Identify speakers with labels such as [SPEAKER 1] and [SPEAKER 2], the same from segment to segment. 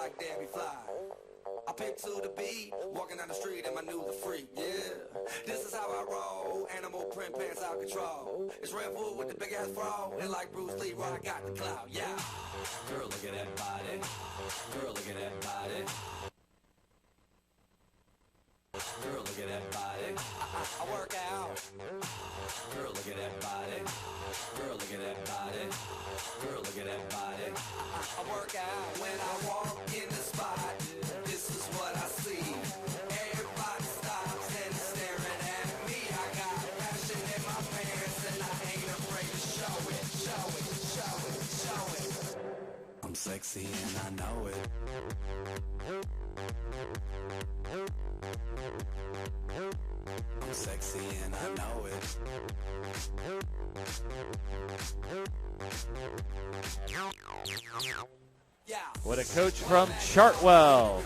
[SPEAKER 1] like Debbie Fly. I pick to the beat, walking down the street and my new the freak, yeah. This is how I roll, animal print pants out control. It's Red Bull with the big ass fro, and like Bruce Lee, I got the clout, yeah. Girl, look at that body. Girl, look at that body. Girl, look at that body. I work out. Girl, look at that body. Girl, look at that body. Girl, look at that body. I work out when I walk in the spot. This is what I see. Everybody stops and is staring at me. I got passion in my pants and I ain't afraid to show it, show it, show it, show it. I'm sexy and I know it. I'm sexy and I know it.
[SPEAKER 2] What a coach from Chartwell.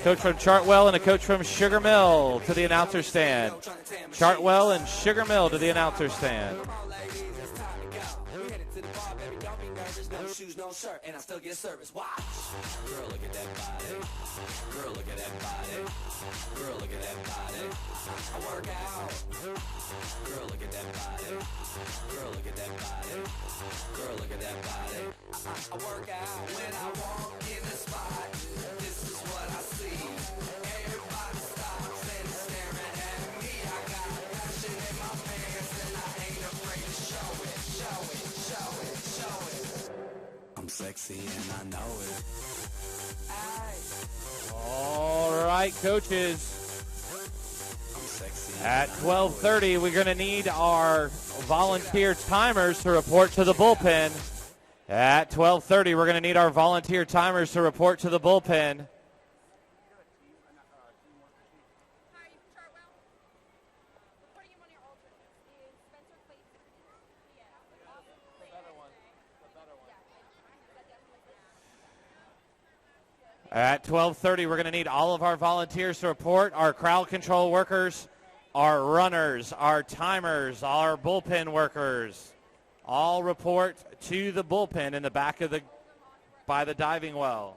[SPEAKER 2] Coach from Chartwell and a coach from Sugar Mill to the announcer stand. Chartwell and Sugar Mill to the announcer stand.
[SPEAKER 1] No shoes, no shirt, and I still get service. Watch. Girl, look at that body. Girl, look at that body. Girl, look at that body. I work out. Girl, look at that body. Girl, look at that body. Girl, look at that body. I work out when I walk in the spot. This is what I see. Everybody stops and is staring at me. I got passion in my pants and I ain't afraid to show it, show it, show it, show it. I'm sexy and I know it.
[SPEAKER 2] All right, coaches. At 12:30, we're going to need our volunteer timers to report to the bullpen. At 12:30, we're going to need our volunteer timers to report to the bullpen. At 12:30, we're going to need all of our volunteers to report, our crowd control workers, our runners, our timers, our bullpen workers. All report to the bullpen in the back of by the diving well.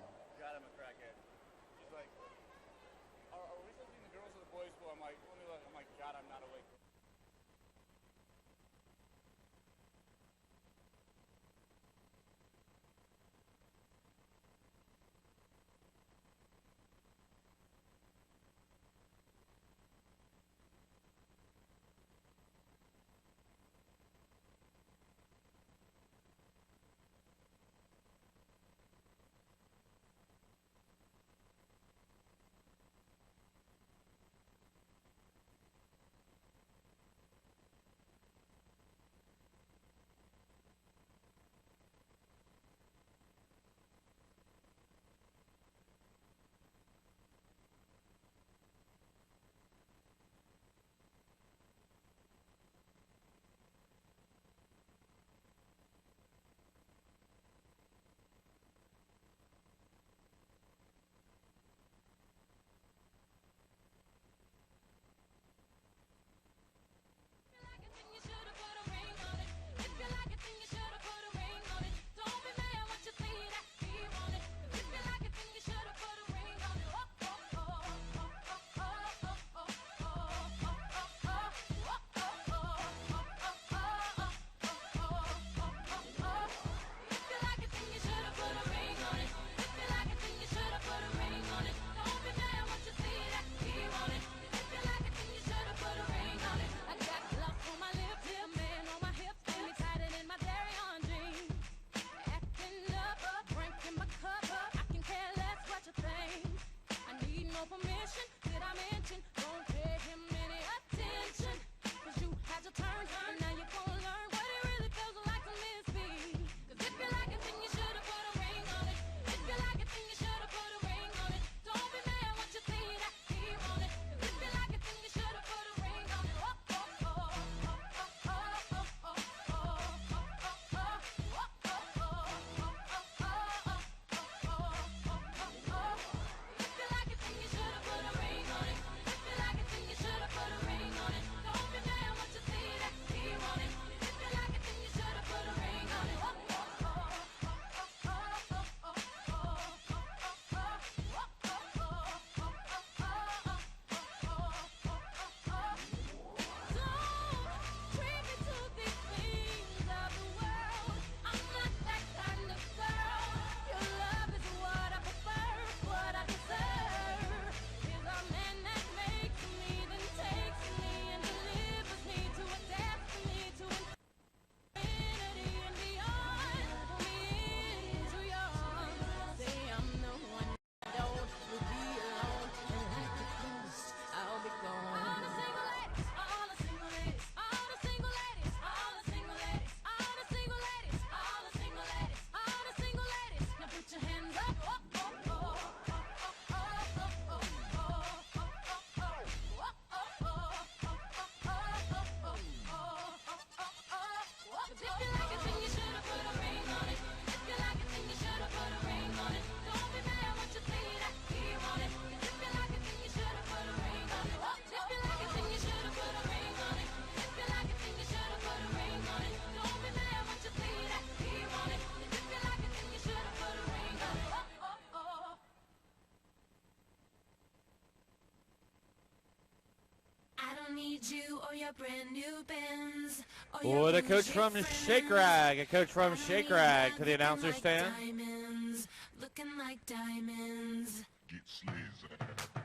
[SPEAKER 3] need you or your brand new Benz. Or your
[SPEAKER 2] With a coach
[SPEAKER 3] bougie
[SPEAKER 2] from
[SPEAKER 3] friends.
[SPEAKER 2] Shake Rag, a coach from
[SPEAKER 3] I don't
[SPEAKER 2] Shake
[SPEAKER 3] need
[SPEAKER 2] Rag
[SPEAKER 3] love
[SPEAKER 2] to the
[SPEAKER 3] looking
[SPEAKER 2] announcer
[SPEAKER 3] like
[SPEAKER 2] stand.
[SPEAKER 3] Diamonds, looking like diamonds.
[SPEAKER 4] Get sleazy,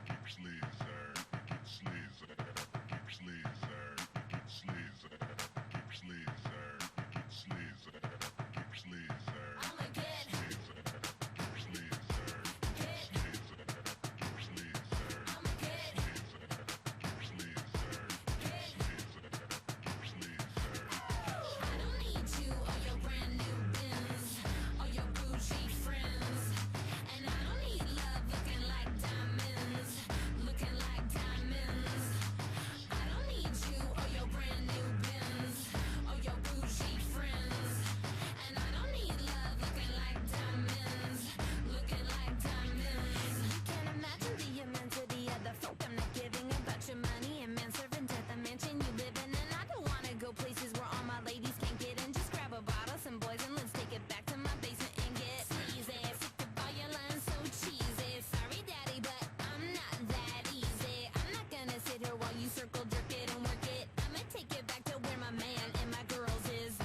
[SPEAKER 4] get sleazy, get sleazy, get sleazy, get sleazy, get sleazy, get sleazy, get sleazy.
[SPEAKER 3] I'ma get
[SPEAKER 4] Sleazy, sleazy, sleazy, sleazy.
[SPEAKER 3] I'ma get I don't need you or your brand new Benz or your bougie friends. And I don't need love looking like diamonds, looking like diamonds. I don't need you or your brand new Benz or your bougie friends. And I don't need love looking like diamonds, looking like diamonds. You can't imagine the immensity of the folk I'm not giving about your money and manservant at the mansion you live in. And I don't wanna go places where all my ladies can't get in. Just grab a bottle, some boys, and let's take it back to my basement and get sleazy. Sick of all your lines so cheesy. Sorry, daddy, but I'm not that easy. I'm not gonna sit here while you circle jerk it and work it. I'ma take it back to where my man and my girls is.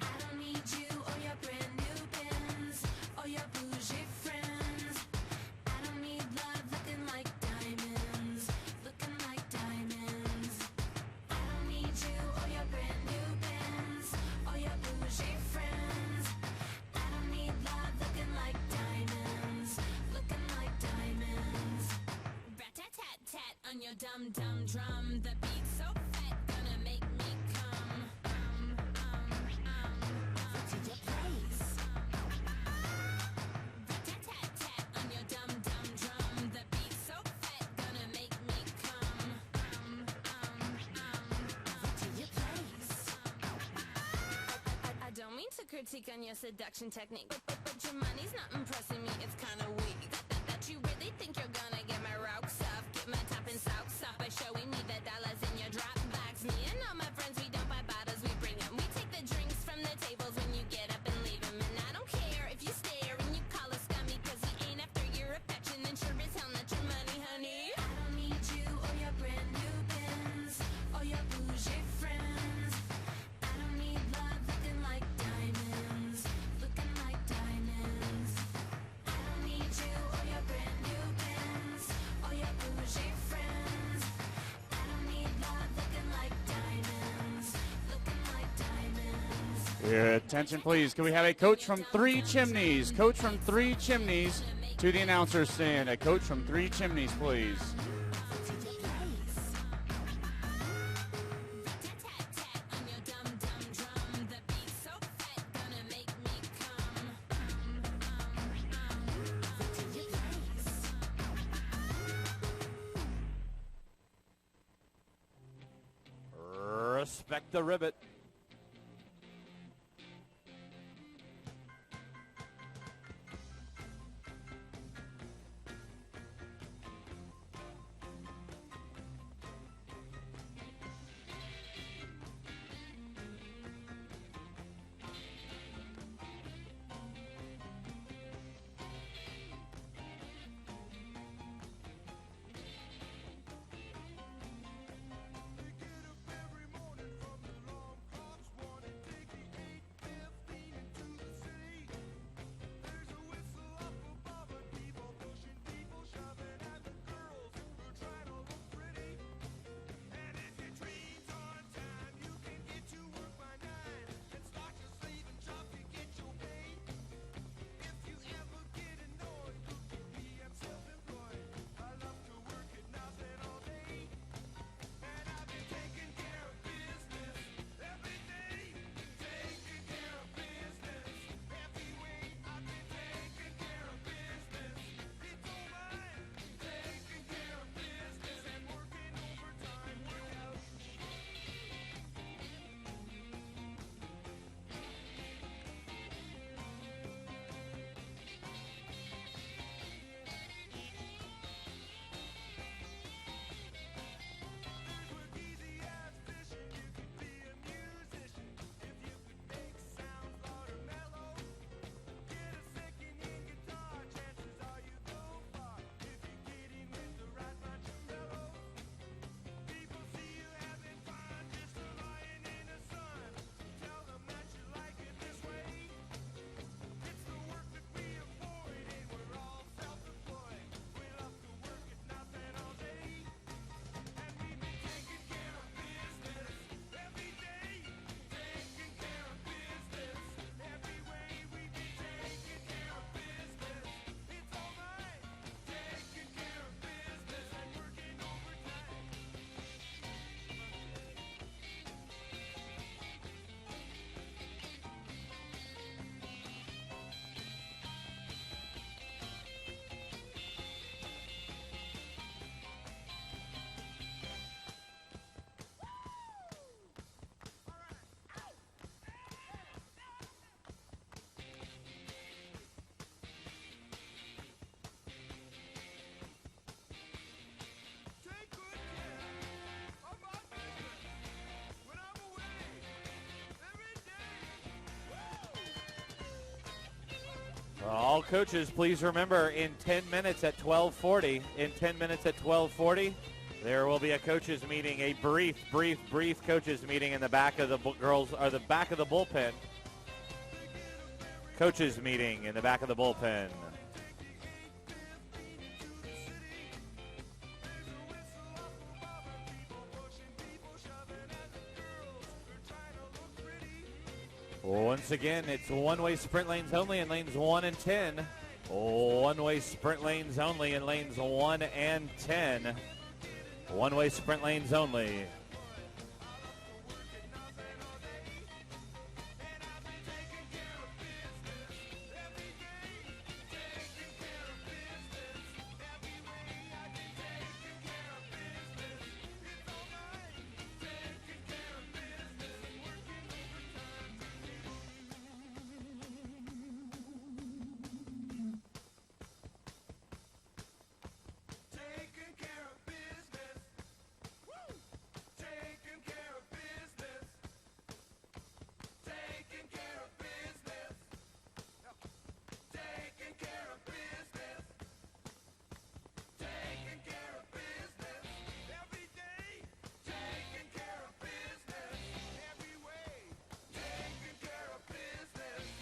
[SPEAKER 3] I don't need you or your brand new Benz or your bougie friends. I don't need love looking like diamonds, looking like diamonds. I don't need you or your brand new Benz or your bougie friends. I don't need love looking like diamonds, looking like diamonds. Rat-tat-tat-tat on your dum-dum drum. The beat's so fat, gonna make me come. Over to your place. Rat-tat-tat-tat on your dum-dum drum. The beat's so fat, gonna make me come. Over to your place. I don't mean to critique on your seduction technique, but your money's not impressing me. It's kind of weak. That you really think you're gonna get my rocks off, get my top and socks off by showing me the dollars in your drop box. Me and all my friends, we don't buy bottles, we bring them. We take the drinks from the tables when you get up and leave them. And I don't care if you stare and you call us scummy, cause we ain't after your affection and sure as hell not your money, honey. I don't need you or your brand new Benz or your bougie friends. I don't need love looking like diamonds, looking like diamonds. I don't need you or your brand new Benz or your bougie friends. I don't need love looking like diamonds, looking like diamonds.
[SPEAKER 5] Your attention, please. Can we have a coach from Three Chimneys? Coach from Three Chimneys to the announcer stand. A coach from Three Chimneys, please.
[SPEAKER 3] To your place. Rat-tat-tat-tat on your dum-dum drum. The beat's so fat, gonna make me come. Over to your place.
[SPEAKER 2] Respect the ribbit. all coaches, please remember in 10 minutes at 12:40, there will be a coaches meeting, a brief coaches meeting in the back of the girls, or the back of the bullpen. Coaches meeting in the back of the bullpen. Once again, it's one-way sprint lanes only in lanes 1 and 10. One-way sprint lanes only in lanes 1 and 10. One-way sprint lanes only.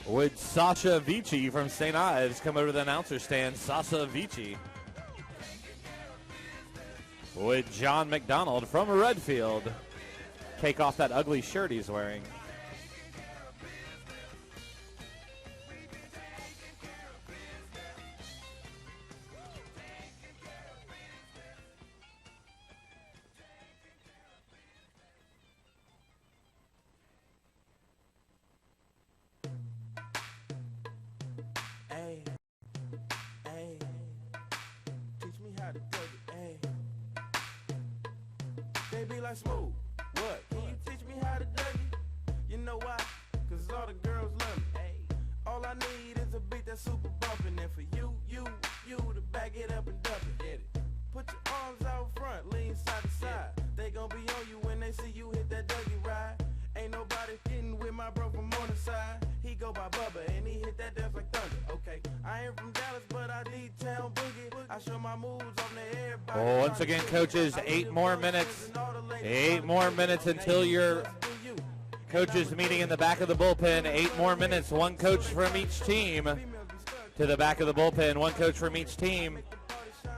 [SPEAKER 2] Would Sasha Vici from St. Ives come over to the announcer stand? Sasha Vici. Would John McDonald from Redfield take off that ugly shirt he's wearing?
[SPEAKER 6] Smooth. What? Can you teach me how to Dougie? You know why? Cause all the girls love me. All I need is a beat that's super bumpin'. And for you to back it up and dump it. Get it. Put your arms out front, lean side to side. They gon' be on you when they see you hit that Dougie ride. Ain't nobody getting with my bro from on the side. He go by Bubba and he hit that dance like thunder. Okay, I ain't from Dallas, but I need town boogie. I show my moves on the everybody.
[SPEAKER 2] Oh, once again, coaches, 8 more minutes. 8 more minutes until your coaches meeting in the back of the bullpen. 8 more minutes. One coach from each team to the back of the bullpen. One coach from each team.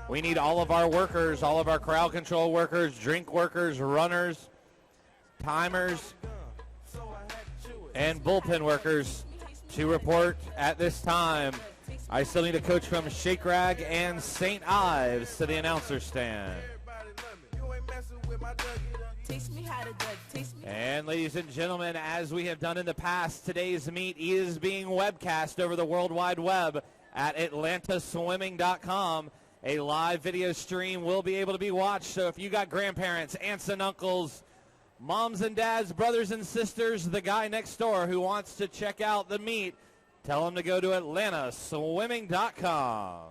[SPEAKER 2] We need all of our workers, all of our crowd control workers, drink workers, runners, timers, and bullpen workers to report at this time. I still need a coach from Shake Rag and St. Ives to the announcer stand. And ladies and gentlemen, as we have done in the past, today's meet is being webcast over the World Wide Web at atlantaswimming.com. A live video stream will be able to be watched, so if you got grandparents, aunts and uncles, moms and dads, brothers and sisters, the guy next door who wants to check out the meet, tell him to go to atlantaswimming.com.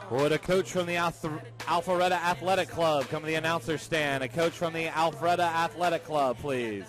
[SPEAKER 2] Would a coach from the Alpharetta Athletic Club come to the announcer stand? A coach from the Alpharetta Athletic Club, please.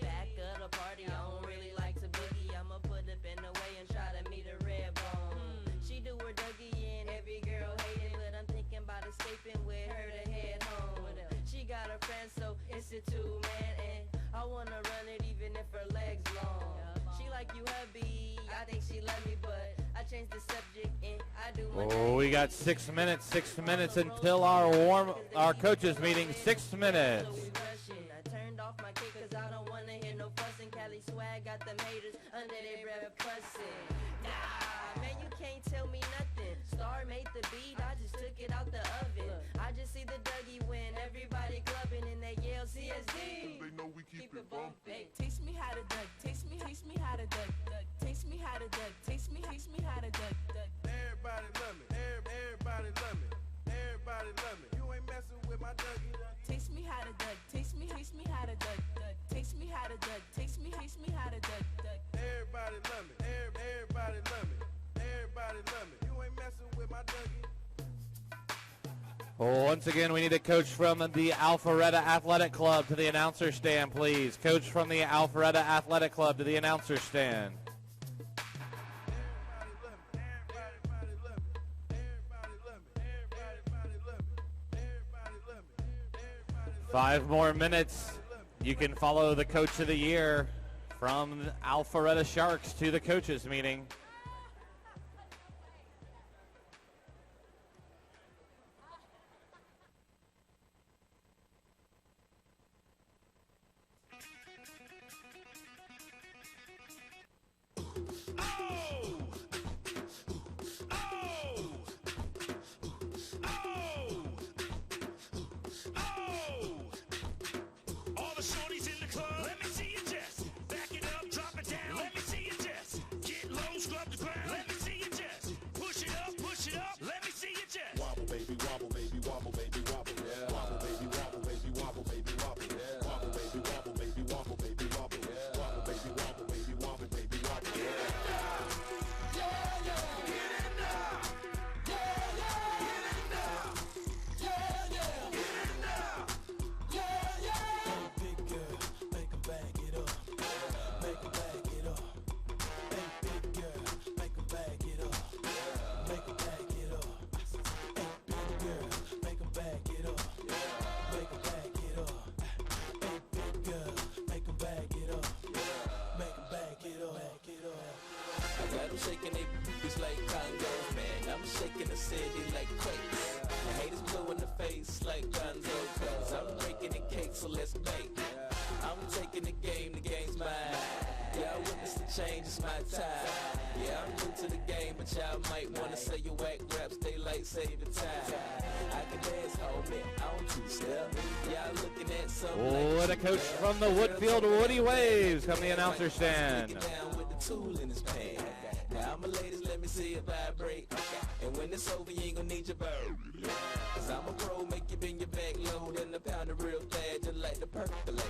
[SPEAKER 7] Back of the party, I don't really like to boogie. I'ma put up in the way and try to meet a red bone. She do her Dougie and every girl hating, but I'm thinking about escaping with her to head home. She got a friend, so it's a two-man, and I wanna run it even if her legs long. She like you, hubby. I think she love me, but I changed the subject and I do my
[SPEAKER 2] Oh, we got 6 minutes. 6 minutes until our coaches meeting. 6 minutes.
[SPEAKER 7] I turned off my kick cause I don't wanna hear no fussing. Cali swag got them haters under their breath cussing. Nah, man, you can't tell me nothing. Star made the beat, I just took it out the oven. I just see the Dougie win, everybody clubbing and they yell CSD.
[SPEAKER 4] They know we keep it bumping.
[SPEAKER 8] to duck, duck. Teach me how to duck. Teach me how to duck, duck.
[SPEAKER 6] Everybody love me. Everybody love me. Everybody love me. You ain't messing with my Dougie.
[SPEAKER 8] Teach me how to duck. Teach me how to duck, duck. Teach me how to duck. Teach me how to duck, duck.
[SPEAKER 6] Everybody love me. Everybody love me. Everybody love me. You ain't messing with my Dougie.
[SPEAKER 2] Once again, we need a coach from the Alpharetta Athletic Club to the announcer stand, please. Coach from the Alpharetta Athletic Club to the announcer stand.
[SPEAKER 6] Everybody love me. Everybody love me. Everybody love me. Everybody love me. Everybody love me. Everybody love me.
[SPEAKER 2] 5 more minutes. You can follow the Coach of the Year from Alpharetta Sharks to the coaches meeting.
[SPEAKER 9] All the shorties in the club, let me see you just back it up, drop it down. Let me see you just get low, scrub the ground. Let me see you just push it up, let me see you just
[SPEAKER 4] Wobble, baby, wobble, baby, wobble, baby, wobble. Yeah. Wobble, baby, wobble, baby, wobble, baby, wobble. Yeah. Wobble, baby, wobble, baby, wobble, baby, wobble. Yeah. Wobble, baby, wobble, baby, wobble, baby, wobble.
[SPEAKER 6] Big girl, make 'em bag it up. Make 'em bag it up. Hey, big girl, make 'em bag it up. Make 'em bag it up. Hey, big girl, make 'em bag it up. Make 'em bag it up. Hey, big girl, make 'em bag it up. Make 'em bag it up. Bag it up.
[SPEAKER 1] I got them shaking they booties like congos, man. I'm shaking the city like quakes. The haters blue in the face like Gonzo, cause I'm breaking the cake, so let's bake. I'm taking the game's mine. Yeah, I witnessed the change, it's my time. Yeah, I'm new to the game, but y'all might wanna say you whack raps, daylight saving time. I can dance, hold me, on two-step. Y'all looking at something
[SPEAKER 2] What a coach from the Woodfield Woody Waves come the announcer stand.
[SPEAKER 1] Get down with the tool in his pan. Now my ladies, let me see it vibrate. And when it's over, you ain't gonna need your bird. Cause I'm a pro, make you bend your back low, then the pound it real fast, just like the percolate.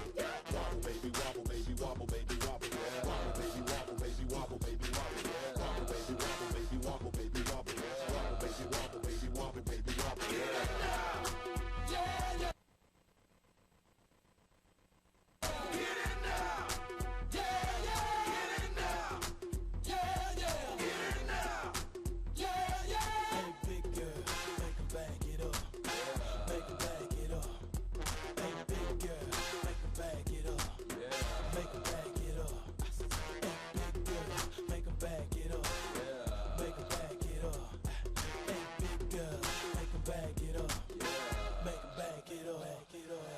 [SPEAKER 4] Wobble, baby, wobble, baby, wobble, baby, wobble. Yeah. Wobble, baby, wobble, baby, wobble, baby, wobble. Yeah. Wobble, baby, wobble, baby, wobble, baby, wobble. Yeah. Wobble, baby, wobble, baby, wobble, baby, wobble.
[SPEAKER 6] Hey, big girl, make 'em bag it up. Make 'em bag it up. Hey, big girl, make 'em bag it up. Make 'em bag it up. Hey, big girl, make 'em bag it up. Make 'em bag it up. Hey, big girl, make 'em bag it up. Make 'em bag it up. Bag it up.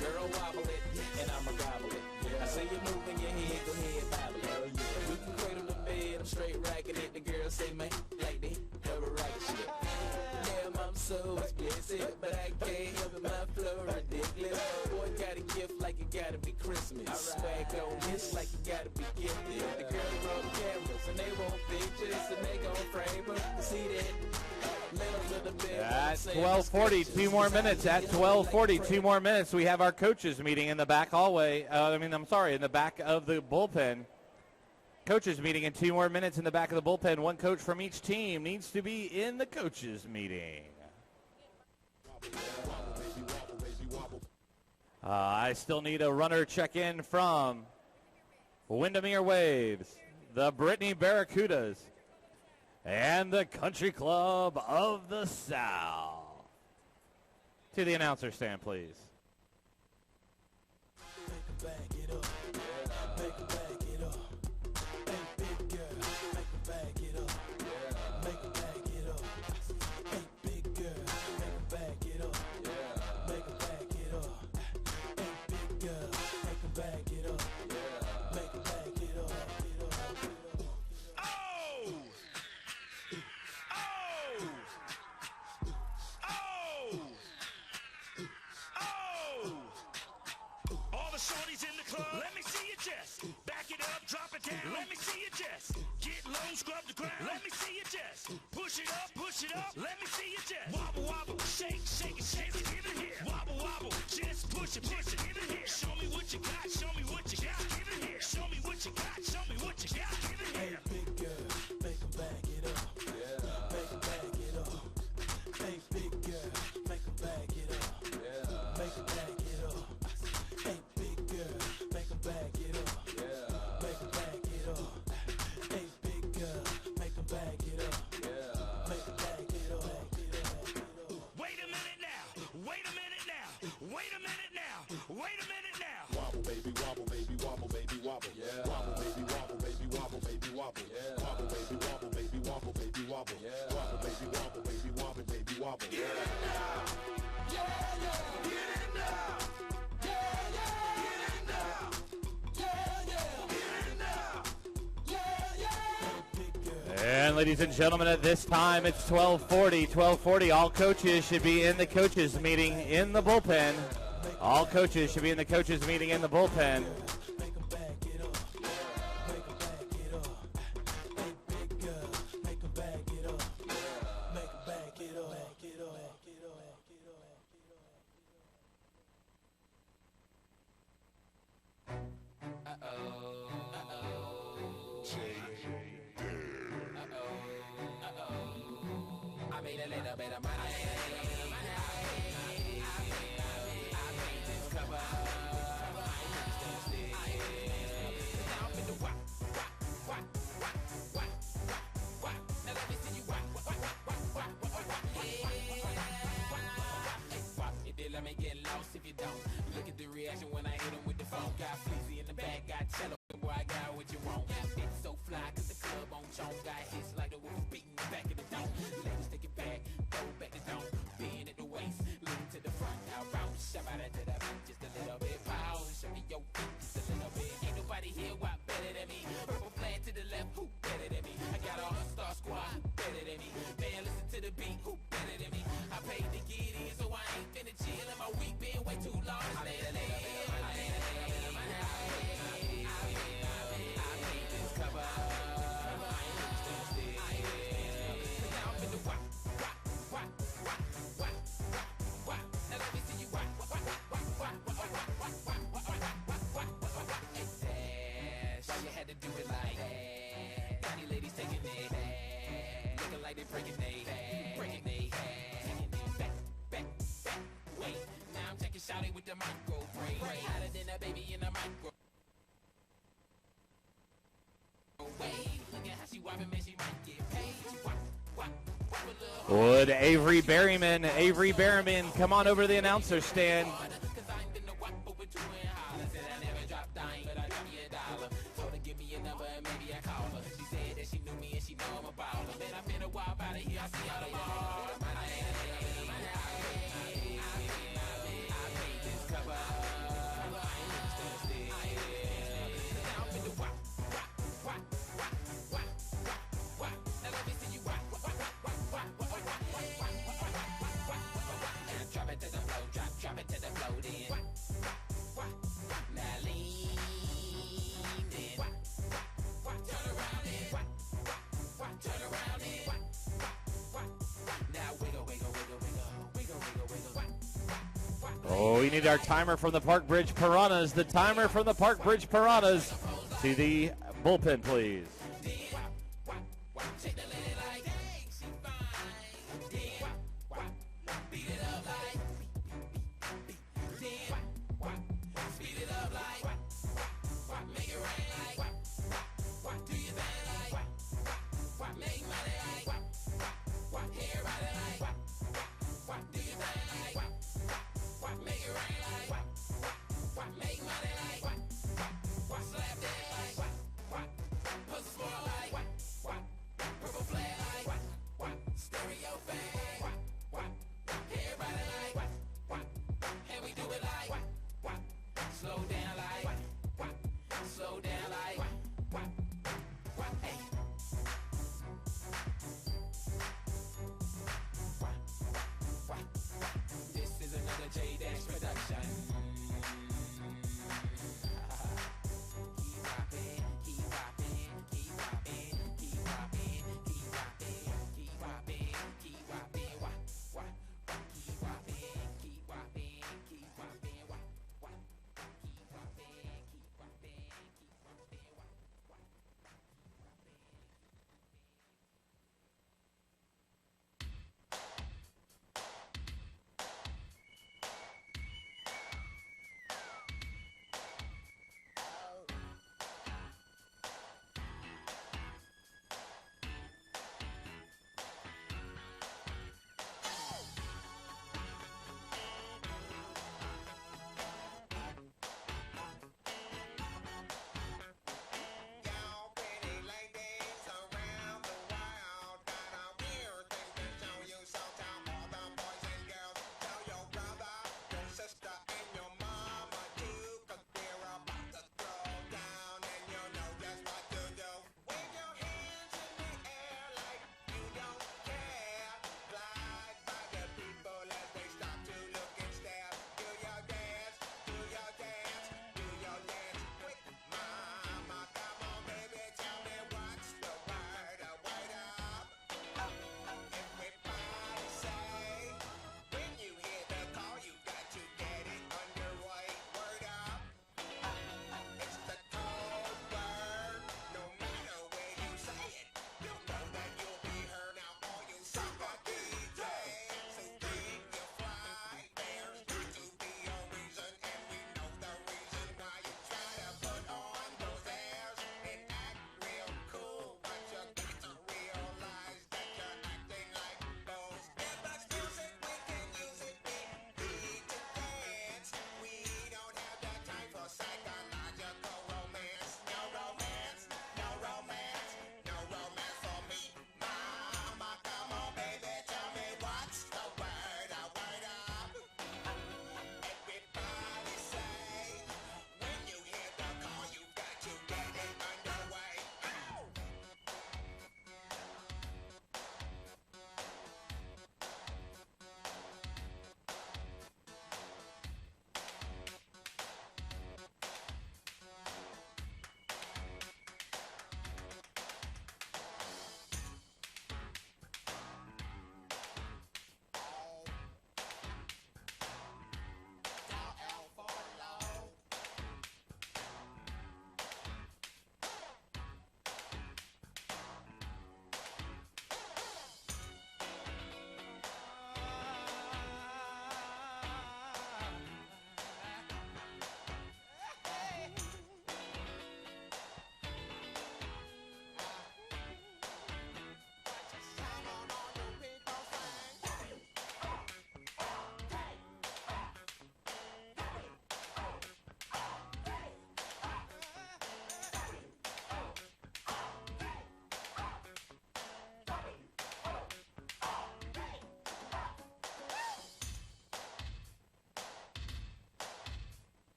[SPEAKER 1] Girl, wobble it, and I'ma gobble it. I see you moving your head, go ahead, bobble it. We can cradle the bed, I'm straight racking it. The girl say, man, like they never rock shit. Damn, I'm so explicit, but I can't help it, my flow ridiculous. Boy, got a gift like it gotta be Christmas. Swag on this like it gotta be gifted. The girls roll cameras, and they want pictures, and they gon' frame them. See that?
[SPEAKER 2] At 12:40, 2 more minutes. At 12:40, 2 more minutes. We have our coaches meeting in the back hallway. In the back of the bullpen. Coaches meeting in 2 more minutes in the back of the bullpen. One coach from each team needs to be in the coaches meeting. I still need a runner check-in from Windermere Waves, the Brittany Barracudas, and the Country Club of the South. To the announcer stand, please.
[SPEAKER 6] Make 'em bag it up. Make 'em bag it up. Hey, big girl, make 'em bag it up. Make 'em bag it up. Hey, big girl, make 'em bag it up. Make 'em bag it up. Hey, big girl, make 'em bag it up. Make 'em bag it up.
[SPEAKER 9] Oh! Oh! Oh! Oh! All the shorties in the club, let me see you just back chest. Get low, scrub the ground. Let me see your chest. Push it up, let me see your chest. Wobble, wobble, shake, shake it, shake it, give it here. Wobble, wobble, just push it, give it here. Show me what you got, show me what you got, give it here. Show me what you got, show me what you got, give it here.
[SPEAKER 6] Big girl, make 'em bag it up. Make 'em bag it up. Hey, big girl, make 'em bag it up. Make 'em bag it up. Hey, big girl, make 'em bag it up. Make 'em bag it up. Hey, big girl, make 'em bag it up. Make 'em bag it up.
[SPEAKER 9] Wait a minute now, wait a minute now, wait a minute now, wait a minute now.
[SPEAKER 4] Wobble, baby, wobble, baby, wobble, baby, wobble. Wobble, baby, wobble, baby, wobble, baby, wobble. Wobble, baby, wobble, baby, wobble, baby, wobble. Wobble, baby, wobble, baby, wobble, baby, wobble.
[SPEAKER 2] And ladies and gentlemen, at this time it's 12:40. 12:40. All coaches should be in the coaches meeting in the bullpen. All coaches should be in the coaches meeting in the bullpen.
[SPEAKER 6] Make 'em bag it up. Make 'em bag it up. Hey, big girl, make 'em bag it up. Make 'em bag it up.
[SPEAKER 1] I made a little bit of money. Let me get lost if you don't. Look at the reaction when I hit him with the phone. Got Fleazy in the back, got cello. Boy, I got what you want. Bitch so fly, cause the club on chonk. Got hits like the wolf beating the back of the dome. Ladies take it back, throw back the dome. Being at the waist, lean to the front. Now round, shove out to the beat, just a little bit. Pause, show me your feet, just a little bit. Ain't nobody here what better than me. Purple flag to the left, who better than me? I got a all-star squad, who better than me? Man, listen to the beat, who better than me? I paid to get in, so I ain't finna chill. And my week been way too long. I made a little bit of money. I made this cover. I ain't looking still still. Now I'm finna whack. Now let me see you whack. Hey, Dash, why you had to do it like that? Tiny ladies taking it back. Looking like they breaking they taking it back. Wait, now I'm taking shouty with the micro brain. Hotter than a baby in a micro. Wait, look at how she whopping, man, she might get paid. She whop a little
[SPEAKER 2] Would Avery Berryman come on over to the announcer stand?
[SPEAKER 1] cause I ain't been the whop over two and holler. Said I never dropped dime, but I got me $1. Told her give me a number and maybe I call her. She said that she knew me and she know I'm a baller. Man, I've been a while out of here, I see all the ball. I made this cover. I ain't looking still still. Now I'm finna whop. Now let me see you whop. Now drop it to the flow, drop it to the flow then. Now lean in. Turn around in. Turn around in. Now wiggle.
[SPEAKER 2] Oh, we need our timer from the Park Bridge Piranhas. The timer from the Park Bridge Piranhas to the bullpen, please.
[SPEAKER 1] Take the lady like, hey, she fine. Then, beat it up like, then, speed it up like, make it rain like, do your thing like, make money like, everybody like, do your thing like, make it rain like, make money like, slap that like, put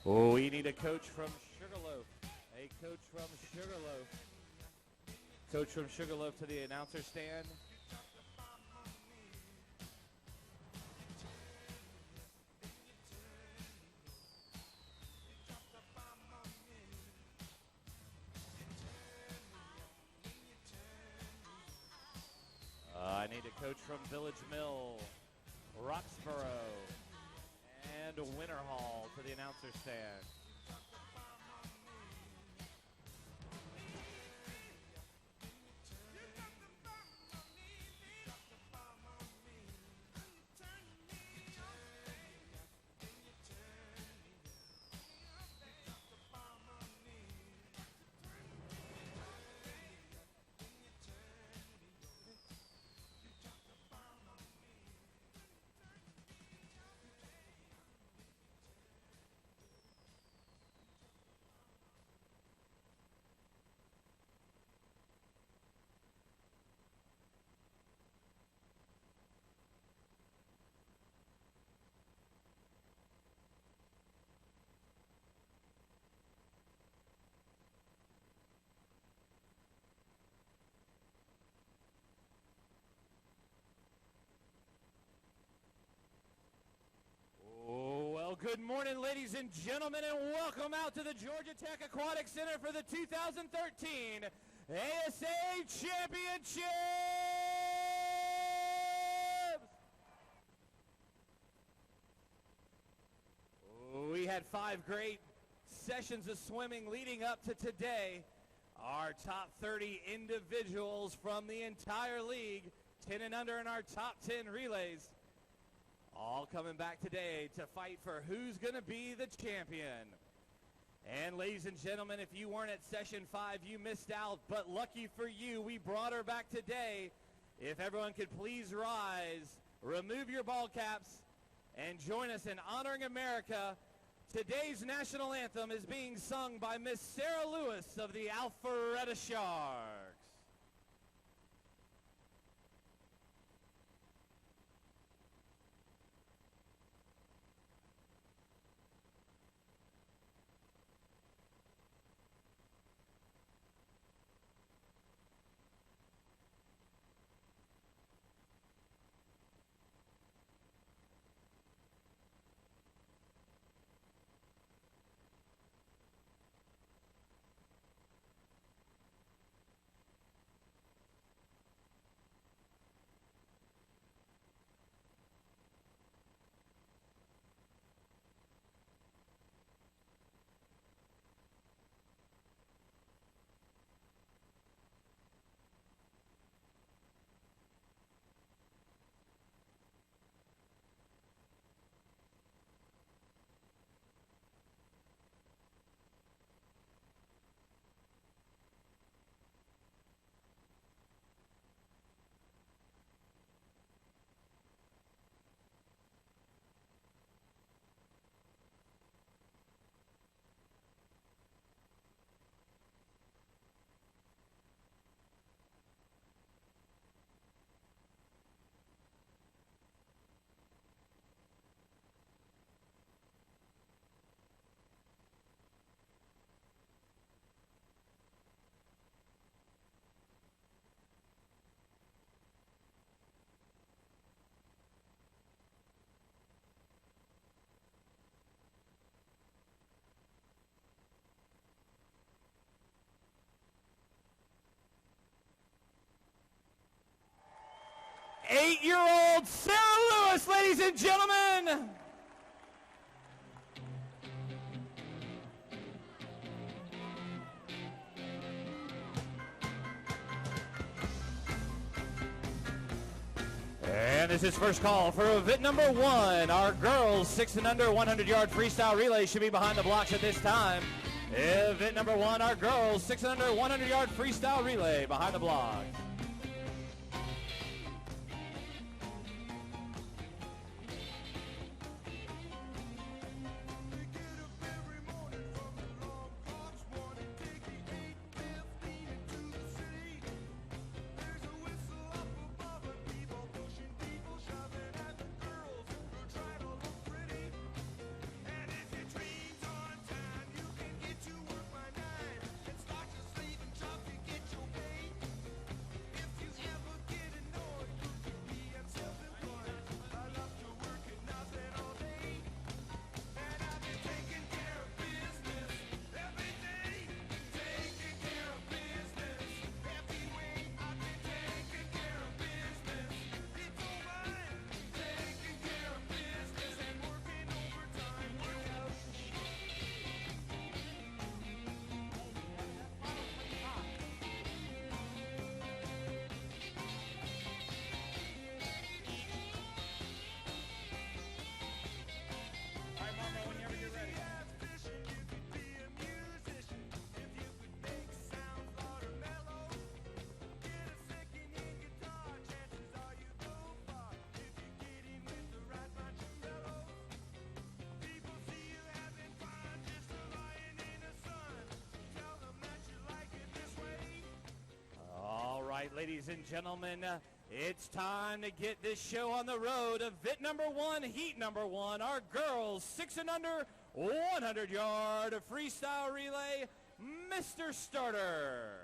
[SPEAKER 2] Oh, we need a coach from Sugarloaf. A coach from Sugarloaf. Coach from Sugarloaf to the announcer stand. I need a coach from Village Mill, Roxborough, and Winter Hall to the announcer stand. Good morning, ladies and gentlemen, and welcome out to the Georgia Tech Aquatic Center for the 2013 ASA Championships! We had 5 great sessions of swimming leading up to today. Our top 30 individuals from the entire league, 10 and under in our top 10 relays. All coming back today to fight for who's going to be the champion. And ladies and gentlemen, if you weren't at session 5, you missed out, but lucky for you, we brought her back today. If everyone could please rise, remove your ball caps, and join us in honoring America. Today's national anthem is being sung by Miss Sarah Lewis of the Alpharetta Sharks. Eight-year-old Sarah Lewis, ladies and gentlemen. And this is first call for event number 1. Our girls 6 and under 100-yard freestyle relay should be behind the blocks at this time. Event number 1, our girls 6 and under 100-yard freestyle relay behind the blocks.
[SPEAKER 9] And if your dreams aren't
[SPEAKER 2] Ladies and gentlemen, it's time to get this show on the road. Event number 1, heat number 1, our girls 6 and under 100-yard freestyle relay, Mr. Starter.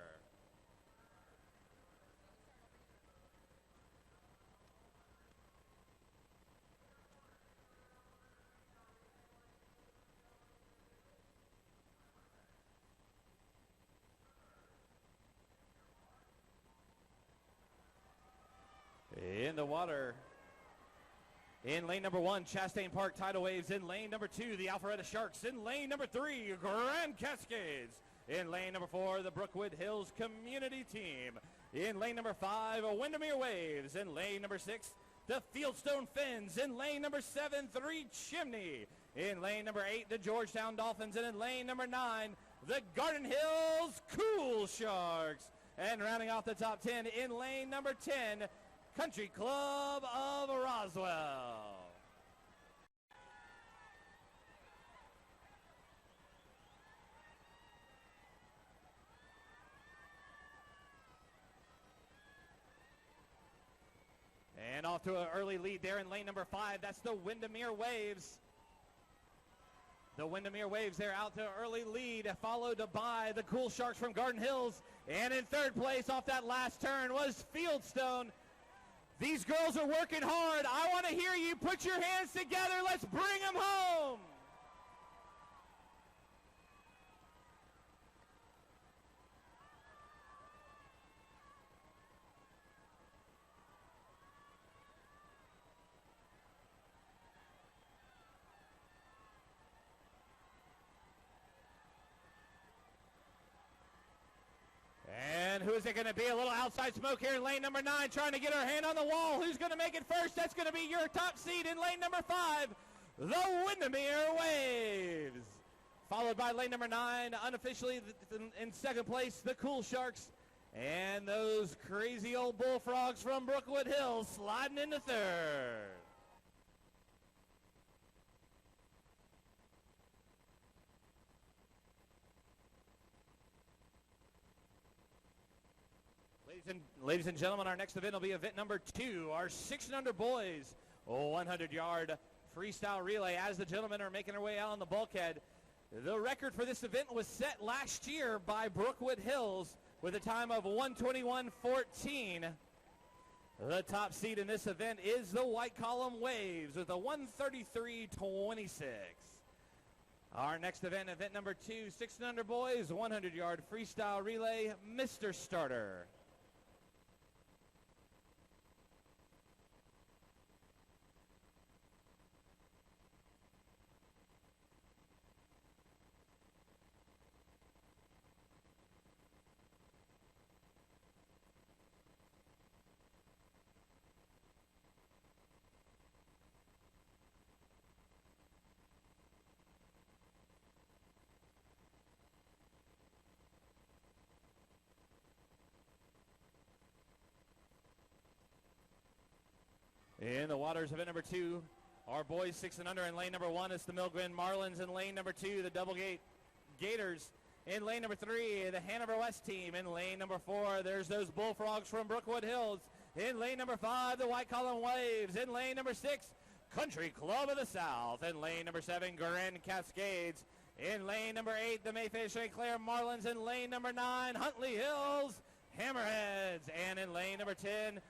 [SPEAKER 2] In the water. In lane number 1, Chastain Park Tidal Waves. In lane number 2, the Alpharetta Sharks. In lane number 3, Grand Cascades. In lane number 4, the Brookwood Hills Community Team. In lane number 5, Windermere Waves. In lane number 6, the Fieldstone Fins. In lane number 7, 3 Chimney. In lane number 8, the Georgetown Dolphins. And in lane number 9, the Garden Hills Cool Sharks. And rounding off the top 10, in lane number 10, Country Club of Roswell. And off to an early lead there in lane number 5. That's the Windermere Waves. The Windermere Waves, they're out to an early lead, followed by the Cool Sharks from Garden Hills. And in third place off that last turn was Fieldstone. These girls are working hard. I want to hear you put your hands together. Let's bring them home. And who is it going to be? A little outside smoke here in lane number 9, trying to get her hand on the wall. Who's going to make it first? That's going to be your top seed in lane number 5, the Windermere Waves. Followed by lane number 9, unofficially in second place, the Cool Sharks. And those crazy old bullfrogs from Brookwood Hills sliding into third. Ladies and gentlemen, our next event will be event number 2, our 6 and under boys 100-yard freestyle relay. As the gentlemen are making their way out on the bulkhead, the record for this event was set last year by Brookwood Hills with a time of 1:21.14. The top seed in this event is the White Column Waves with a 1:33.26. Our next event, event number 2, 6 and under boys 100-yard freestyle relay, Mr. Starter. In the waters of event number 2, our boys 6 and under in lane number 1 is the Milgren Marlins. In lane number 2, the Doublegate Gators. In lane number 3, the Hanover West team. In lane number 4, there's those Bullfrogs from Brookwood Hills. In lane number 5, the White Column Waves. In lane number 6, Country Club of the South. In lane number 7, Grand Cascades. In lane number 8, the Mayfair St. Clair Marlins. In lane number 9, Huntley Hills Hammerheads. And in lane number 10,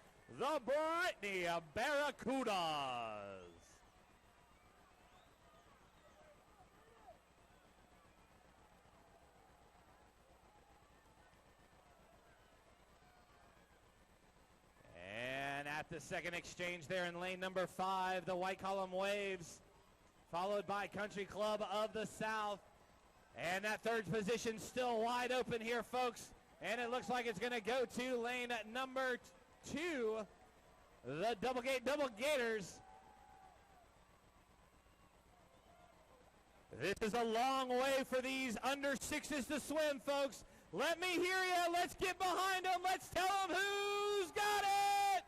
[SPEAKER 2] the Brittany Barracudas. And at the second exchange there in lane number 5, the White Column Waves, followed by Country Club of the South. And that third position still wide open here, folks. And it looks like it's going to go to lane number 2, the Doublegate Double Gators. This is a long way for these under 6s to swim, folks. Let me hear you. Let's get behind them. Let's tell them who's got it.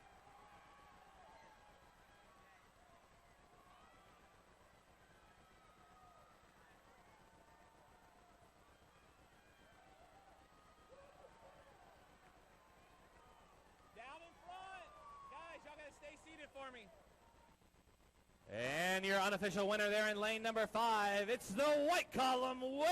[SPEAKER 2] for me. And your unofficial winner there in lane number 5, it's the White Column Waves.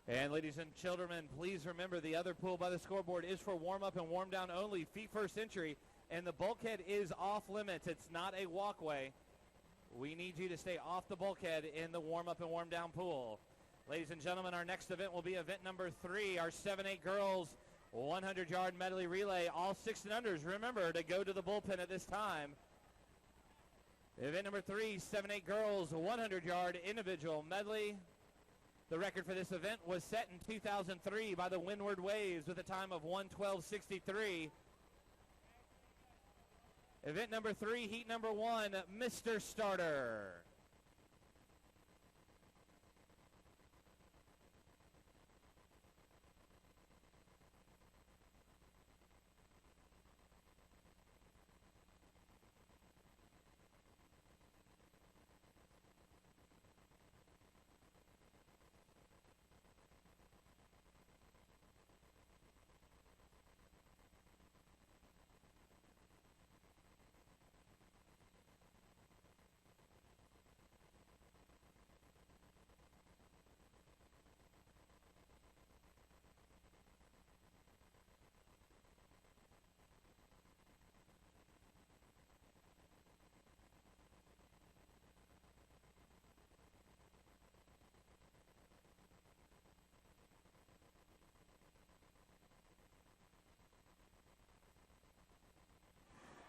[SPEAKER 2] And ladies and gentlemen, please remember the other pool by the scoreboard is for warm-up and warm-down only, feet first entry, and the bulkhead is off limits. It's not a walkway. We need you to stay off the bulkhead in the warm-up and warm-down pool. Ladies and gentlemen, our next event will be event number 3, our 7-8 girls 100-yard medley relay. All 6 and unders, remember to go to the bullpen at this time. Event number 3, 7-8 girls 100-yard individual medley. The record for this event was set in 2003 by the Windward Waves with a time of 1:12:63. Event number 3, heat number 1, Mr. Starter.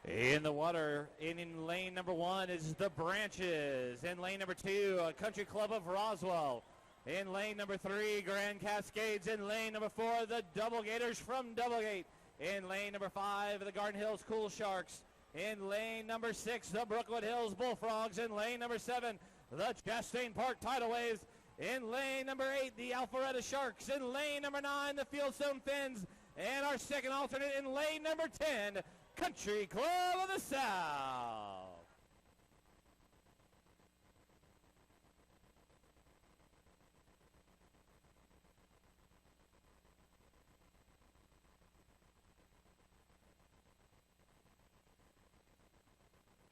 [SPEAKER 2] In the water, in lane number 1 is the Branches. In lane number 2, Country Club of Roswell. In lane number 3, Grand Cascades. In lane number 4, the Double Gators from Doublegate. In lane number 5, the Garden Hills Cool Sharks. In lane number 6, the Brookwood Hills Bullfrogs. In lane number 7, the Chastain Park Tidal Waves. In lane number 8, the Alpharetta Sharks. In lane number 9, the Fieldstone Fins. And our second alternate in lane number 10, Country Club of the South.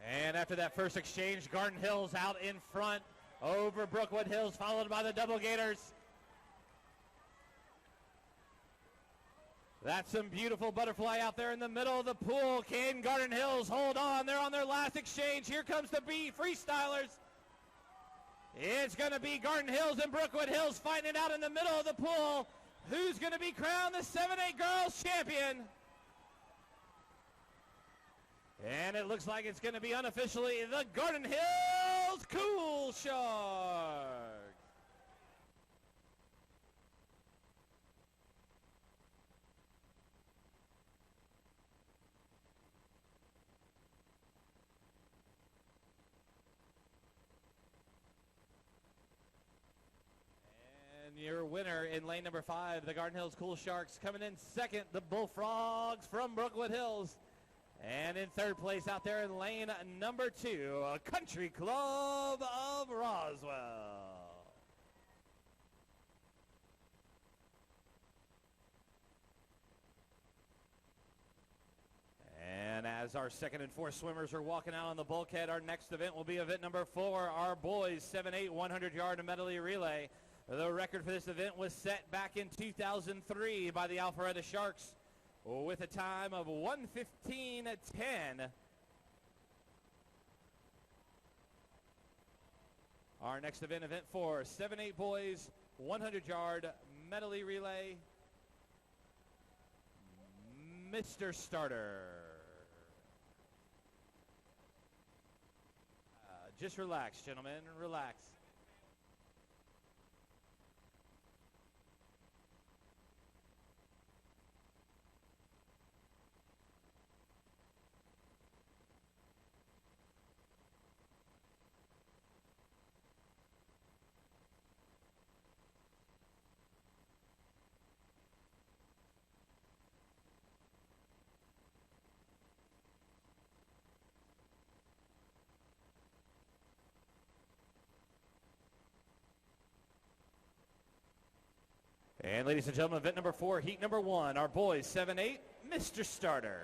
[SPEAKER 2] And after that first exchange, Garden Hills out in front over Brookwood Hills, followed by the Double Gators. That's some beautiful butterfly out there in the middle of the pool. Can Garden Hills hold on? They're on their last exchange. Here comes the B Freestylers. It's going to be Garden Hills and Brookwood Hills fighting it out in the middle of the pool. Who's going to be crowned the 7-8 girls champion? And it looks like it's going to be unofficially the Garden Hills Cool Sharks. Your winner in lane number 5, the Garden Hills Cool Sharks. Coming in second, the Bullfrogs from Brookwood Hills. And in third place out there in lane number 2, Country Club of Roswell. And as our second and fourth swimmers are walking out on the bulkhead, our next event will be event number 4, our boys 7-8 100-yard medley relay. The record for this event was set back in 2003 by the Alpharetta Sharks with a time of 1:15:10. Our next event 4, 7-8 boys, 100-yard medley relay, Mr. Starter. Just relax, gentlemen, relax. And ladies and gentlemen, event number 4, heat number 1, our boys 7-8, Mr. Starter.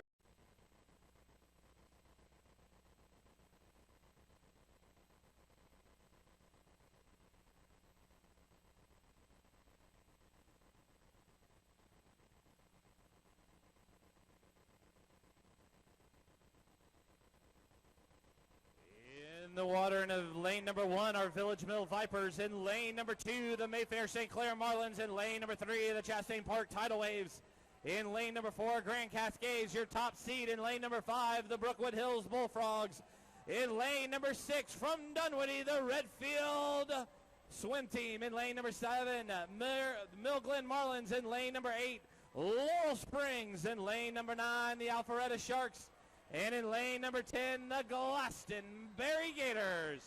[SPEAKER 2] In the water in lane number 1, our Village Mill Vipers. In lane number 2, the Mayfair St. Clair Marlins. In lane number 3, the Chastain Park Tidal Waves. In lane number 4, Grand Cascades, your top seed. In lane number 5, the Brookwood Hills Bullfrogs. In lane number 6, from Dunwoody, the Redfield Swim Team. In lane number 7, Mill Glen Marlins. In lane number 8, Laurel Springs. In lane number 9, the Alpharetta Sharks. And in lane number 10, the Glastonbury Gators.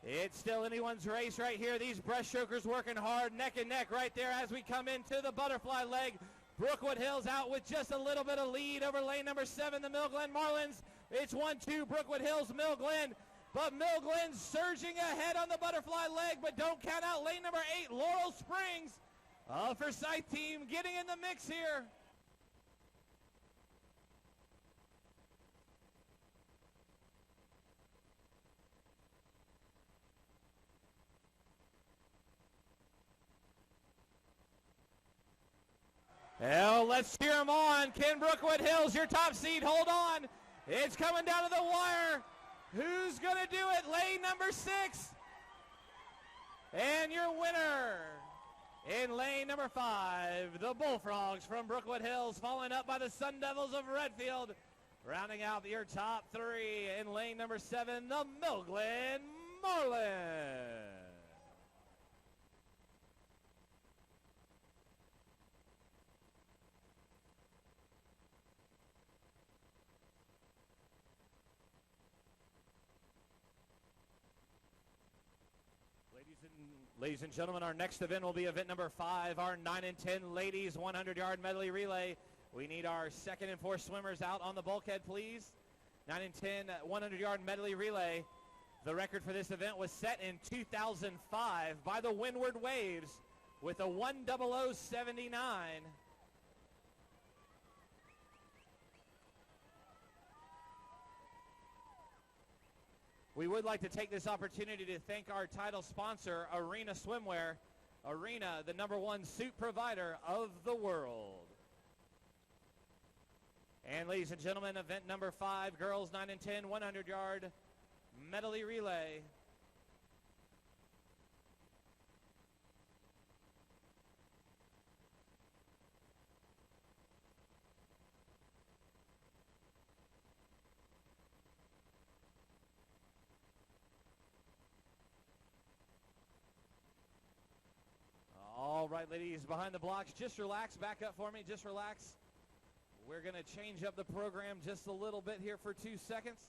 [SPEAKER 2] It's still anyone's race right here. These breaststrokers working hard, neck and neck right there as we come into the butterfly leg. Brookwood Hills out with just a little bit of lead over lane number 7, the Mill Glen Marlins. It's 1-2, Brookwood Hills, Mill Glen. But Mill Glen surging ahead on the butterfly leg, but don't count out lane number 8, Laurel Springs. Forsyth team getting in the mix here. Well, let's cheer them on. Ken Brookwood Hills, your top seed. Hold on. It's coming down to the wire. Who's going to do it? Lane number 6. And your winner in lane number 5, the Bullfrogs from Brookwood Hills, following up by the Sun Devils of Redfield. Rounding out your top 3 in lane number 7, the Mill Glen Marlins. Ladies and gentlemen, our next event will be event number 5, our 9 and 10 ladies 100-yard medley relay. We need our 2nd and 4th swimmers out on the bulkhead, please. 9 and 10 100-yard medley relay. The record for this event was set in 2005 by the Windward Waves with a 1:00:79. We would like to take this opportunity to thank our title sponsor, Arena Swimwear. Arena, the #1 suit provider of the world. And ladies and gentlemen, event number 5, girls 9 and 10, 100-yard medley relay. All right, ladies, behind the blocks, just relax. Back up for me. Just relax. We're going to change up the program just a little bit here for 2 seconds.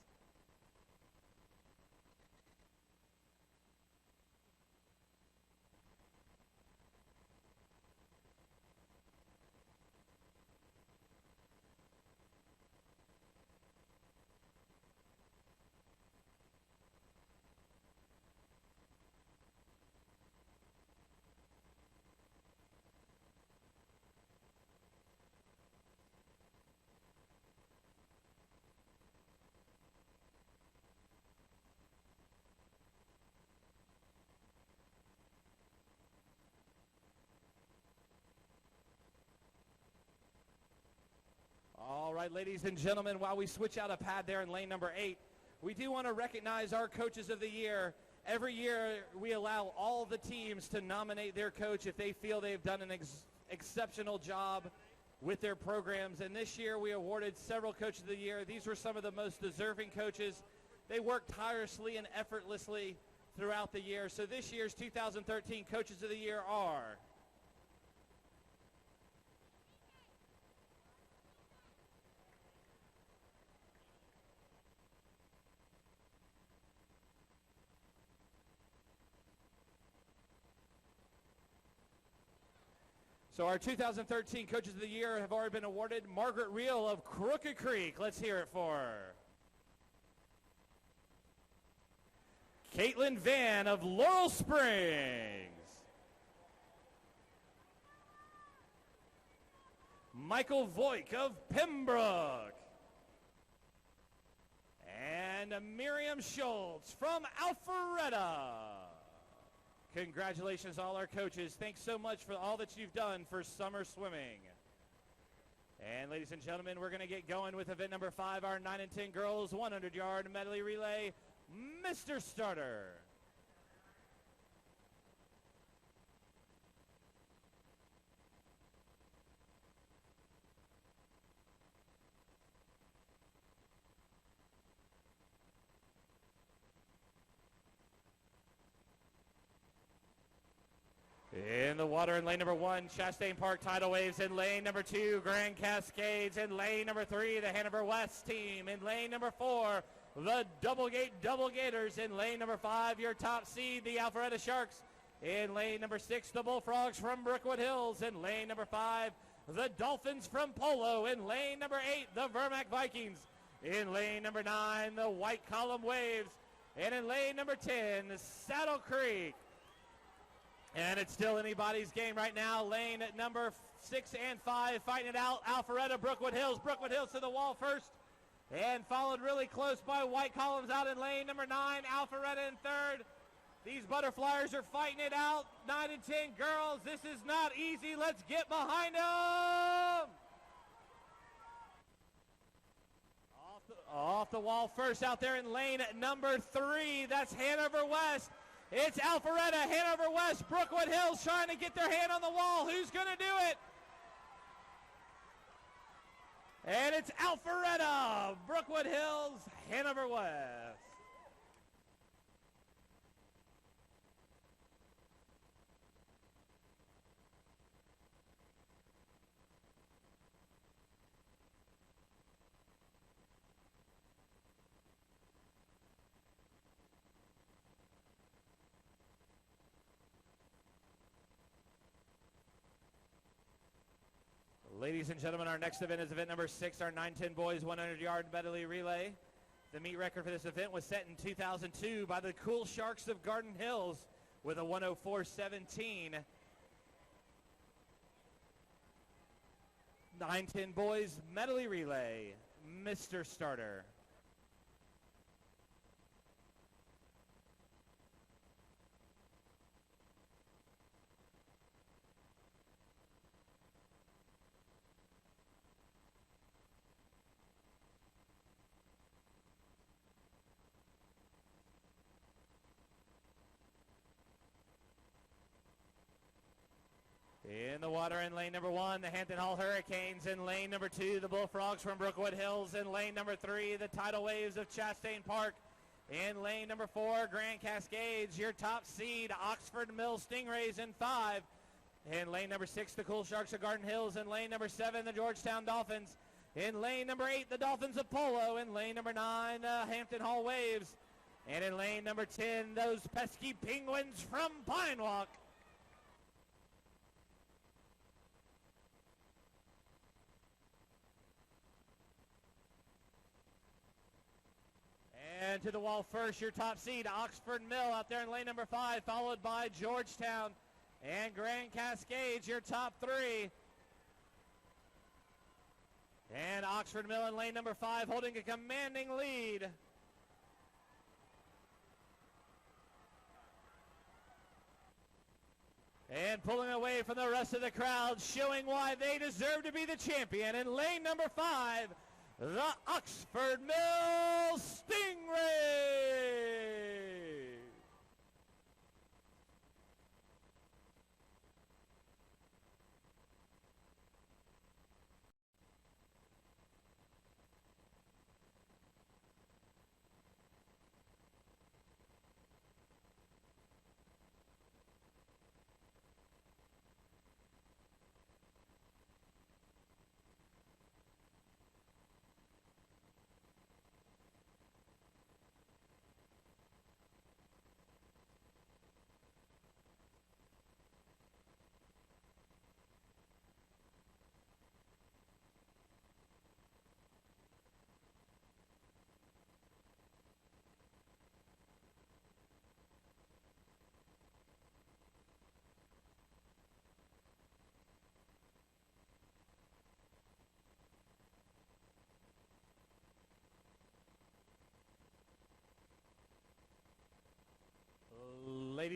[SPEAKER 2] All right, ladies and gentlemen, while we switch out a pad there in lane number 8, we do want to recognize our coaches of the year. Every year, we allow all the teams to nominate their coach if they feel they've done an exceptional job with their programs. And this year, we awarded several coaches of the year. These were some of the most deserving coaches. They worked tirelessly and effortlessly throughout the year. So this year's 2013 coaches of the year are... So our 2013 Coaches of the Year have already been awarded. Margaret Reel of Crooked Creek. Let's hear it for her. Caitlin Van of Laurel Springs. Michael Voigt of Pembroke. And Miriam Schultz from Alpharetta. Congratulations, all our coaches. Thanks so much for all that you've done for summer swimming. And ladies and gentlemen, we're going to get going with event number 5, our 9 and 10 girls 100-yard medley relay, Mr. Starter. In the water in lane number 1, Chastain Park Tidal Waves. In lane number 2, Grand Cascades. In lane number 3, the Hanover West team. In lane number 4, the Double Gators. In lane number 5, your top seed, the Alpharetta Sharks. In lane number 6, the Bullfrogs from Brookwood Hills. In lane number 5, the Dolphins from Polo. In lane number 8, the Vermac Vikings. In lane number 9, the White Column Waves. And in lane number 10, Saddle Creek. And it's still anybody's game right now. Lane at number 6 and 5 fighting it out. Alpharetta, Brookwood Hills. Brookwood Hills to the wall first. And followed really close by White Columns out in lane number 9. Alpharetta in third. These Butterflyers are fighting it out. 9 and 10 girls. This is not easy. Let's get behind them. Off the wall first out there in lane at number 3. That's Hanover West. It's Alpharetta, Hanover West, Brookwood Hills trying to get their hand on the wall. Who's going to do it? And it's Alpharetta, Brookwood Hills, Hanover West. Ladies and gentlemen, our next event is event number 6, our 9-10 boys 100-yard medley relay. The meet record for this event was set in 2002 by the Cool Sharks of Garden Hills with a 104.17. 9-10 boys medley relay, Mr. Starter. In the water in lane number 1, the Hampton Hall Hurricanes. In lane number 2, the Bullfrogs from Brookwood Hills. In lane number 3, the Tidal Waves of Chastain Park. In lane number 4, Grand Cascades, your top seed, Oxford Mill Stingrays in 5. In lane number 6, the Cool Sharks of Garden Hills. In lane number 7, the Georgetown Dolphins. In lane number 8, the Dolphins of Polo. In lane number 9, the Hampton Hall Waves. And in lane number 10, those pesky Penguins from Pine Walk. And to the wall first, your top seed, Oxford Mill out there in lane number 5, followed by Georgetown and Grand Cascades, your top 3. And Oxford Mill in lane number 5 holding a commanding lead. And pulling away from the rest of the crowd, showing why they deserve to be the champion. In lane number 5, the Oxford Mill Stingrays.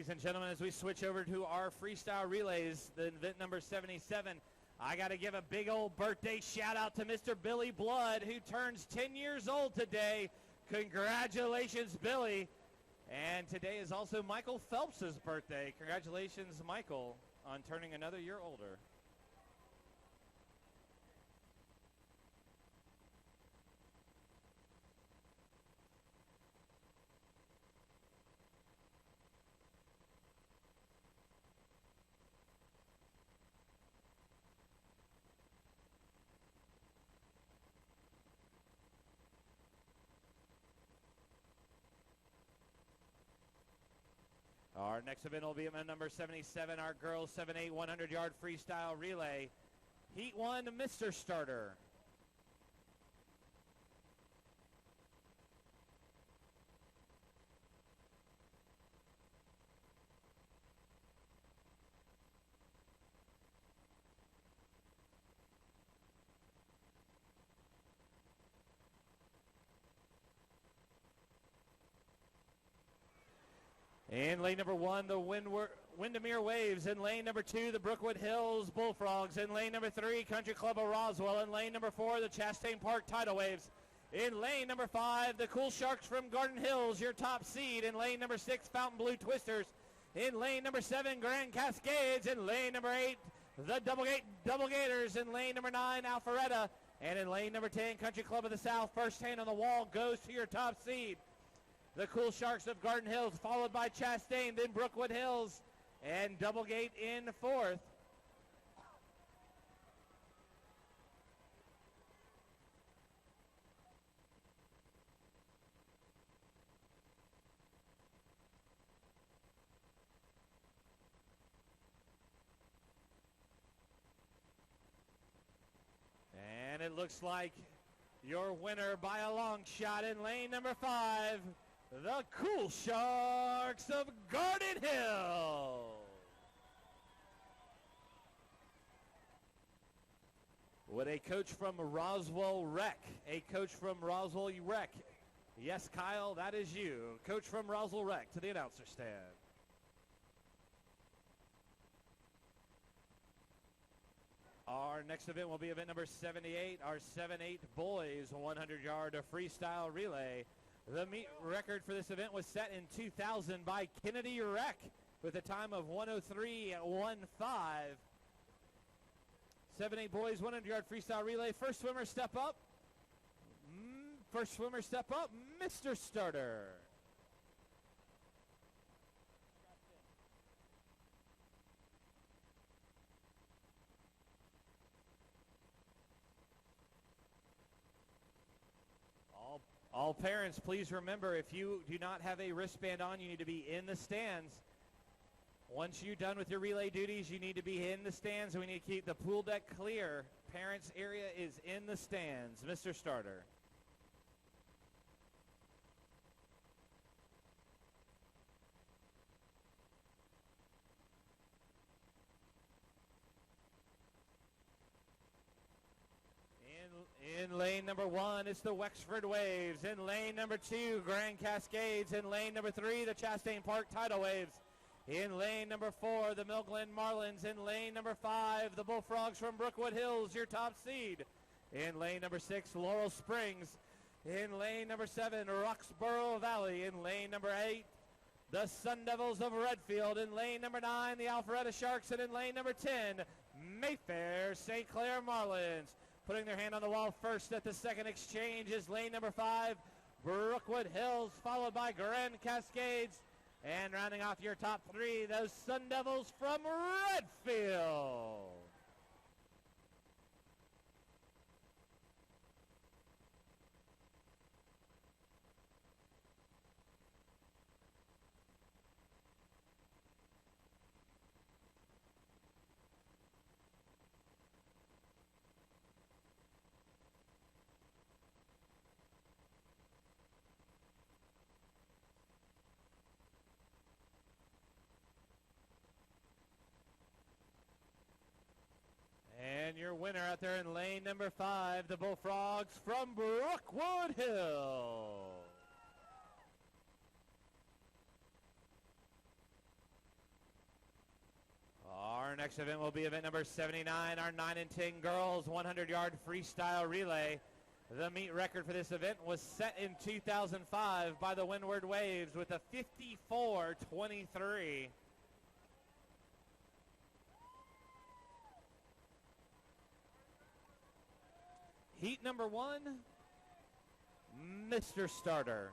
[SPEAKER 2] ladies and gentlemen, as we switch over to our freestyle relays, the event number 77, I got to give a big old birthday shout out to Mr. Billy Blood, who turns 10 years old today. Congratulations, Billy. And today is also Michael Phelps' birthday. Congratulations, Michael, on turning another year older. Our next event will be event number 77, our girls 7-8 100-yard freestyle relay. Heat 1, Mr. Starter. In lane number 1, the Windermere Waves. In lane number 2, the Brookwood Hills Bullfrogs. In lane number 3, Country Club of Roswell. In lane number 4, the Chastain Park Tidal Waves. In lane number 5, the Cool Sharks from Garden Hills, your top seed. In lane number 6, Fountain Blue Twisters. In lane number 7, Grand Cascades. In lane number 8, the Double Gators. In lane number 9, Alpharetta. And in lane number 10, Country Club of the South. First hand on the wall goes to your top seed, the Cool Sharks of Garden Hills, followed by Chastain, then Brookwood Hills, and Doublegate in fourth. And it looks like your winner by a long shot in lane number 5, the Cool Sharks of Garden Hill. With a coach from Roswell Rec. A coach from Roswell Rec. Yes, Kyle, that is you. Coach from Roswell Rec to the announcer stand. Our next event will be event number 78, our 7-8 boys 100-yard freestyle relay. The meet record for this event was set in 2000 by Kennedy Rec with a time of 1:03.15. 7-8 boys 100-yard freestyle relay. First swimmer step up. Mr. Starter. All parents, please remember, if you do not have a wristband on, you need to be in the stands. Once you're done with your relay duties, you need to be in the stands, and we need to keep the pool deck clear. Parents' area is in the stands. Mr. Starter. In lane number 1, it's the Wexford Waves. In lane number 2, Grand Cascades. In lane number 3, the Chastain Park Tidal Waves. In lane number 4, the Mill Glen Marlins. In lane number 5, the Bullfrogs from Brookwood Hills, your top seed. In lane number 6, Laurel Springs. In lane number 7, Roxborough Valley. In lane number 8, the Sun Devils of Redfield. In lane number 9, the Alpharetta Sharks. And in lane number 10, Mayfair St. Clair Marlins. Putting their hand on the wall first at the second exchange is lane number 5, Brookwood Hills, followed by Grand Cascades. And rounding off your top 3, those Sun Devils from Redfield. And your winner out there in lane number 5, the Bullfrogs from Brookwood Hill. next event will be event number 79, our 9 and 10 girls 100-yard freestyle relay. The meet record for this event was set in 2005 by the Windward Waves with a 54:23. Heat number 1, Mr. Starter.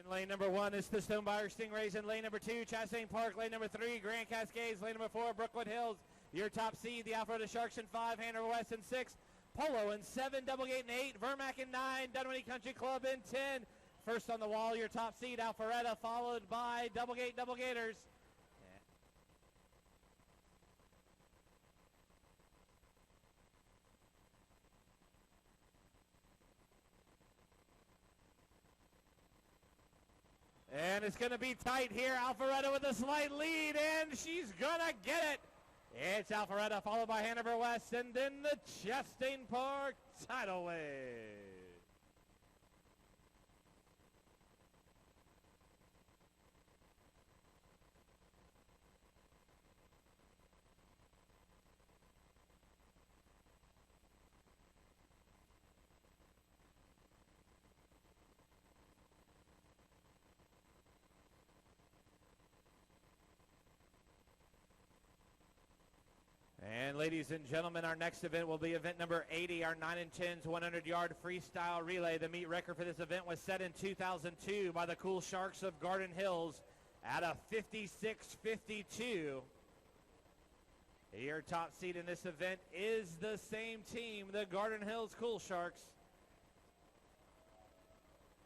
[SPEAKER 2] In lane number 1 is the Stonebriar Stingrays. In lane number 2, Chastain Park. Lane number 3, Grand Cascades. Lane number 4, Brookwood Hills. Your top seed, the Alpharetta Sharks in 5, Hanover West in 6, Polo in 7, Doublegate in 8, Vermac in 9, Dunwoody Country Club in 10. First on the wall, your top seed, Alpharetta, followed by Double Gators. And it's going to be tight here. Alpharetta with a slight lead, and she's going to get it. It's Alpharetta, followed by Hanover West, and then the Chastain Park tidal wave. And ladies and gentlemen, our next event will be event number 80, our 9 and 10s 100-yard freestyle relay. The meet record for this event was set in 2002 by the Cool Sharks of Garden Hills at a 56:52. Your top seed in this event is the same team, the Garden Hills Cool Sharks.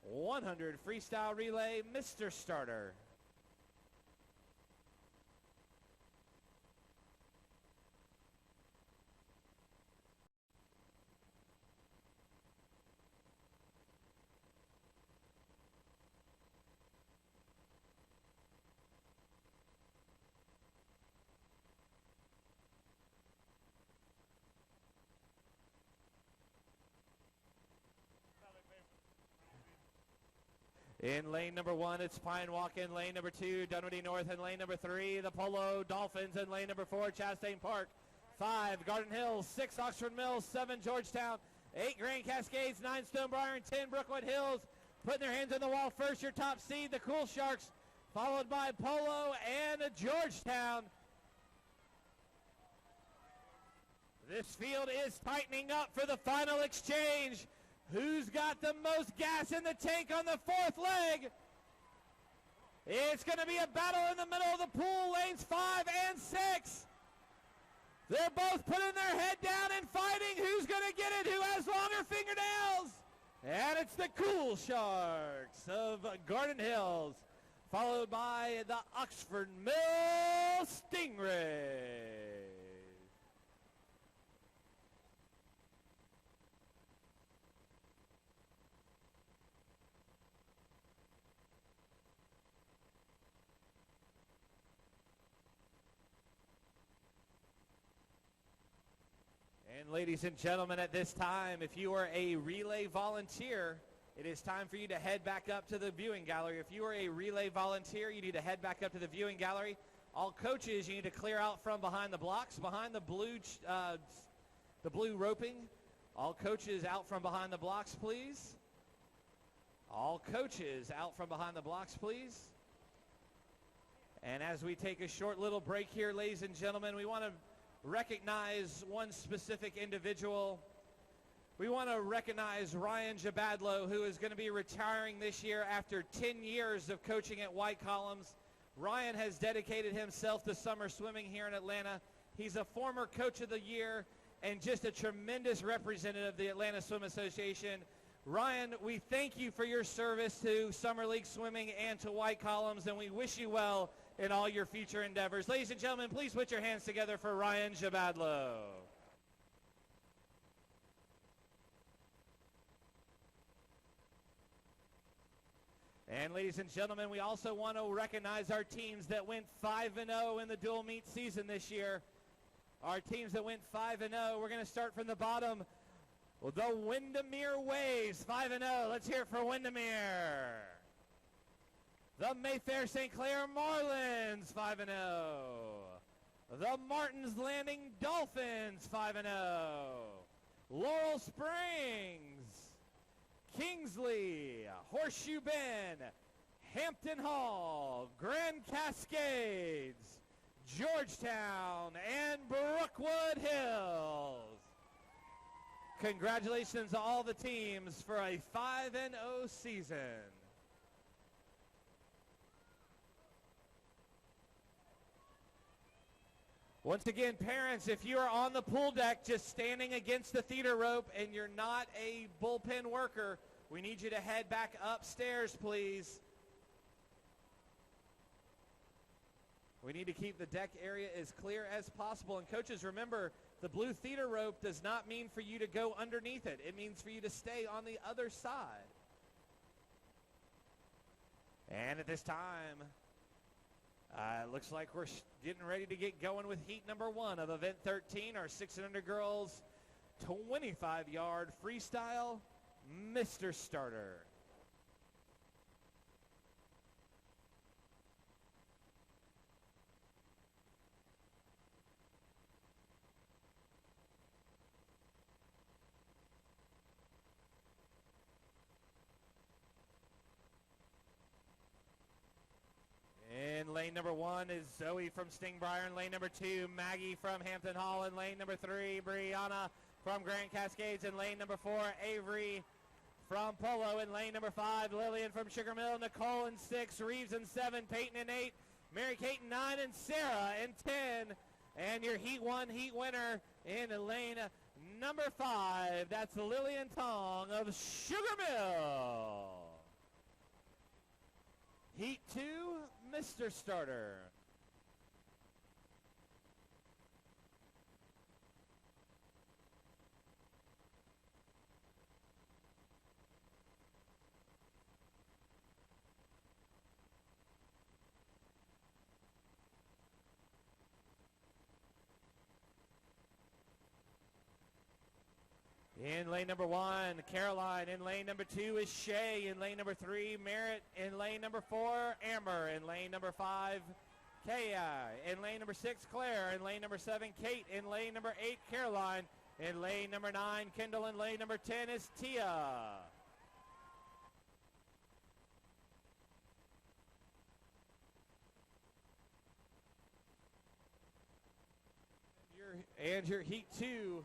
[SPEAKER 2] 100 freestyle relay, Mr. Starter. In lane number 1, it's Pine Walk. In lane number 2, Dunwoody North. In lane number 3, the Polo Dolphins. In lane number 4, Chastain Park. 5, Garden Hills. 6, Oxford Mills. 7, Georgetown. 8, Grand Cascades. 9, Stonebriar. And 10, Brookwood Hills. Putting their hands on the wall first, your top seed, the Cool Sharks, followed by Polo and Georgetown. This field is tightening up for the final exchange. Who's got the most gas in the tank on the fourth leg? It's going to be a battle in the middle of the pool, lanes 5 and 6. They're both putting their head down and fighting. Who's going to get it? Who has longer fingernails? And it's the Cool Sharks of Garden Hills, followed by the Oxford Mill Stingrays. And ladies and gentlemen, at this time, if you are a relay volunteer, it is time for you to head back up to the viewing gallery. If you are a relay volunteer, you need to head back up to the viewing gallery. All coaches, you need to clear out from behind the blocks, behind the blue roping. All coaches out from behind the blocks, please. All coaches out from behind the blocks, please. And as we take a short little break here, ladies and gentlemen, we want to recognize one specific individual. We want to recognize Ryan Jabadlo, who is going to be retiring this year after 10 years of coaching at White Columns. Ryan has dedicated himself to summer swimming here in Atlanta. He's a former Coach of the Year and just a tremendous representative of the Atlanta Swim Association. Ryan, we thank you for your service to Summer League Swimming and to White Columns, and we wish you well in all your future endeavors. Ladies and gentlemen, please put your hands together for Ryan Jabadlo. And ladies and gentlemen, we also want to recognize our teams that went 5-0 in the dual meet season this year. Our teams that went 5-0, we're going to start from the bottom. The Windermere Waves, 5-0. Let's hear it for Windermere. The Mayfair St. Clair Marlins, 5-0. The Martins Landing Dolphins, 5-0. Laurel Springs, Kingsley, Horseshoe Bend, Hampton Hall, Grand Cascades, Georgetown, and Brookwood Hills. Congratulations to all the teams for a 5-0 season. Once again, parents, if you are on the pool deck just standing against the theater rope and you're not a bullpen worker, we need you to head back upstairs, please. We need to keep the deck area as clear as possible. And coaches, remember, the blue theater rope does not mean for you to go underneath it. It means for you to stay on the other side. And at this time, it looks like we're getting ready to get going with heat number 1 of event 13, our 600 girls 25-yard freestyle Mr. Starter. In lane number 1 is Zoe from Stingbriar. In lane number 2, Maggie from Hampton Hall. In lane number 3, Brianna from Grand Cascades. In lane number 4, Avery from Polo. In lane number 5, Lillian from Sugar Mill. Nicole in 6, Reeves in 7, Peyton in 8, Mary Kate in 9, and Sarah in 10. And your Heat 1 heat winner in lane number 5, that's Lillian Tong of Sugar Mill. Heat 2, Mr. Starter. In lane number 1, Caroline. In lane number 2 is Shay. In lane number 3, Merritt. In lane number 4, Amber. In lane number 5, Kaya. In lane number 6, Claire. In lane number 7, Kate. In lane number 8, Caroline. In lane number 9, Kendall. In lane number 10 is Tia. And your Heat 2.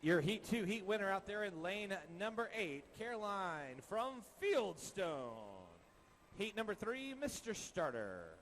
[SPEAKER 2] Your Heat 2 heat winner out there in lane number 8, Caroline from Fieldstone. Heat number 3, Mr. Starter.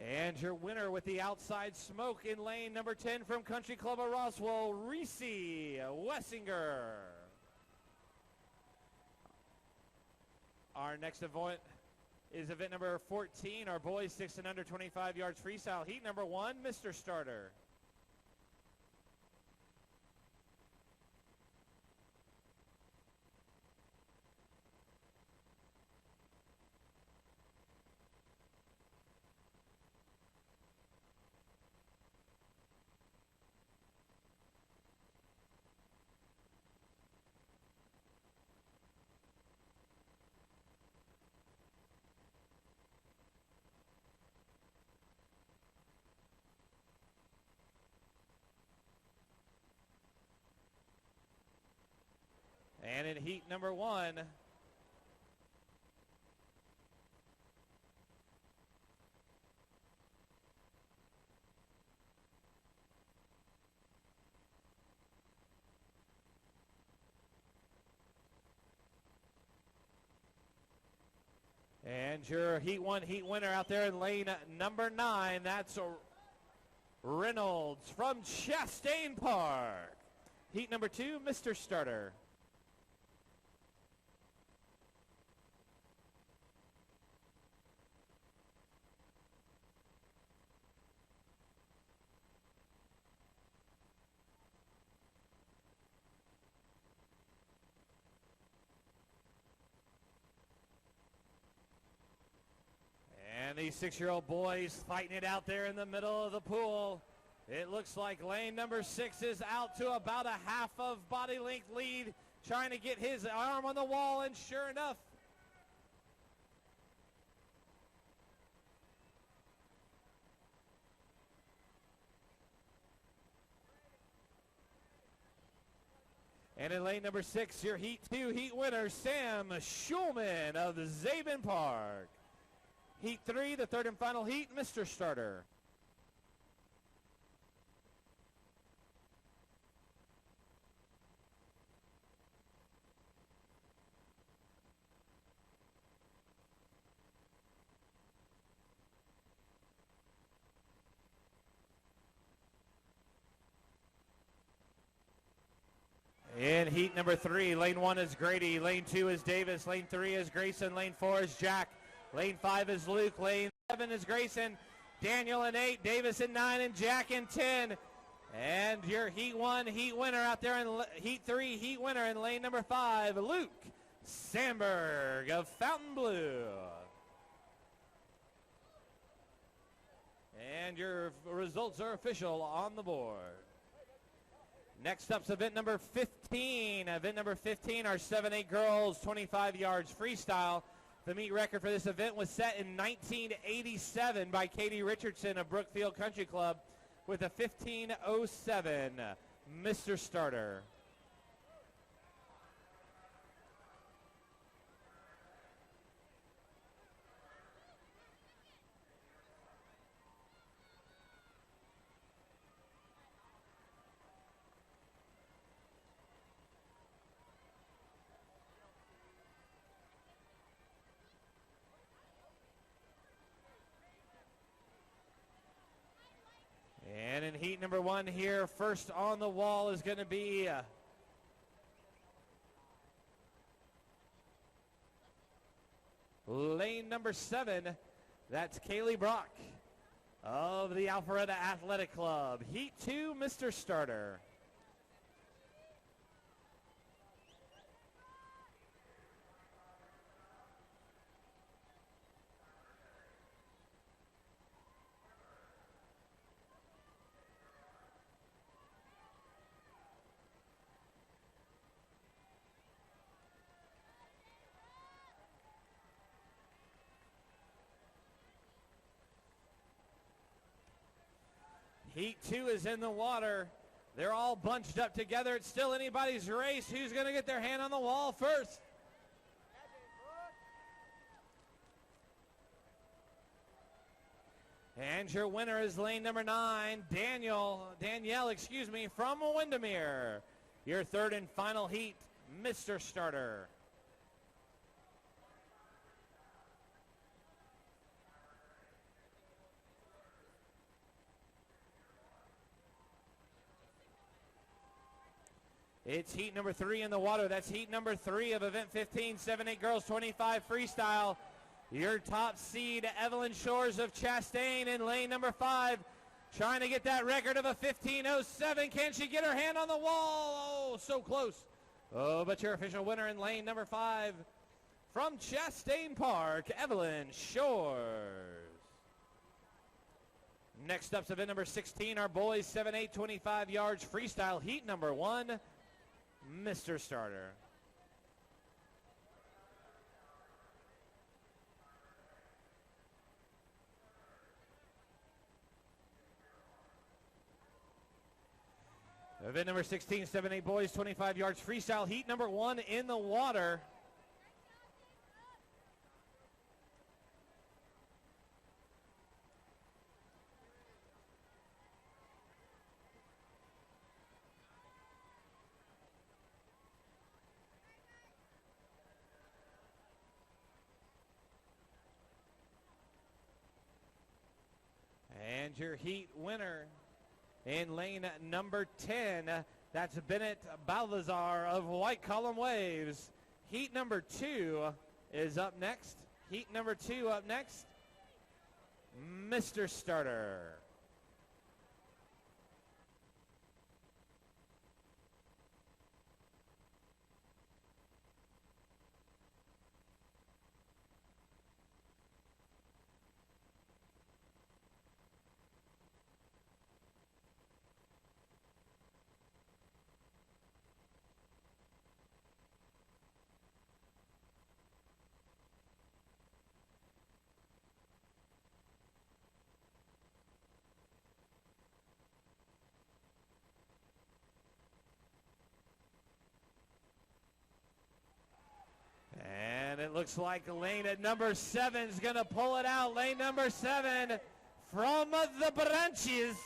[SPEAKER 2] And your winner with the outside smoke in lane number 10 from Country Club of Roswell, Reese Wessinger. Our next event is event number 14, our boys 6 and under 25 yards freestyle. Heat number 1, Mr. Starter. And in heat number 1, and your heat 1 heat winner out there in lane number 9, that's Reynolds from Chastain Park. Heat number 2, Mr. Starter. And these 6-year-old boys fighting it out there in the middle of the pool. It looks like lane number 6 is out to about a half of body length lead, trying to get his arm on the wall, and sure enough, and in lane number 6, your heat 2 heat winner, Sam Schulman of Zabin Park. Heat 3, the third and final heat, Mr. Starter. In heat number 3, lane 1 is Grady, lane 2 is Davis, lane 3 is Grayson, lane 4 is Jack, lane 5 is Luke, lane 7 is Grayson, Daniel in 8, Davis in 9, and Jack in 10. And your heat 1 heat winner out there in heat 3 heat winner in lane number 5, Luke Sandberg of Fontainebleau. And your results are official on the board. Next up's event number 15. Event number 15, our 7-8 girls 25 yards freestyle. The meet record for this event was set in 1987 by Katie Richardson of Brookfield Country Club with a 15:07. Mr. Starter. And in heat number 1 here, first on the wall is going to be lane number 7. That's Kaylee Brock of the Alpharetta Athletic Club. Heat 2, Mr. Starter. Heat 2 is in the water. They're all bunched up together. It's still anybody's race. Who's going to get their hand on the wall first? And your winner is lane number 9, Danielle, from Windermere. Your third and final heat, Mr. Starter. It's heat number 3 in the water. That's heat number 3 of event 15, 7-8 girls 25 freestyle. Your top seed, Evelyn Shores of Chastain in lane number 5, trying to get that record of a 15:07. Can she get her hand on the wall? Oh, so close. Oh, but your official winner in lane number 5 from Chastain Park, Evelyn Shores. Next up's event number 16, our boys 7-8, 25 yards freestyle, heat number 1, Mr. Starter. Event number 16, 7-8 boys, 25 yards freestyle, heat number 1 in the water. And your heat winner in lane number 10, that's Bennett Balthazar of White Column Waves. Heat number 2 is up next. Heat number 2 up next, Mr. Starter. And it looks like lane at number 7 is going to pull it out. Lane number 7 from the branches.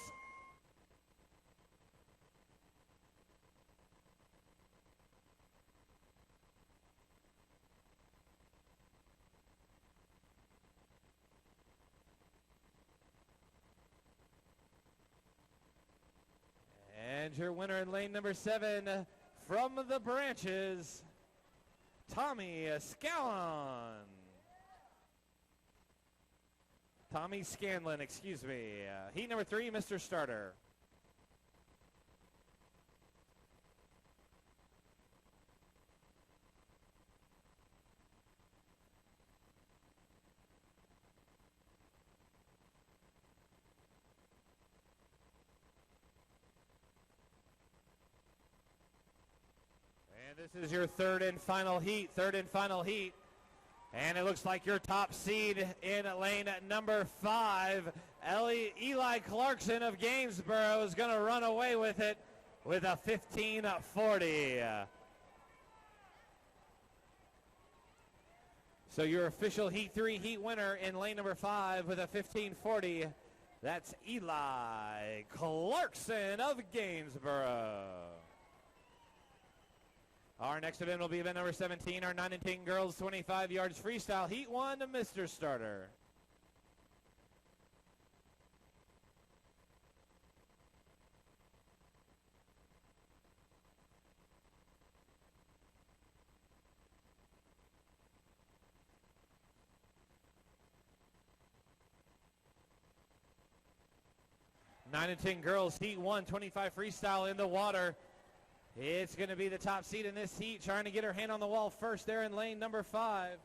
[SPEAKER 2] And your winner in lane number 7 from the branches, Tommy Scanlon. Tommy Scanlon, excuse me. Heat number 3, Mr. Starter. This is your third and final heat. And it looks like your top seed in lane number 5, Eli Clarkson of Gainsborough, is going to run away with it with a 15:40. So your official heat 3 heat winner in lane number 5 with a 15:40, that's Eli Clarkson of Gainsborough. Our next event will be event number 17, our 9 and 10 girls 25 yards freestyle, heat 1, Mr. Starter. Nine and 10 girls, heat 1, 25 freestyle in the water. It's going to be the top seed in this heat, trying to get her hand on the wall first there in lane number 5.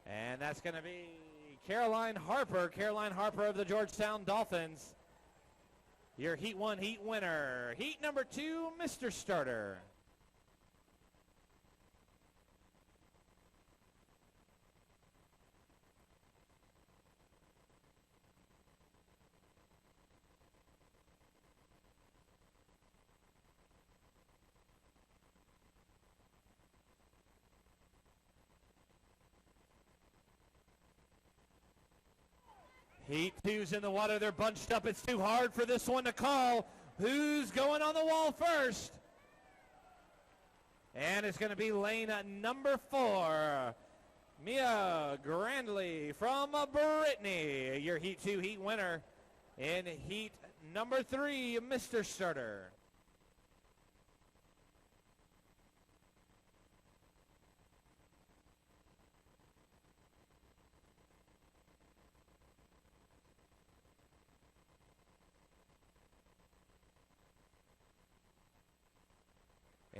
[SPEAKER 2] And that's going to be Caroline Harper of the Georgetown Dolphins. Your heat 1 heat winner. Heat number 2, Mr. Starter. Heat 2's in the water. They're bunched up. It's too hard for this one to call. Who's going on the wall first? And it's going to be lane number 4, Mia Grandley from Brittany. Your heat 2 heat winner in heat number 3, Mr. Starter.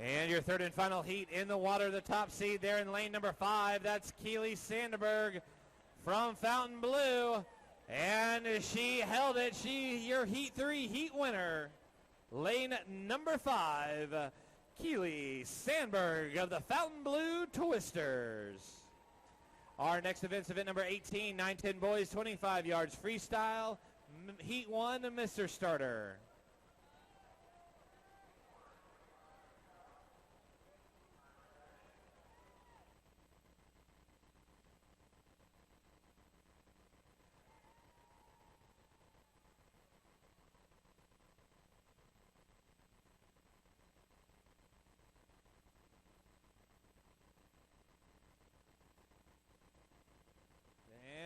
[SPEAKER 2] And your third and final heat in the water, the top seed there in lane number 5. That's Keely Sandberg from Fountain Blue. And she held it. Your heat 3 heat winner. Lane number 5, Keely Sandberg of the Fountain Blue Twisters. Our next event's event number 18, 9-10 boys, 25 yards freestyle, heat 1, Mr. Starter.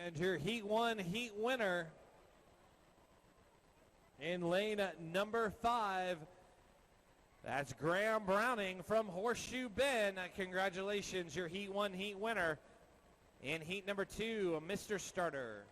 [SPEAKER 2] And your heat 1 heat winner in lane number 5. That's Graham Browning from Horseshoe Bend. Congratulations, your heat 1 heat winner. In heat number 2, Mr. Starter.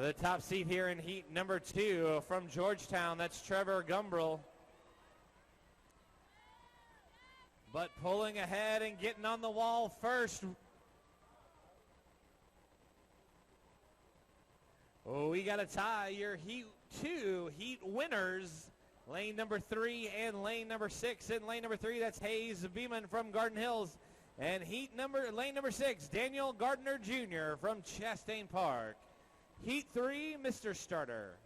[SPEAKER 2] The top seed here in heat number 2 from Georgetown, that's Trevor Gumbrell. But pulling ahead and getting on the wall first. Oh, we got a tie. Your heat 2 heat winners, lane number 3 and lane number 6. In lane number 3, that's Hayes Beeman from Garden Hills. And lane number 6, Daniel Gardner Jr. from Chastain Park. Heat 3, Mr. Starter.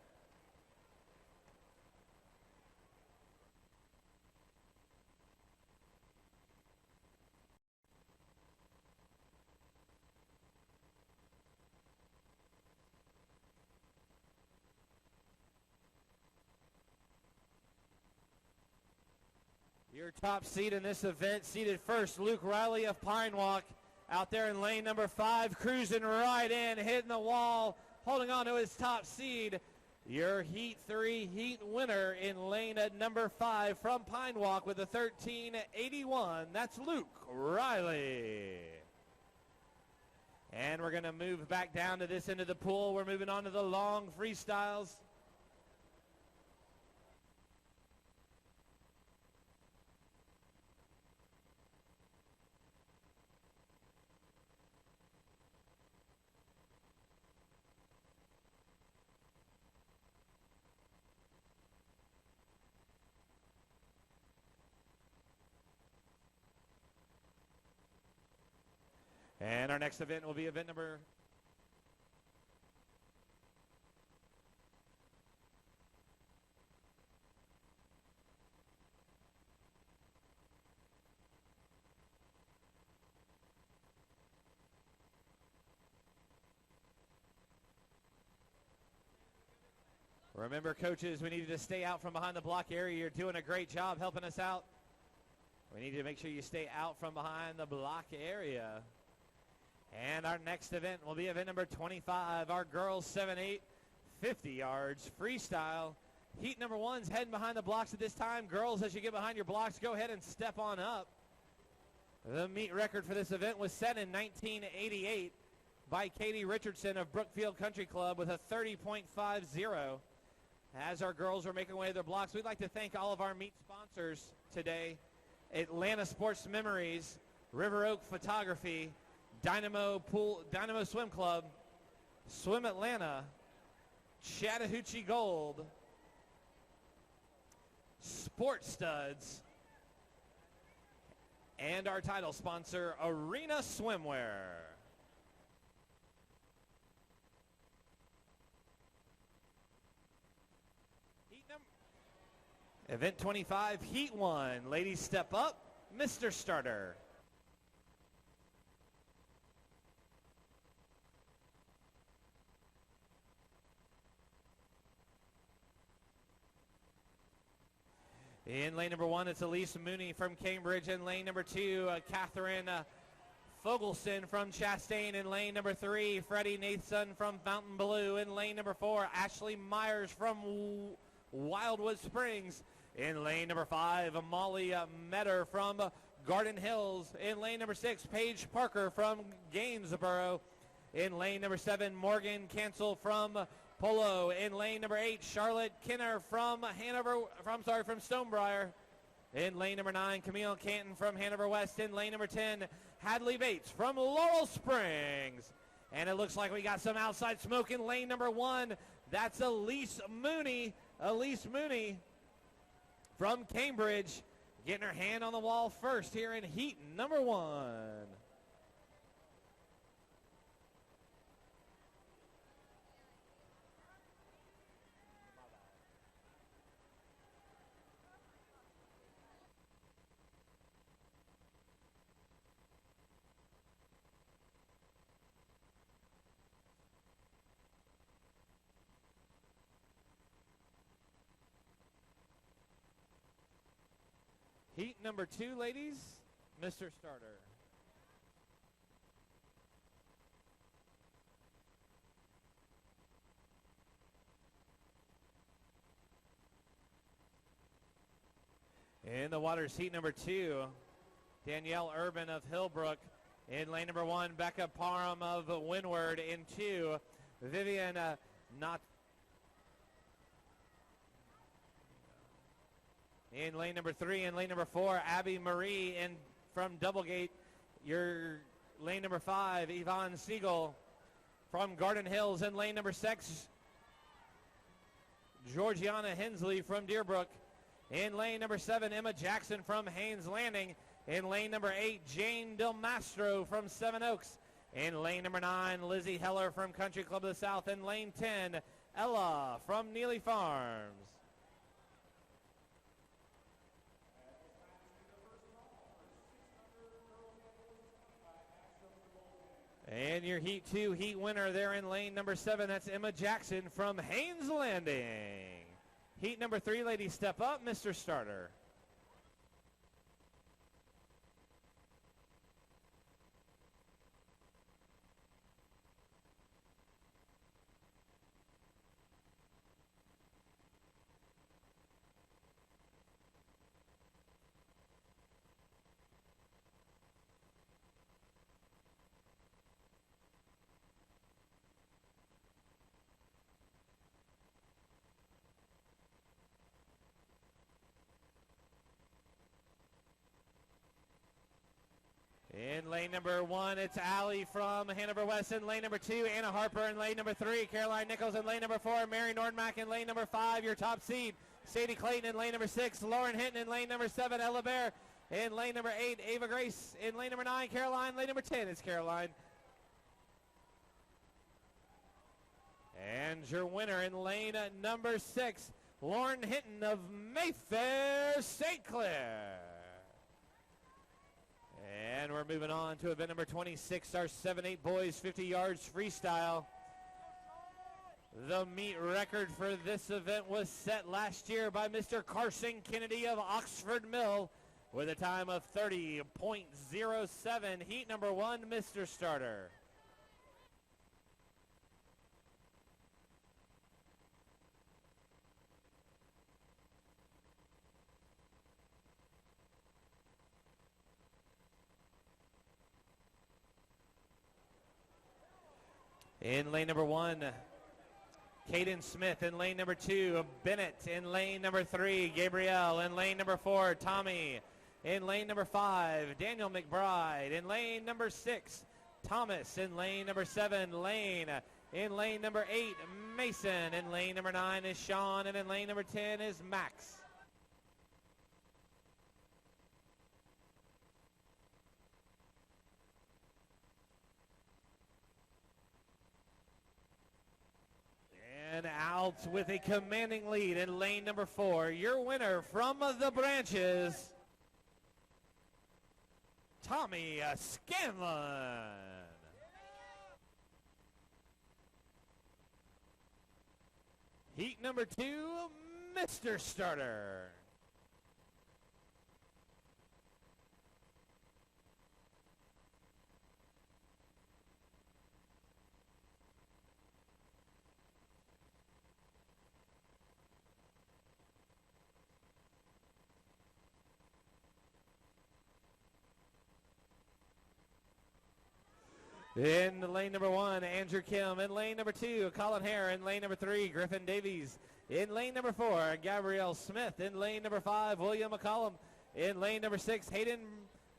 [SPEAKER 2] Your top seed in this event, seated first, Luke Riley of Pine Walk, out there in lane number 5, cruising right in, hitting the wall, holding on to his top seed. Your heat 3 heat winner in lane number 5 from Pine Walk with a 13.81. That's Luke Riley. And we're going to move back down to this end of the pool. We're moving on to the long freestyles. And our next event will be event number Remember, coaches, we need you to stay out from behind the block area. You're doing a great job helping us out. We need you to make sure you stay out from behind the block area. And our next event will be event number 25, our girls 7-8, 50 yards freestyle. Heat number 1's heading behind the blocks at this time. Girls, as you get behind your blocks, go ahead and step on up. The meet record for this event was set in 1988 by Katie Richardson of Brookfield Country Club with a 30.50. As our girls are making way to their blocks, we'd like to thank all of our meet sponsors today. Atlanta Sports Memories, River Oak Photography, Dynamo Swim Club, Swim Atlanta, Chattahoochee Gold, Sports Studs, and our title sponsor, Arena Swimwear. Event 25, Heat 1. Ladies, step up. Mr. Starter. In lane number 1, it's Elise Mooney from Cambridge. In lane number 2, Catherine Fogelson from Chastain. In lane number 3, Freddie Nathan from Fountain Blue. In lane number 4, Ashley Myers from Wildwood Springs. In lane number 5, Molly Metter from Garden Hills. In lane number 6, Paige Parker from Gainsborough. In lane number 7, Morgan Cancel from Polo. In lane number 8, Charlotte Kinner from Stonebriar. In lane number 9, Camille Canton from Hanover West. In lane number 10, Hadley Bates from Laurel Springs. And it looks like we got some outside smoke in lane number 1. That's Elise Mooney. Elise Mooney from Cambridge getting her hand on the wall first here in heat number 1. Heat number 2, ladies, Mr. Starter. In the waters, heat number 2, Danielle Urban of Hillbrook. In lane number 1, Becca Parham of Windward. In 2, Vivian Not. In lane number 3 and lane number 4, Abby Marie from Doublegate. Your lane number 5, Yvonne Siegel from Garden Hills. In lane number 6, Georgiana Hensley from Deerbrook. In lane number 7, Emma Jackson from Haynes Landing. In lane number 8, Jane Del Mastro from Seven Oaks. In lane number 9, Lizzie Heller from Country Club of the South. In lane 10, Ella from Neely Farms. And your Heat 2 heat winner there in lane number 7, that's Emma Jackson from Haynes Landing. Heat number 3, ladies, step up, Mr. Starter. In lane number 1, it's Allie from Hanover West. In lane number 2, Anna Harper. In lane number 3, Caroline Nichols. In lane number 4, Mary Nordmack. In lane number 5, your top seed, Sadie Clayton. In lane number 6, Lauren Hinton. In lane number 7, Ella Bear. In lane number 8, Ava Grace. In lane number 9, Caroline. Lane number 10 is Caroline. And your winner in lane number 6, Lauren Hinton of Mayfair St. Clair. And we're moving on to event number 26, our 7-8 boys 50 yards freestyle. The meet record for this event was set last year by Mr. Carson Kennedy of Oxford Mill with a time of 30.07. Heat number 1, Mr. Starter. In lane number 1, Caden Smith. In lane number 2, Bennett. In lane number 3, Gabrielle. In lane number 4, Tommy. In lane number 5, Daniel McBride. In lane number 6, Thomas. In lane number 7, Lane. In lane number 8, Mason. In lane number 9 is Sean. And in lane number 10 is Max. And out with a commanding lead in lane number 4, your winner from the branches, Tommy Scanlon. Heat number 2, Mr. Starter. In lane number 1, Andrew Kim. In lane number 2, Colin Hare. In lane number 3, Griffin Davies. In lane number 4, Gabrielle Smith. In lane number 5, William McCollum. In lane number 6, Hayden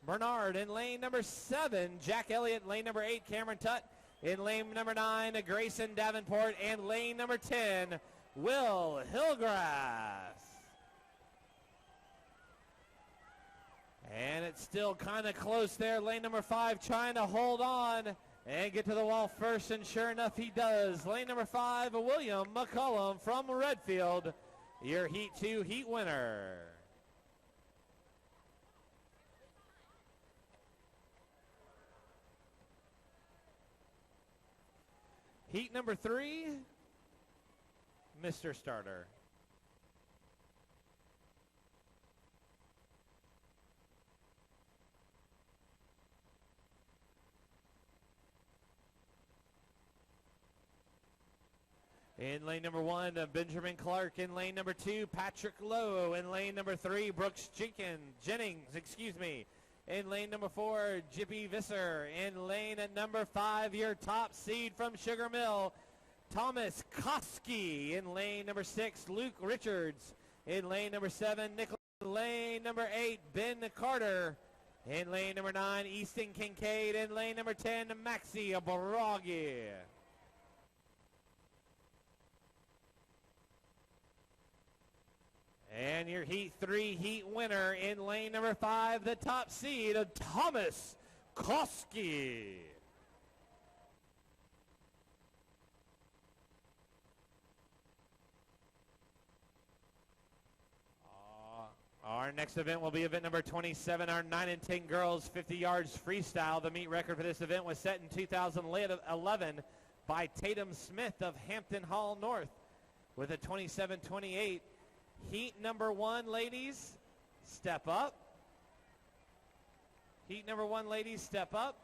[SPEAKER 2] Bernard. In lane number 7, Jack Elliott. Lane number 8, Cameron Tutt. In lane number 9, Grayson Davenport. And lane number 10, Will Hillgrass. And it's still kind of close there. Lane number 5 trying to hold on and get to the wall first, and sure enough he does. Lane number 5, William McCollum from Redfield, your Heat 2 heat winner. Heat number 3, Mr. Starter. In lane number 1, Benjamin Clark. In lane number 2, Patrick Lowe. In lane number 3, Brooks Jennings. In lane number 4, Jippy Visser. In lane number 5, your top seed from Sugar Mill, Thomas Koski. In lane number 6, Luke Richards. In lane number 7, Nicholas. Lane number 8, Ben Carter. In lane number 9, Easton Kincaid. In lane number 10, Maxi Baragi. And your Heat 3 heat winner in lane number 5, the top seed of Thomas Koski. Our next event will be event number 27, our 9 and 10 girls 50 yards freestyle. The meet record for this event was set in 2011 by Tatum Smith of Hampton Hall North with a 27:28. Heat number 1, ladies, step up. Heat number 1, ladies, step up.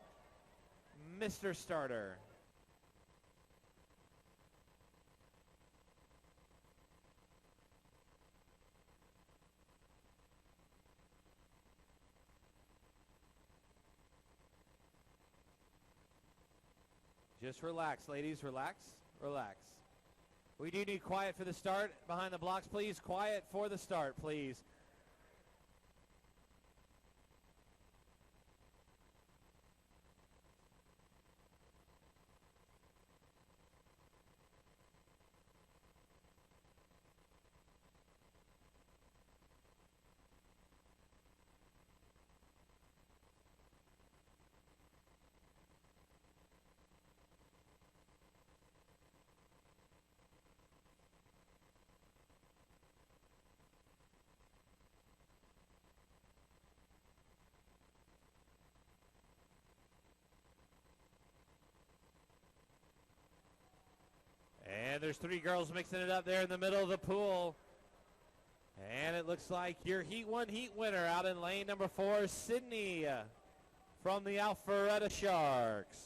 [SPEAKER 2] Mr. Starter. Just relax, ladies, relax, relax. We do need quiet for the start. Behind the blocks, please. Quiet for the start, please. And there's 3 girls mixing it up there in the middle of the pool. And it looks like your Heat 1 heat winner out in lane number 4, Sydney from the Alpharetta Sharks.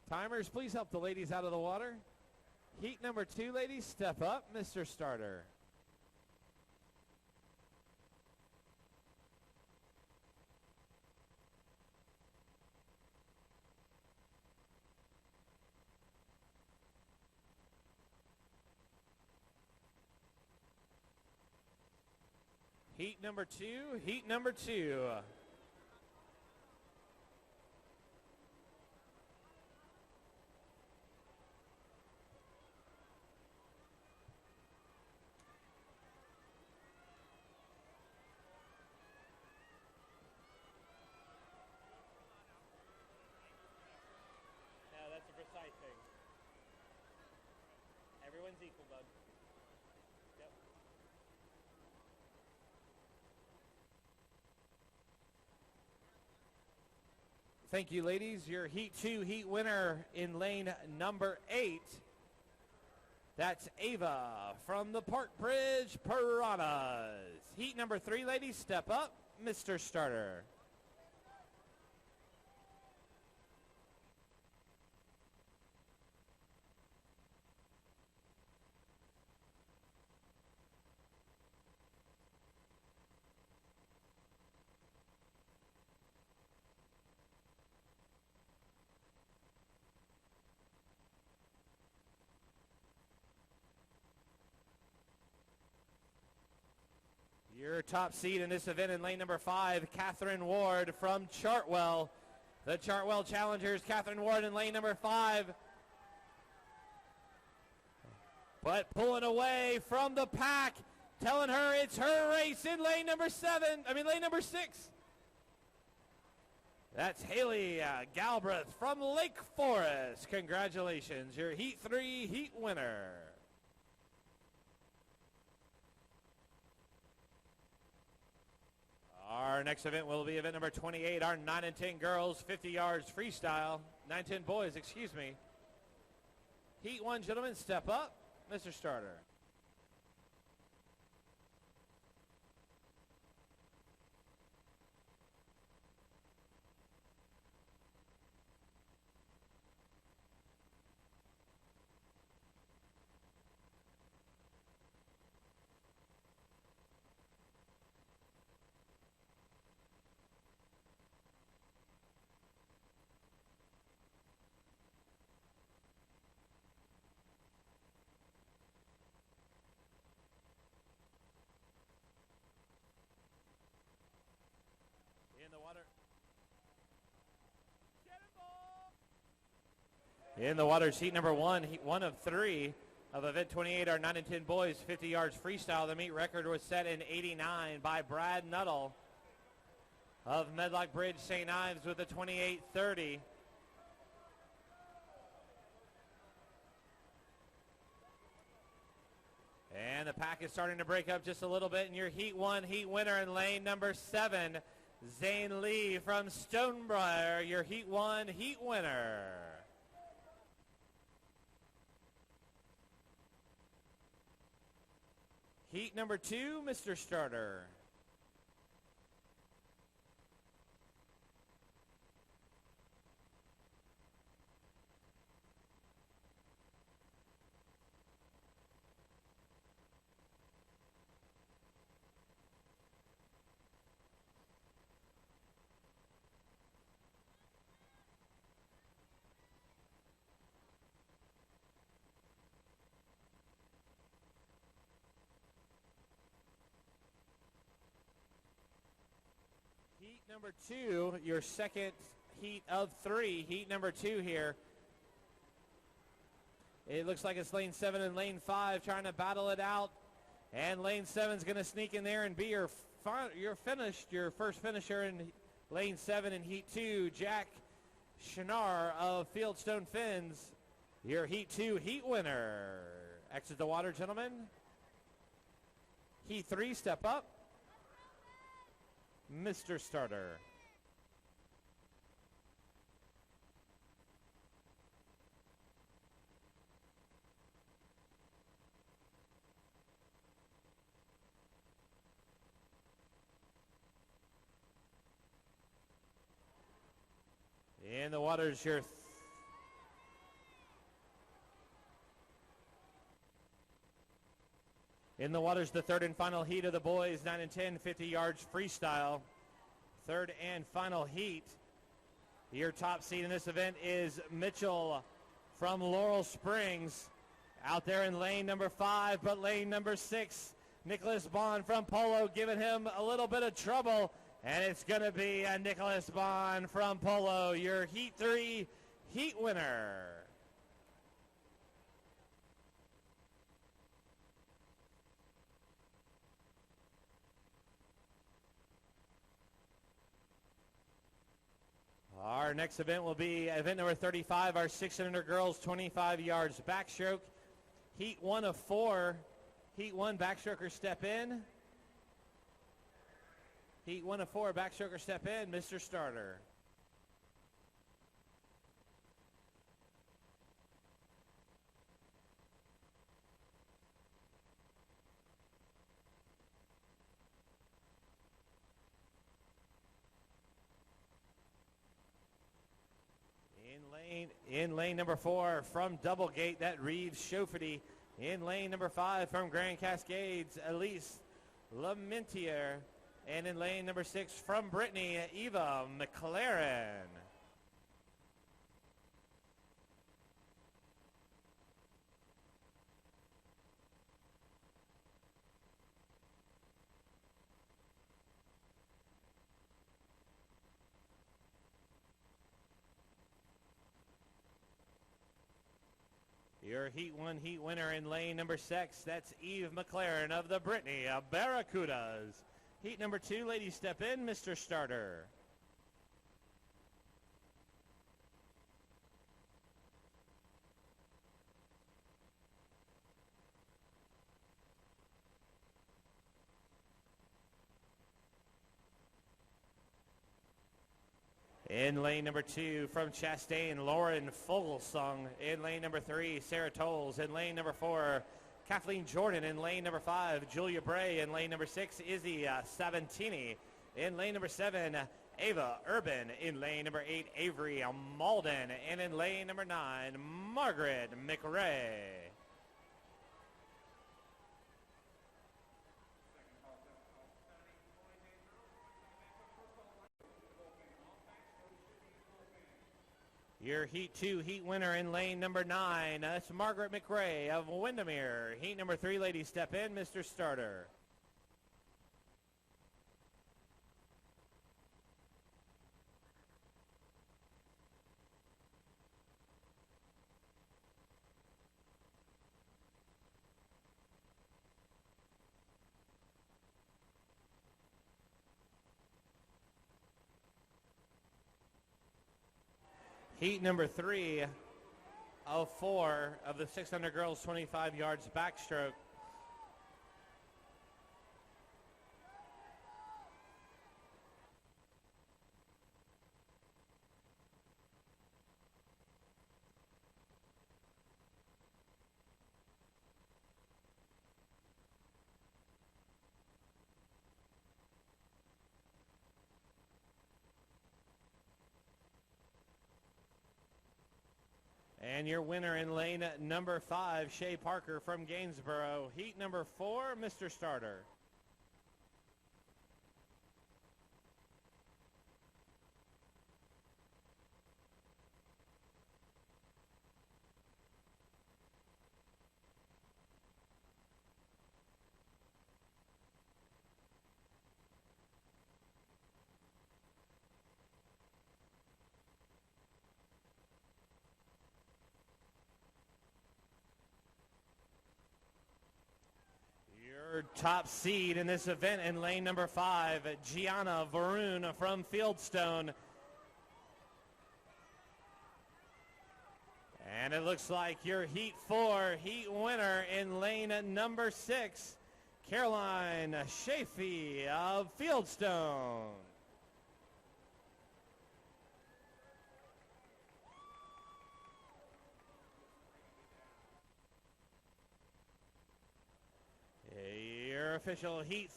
[SPEAKER 2] Timers, please help the ladies out of the water. Heat number 2, ladies, step up. Mr. Starter. Heat number 2, heat number 2. No, that's a precise thing. Everyone's equal, bud. Yep. Thank you, ladies. Your Heat 2 heat winner in lane number 8. That's Ava from the Park Bridge Piranhas. Heat number 3, ladies, step up. Mr. Starter. Your top seed in this event in lane number 5, Catherine Ward from Chartwell. The Chartwell Challengers, Catherine Ward in lane number 5. But pulling away from the pack, telling her it's her race in lane number 6. That's Haley Galbraith from Lake Forest. Congratulations, your Heat 3 heat winner. Our next event will be event number 28, our 9 and 10 girls, 50 yards freestyle. 9 10 boys, excuse me. Heat 1, gentlemen, step up. Mr. Starter. In the water. In the water, heat number 1, heat 1 of 3 of event 28, our 9 and 10 boys, 50 yards freestyle. The meet record was set in 89 by Brad Nuttall of Medlock Bridge St. Ives with a 28:30. And the pack is starting to break up just a little bit. And your heat 1 heat winner in lane number 7, Zane Lee from Stonebriar, your heat 1 heat winner. Heat number 2, Mr. Starter. Heat number 2, your second heat of 3. Heat number 2 here. It looks like it's lane 7 and lane 5 trying to battle it out. And lane 7's going to sneak in there and be your first finisher in lane 7 in heat 2. Jack Shinar of Fieldstone Fins, your heat 2 heat winner. Exit the water, gentlemen. Heat 3, step up. Mr. Starter. In the waters, your in the waters, the third and final heat of the boys, 9 and 10, 50 yards freestyle. Third and final heat. Your top seed in this event is Mitchell from Laurel Springs. Out there in lane number 5, but lane number 6, Nicholas Bond from Polo giving him a little bit of trouble. And it's going to be Nicholas Bond from Polo, your heat 3 heat winner. Our next event will be event number 35, our 600 girls, 25 yards backstroke. Heat 1 of 4. Heat 1, backstroker step in. Heat 1 of 4, backstroker step in, Mr. Starter. In lane number 4 from Doublegate, that Reeves Chauffety. In lane number 5 from Grand Cascades, Elise Lamentier. And in lane number 6 from Brittany, Eva McLaren. Your Heat 1 heat winner in lane number 6, that's Eve McLaren of the Brittany Barracudas. Heat number 2, ladies step in, Mr. Starter. In lane number 2, from Chastain, Lauren Fogelsong. In lane number 3, Sarah Tolles. In lane number 4, Kathleen Jordan. In lane number 5, Julia Bray. In lane number 6, Izzy Savantini. In lane number 7, Ava Urban. In lane number 8, Avery Malden. And in lane number 9, Margaret McRae. Your Heat 2 heat winner in lane number 9, that's Margaret McRae of Windermere. Heat number 3, ladies step in, Mr. Starter. Heat number 3 of 4 of the 600 girls, 25 yards backstroke. And your winner in lane number 5, Shay Parker from Gainsborough. Heat number 4, Mr. Starter. Your top seed in this event in lane number 5, Gianna Varun from Fieldstone. And it looks like your Heat 4 heat winner in lane number 6, Caroline Chafee of Fieldstone. Your official Heat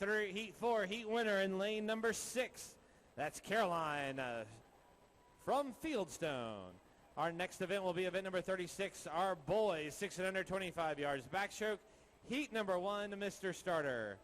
[SPEAKER 2] 4 heat winner in lane number 6. That's Caroline from Fieldstone. Our next event will be event number 36, our boys 625 yards backstroke. Heat number 1, Mr. Starter.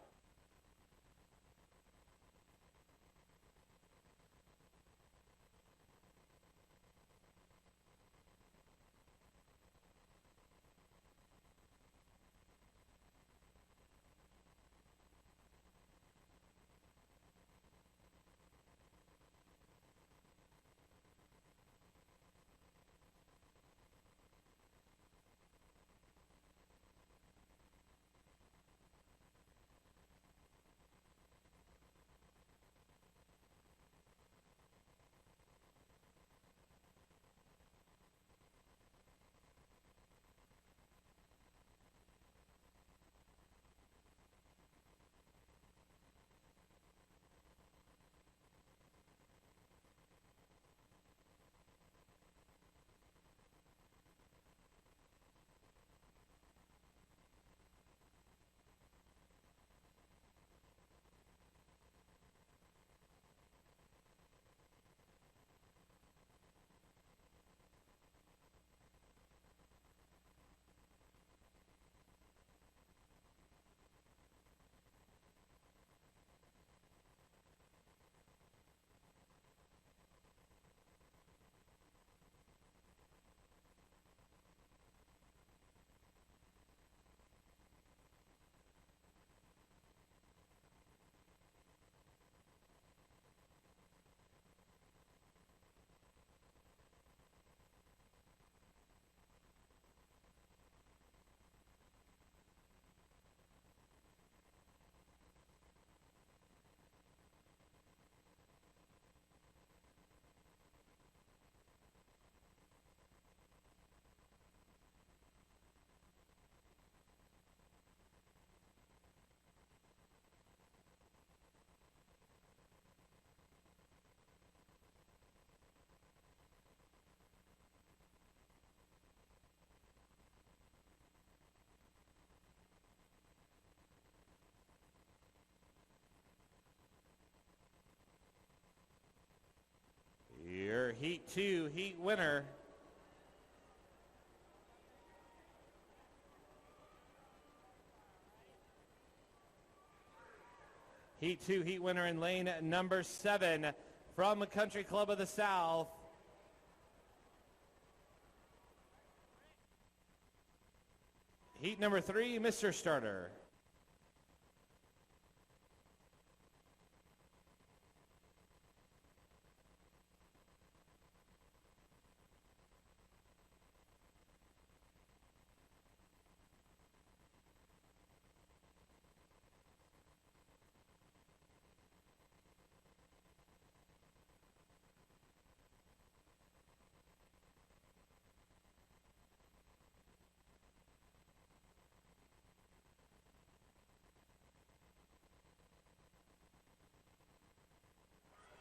[SPEAKER 2] Heat 2 heat winner. Heat 2 heat winner in lane number 7 from Country Club of the South. Heat number 3, Mr. Starter.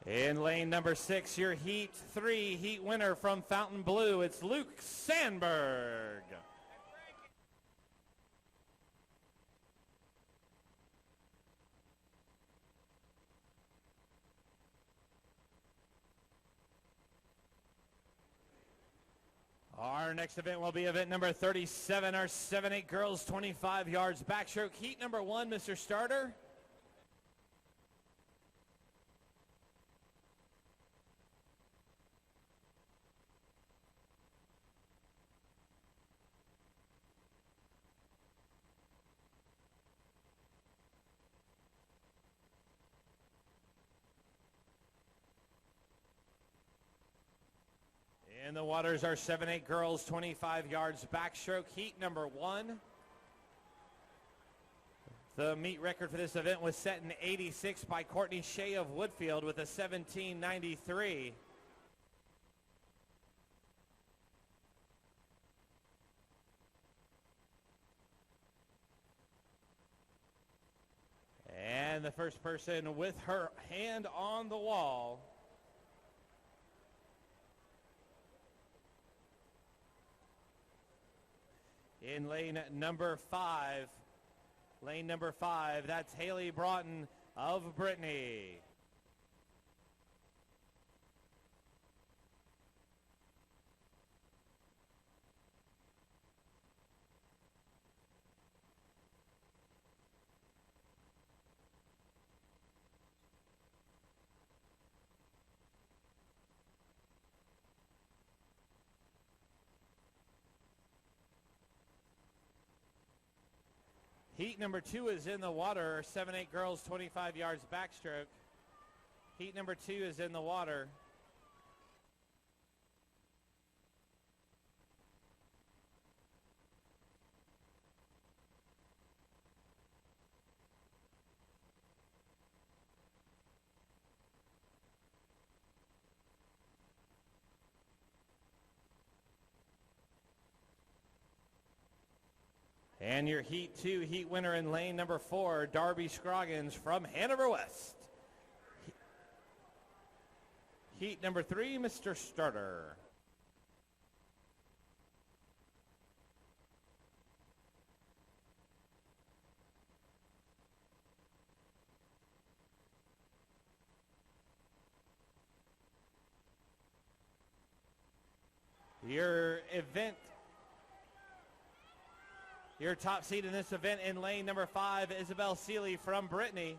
[SPEAKER 2] In lane number 6, your Heat 3 heat winner from Fountain Blue, it's Luke Sandberg. Our next event will be event number 37, our 7-8 girls 25 yards backstroke. Heat number 1, Mr. Starter. In the waters, our 7-8 girls 25 yards backstroke. Heat number 1. The meet record for this event was set in 86 by Courtney Shea of Woodfield with a 17:93. And the first person with her hand on the wall in lane number 5. Lane number 5, that's Haley Broughton of Brittany. Heat number 2 is in the water. 7-8 girls, 25 yards backstroke. Heat number 2 is in the water. And your Heat 2 heat winner in lane number 4, Darby Scroggins from Hanover West. Heat number 3, Mr. Starter. Your top seed in this event in lane number 5, Isabel Seeley from Brittany.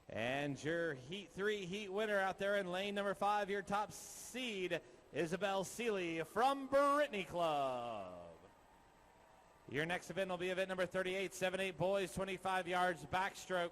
[SPEAKER 2] And your Heat 3 heat winner out there in lane number 5, your top seed, Isabel Seeley from Brittany Club. Your next event will be event number 38, 7-8 boys, 25 yards backstroke.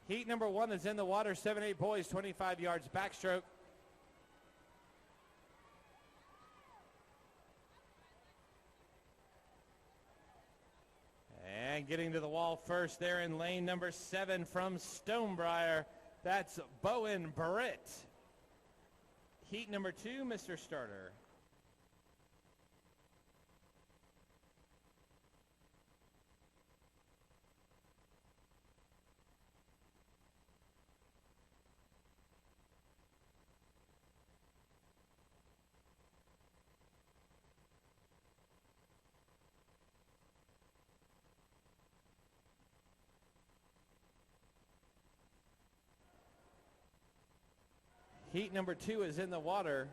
[SPEAKER 2] Heat number 1 is in the water, 7-8 boys, 25 yards backstroke. And getting to the wall first there in lane number 7 from Stonebriar, that's Bowen Britt. Heat number 2, Mr. Starter. Heat number 2 is in the water.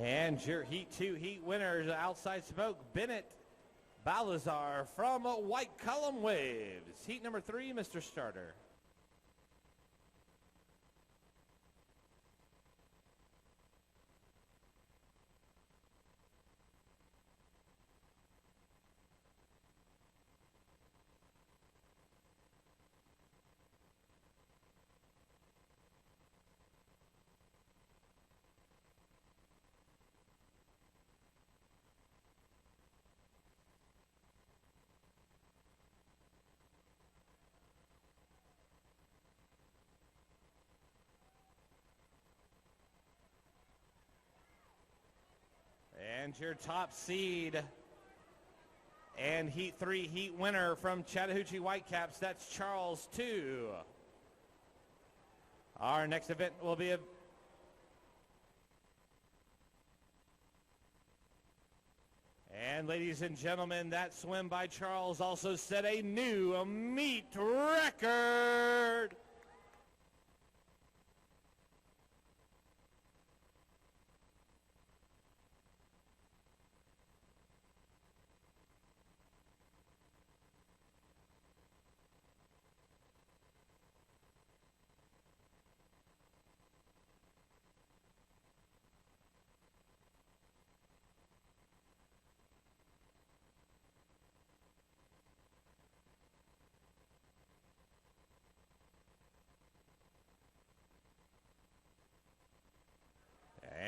[SPEAKER 2] And your Heat 2 heat winners, outside smoke, Bennett Balazar from White Column Waves. Heat number 3, Mr. Starter. And your top seed and Heat 3 heat winner from Chattahoochee Whitecaps, that's Charles 2. Our next event will be and ladies and gentlemen, that swim by Charles also set a new meet record.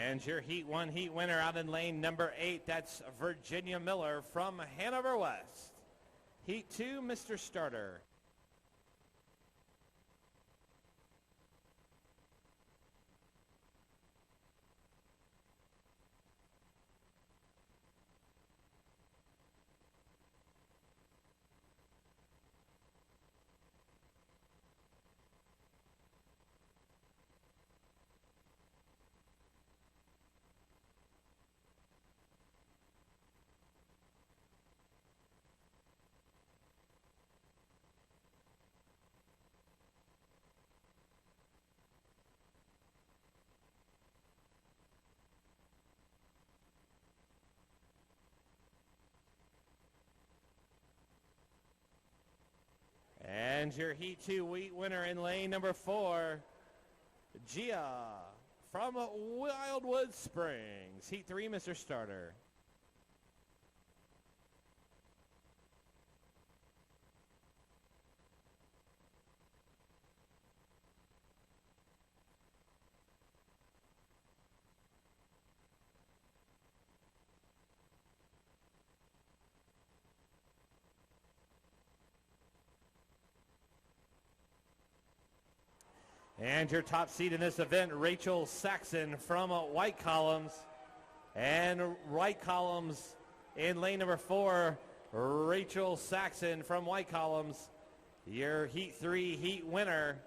[SPEAKER 2] And your Heat 1 heat winner out in lane number 8, that's Virginia Miller from Hanover West. Heat 2, Mr. Starter. And your Heat 2 heat winner in lane number 4, Gia from Wildwood Springs. Heat 3, Mr. Starter. And your top seed in this event, Rachel Saxon from White Columns. And White Columns in lane number 4, Rachel Saxon from White Columns, your Heat 3 heat winner.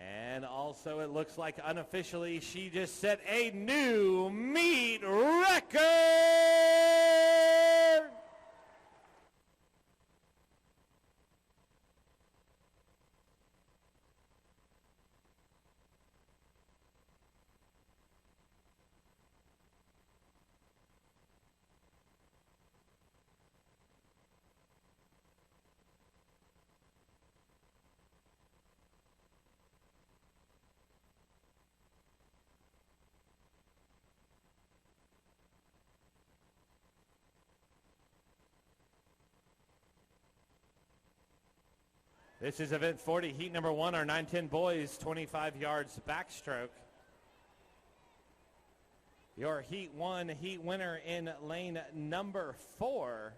[SPEAKER 2] And also it looks like unofficially she just set a new meet record! This is event 40, heat number 1, our 910 boys, 25 yards backstroke. Your heat 1 heat winner in lane number 4,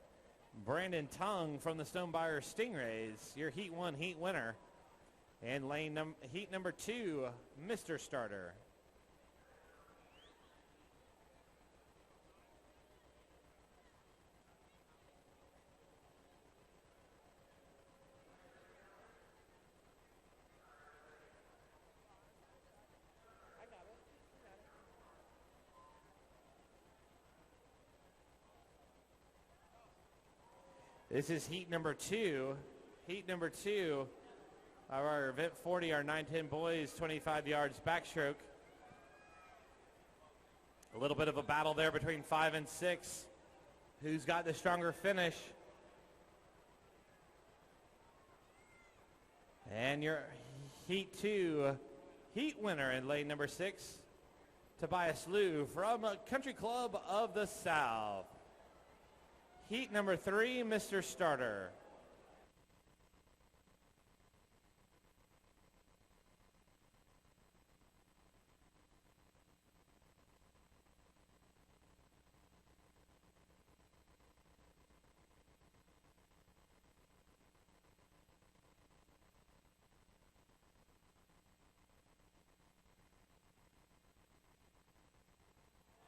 [SPEAKER 2] Brandon Tongue from the Stonebriar Stingrays. Your heat 1 heat winner. And heat number 2, Mr. Starter. This is heat number 2. Heat number 2 of our event 40, our 910 boys, 25 yards backstroke. A little bit of a battle there between 5 and 6. Who's got the stronger finish? And your heat 2 heat winner in lane number 6, Tobias Liu from Country Club of the South. Heat number 3, Mr. Starter.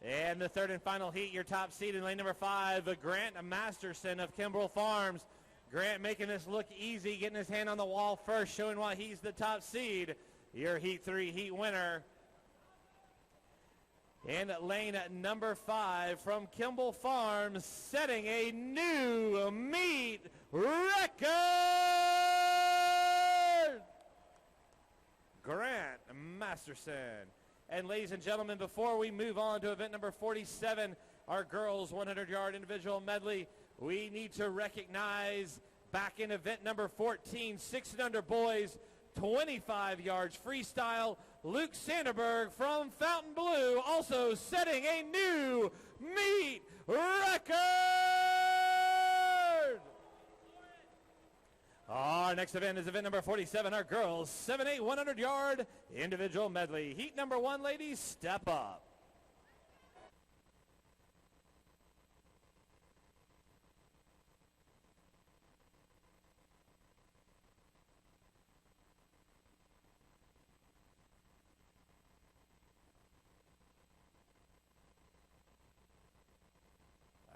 [SPEAKER 2] And the third and final heat, your top seed in lane number 5, Grant Masterson of Kimbrell Farms. Grant making this look easy, getting his hand on the wall first, showing why he's the top seed. Your heat 3 heat winner. In lane number 5 from Kimbrell Farms, setting a new meet record. Grant Masterson. And ladies and gentlemen, before we move on to event number 47, our girls 100-yard individual medley, we need to recognize back in event number 14, 6 and under boys, 25 yards freestyle, Luke Sanderberg from Fontainebleau, also setting a new meet record. Our next event is event number 47, our girls 7-8 100-yard individual medley. Heat number 1, ladies, step up.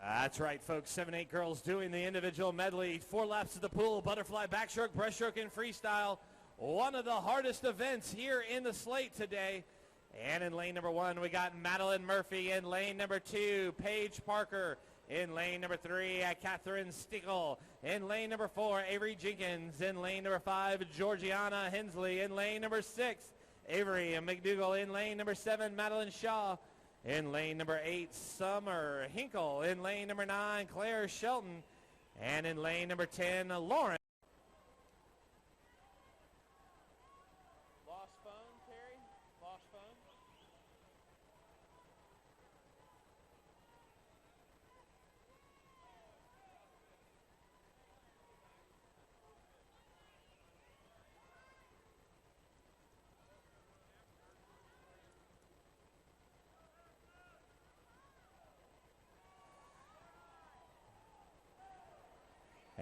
[SPEAKER 2] That's right, folks. 7-8 girls doing the individual medley. 4 laps of the pool, butterfly backstroke, breaststroke, and freestyle. One of the hardest events here in the slate today. And in lane number 1, we got Madeline Murphy. In lane number 2, Paige Parker. In lane number 3, Catherine Stickle. In lane number 4, Avery Jenkins. In lane number 5, Georgiana Hensley. In lane number 6, Avery McDougall. In lane number 7, Madeline Shaw. In lane number 8, Summer Hinkle. In lane number 9, Claire Shelton. And in lane number 10, Lauren. Lost phone, Terry? Lost phone?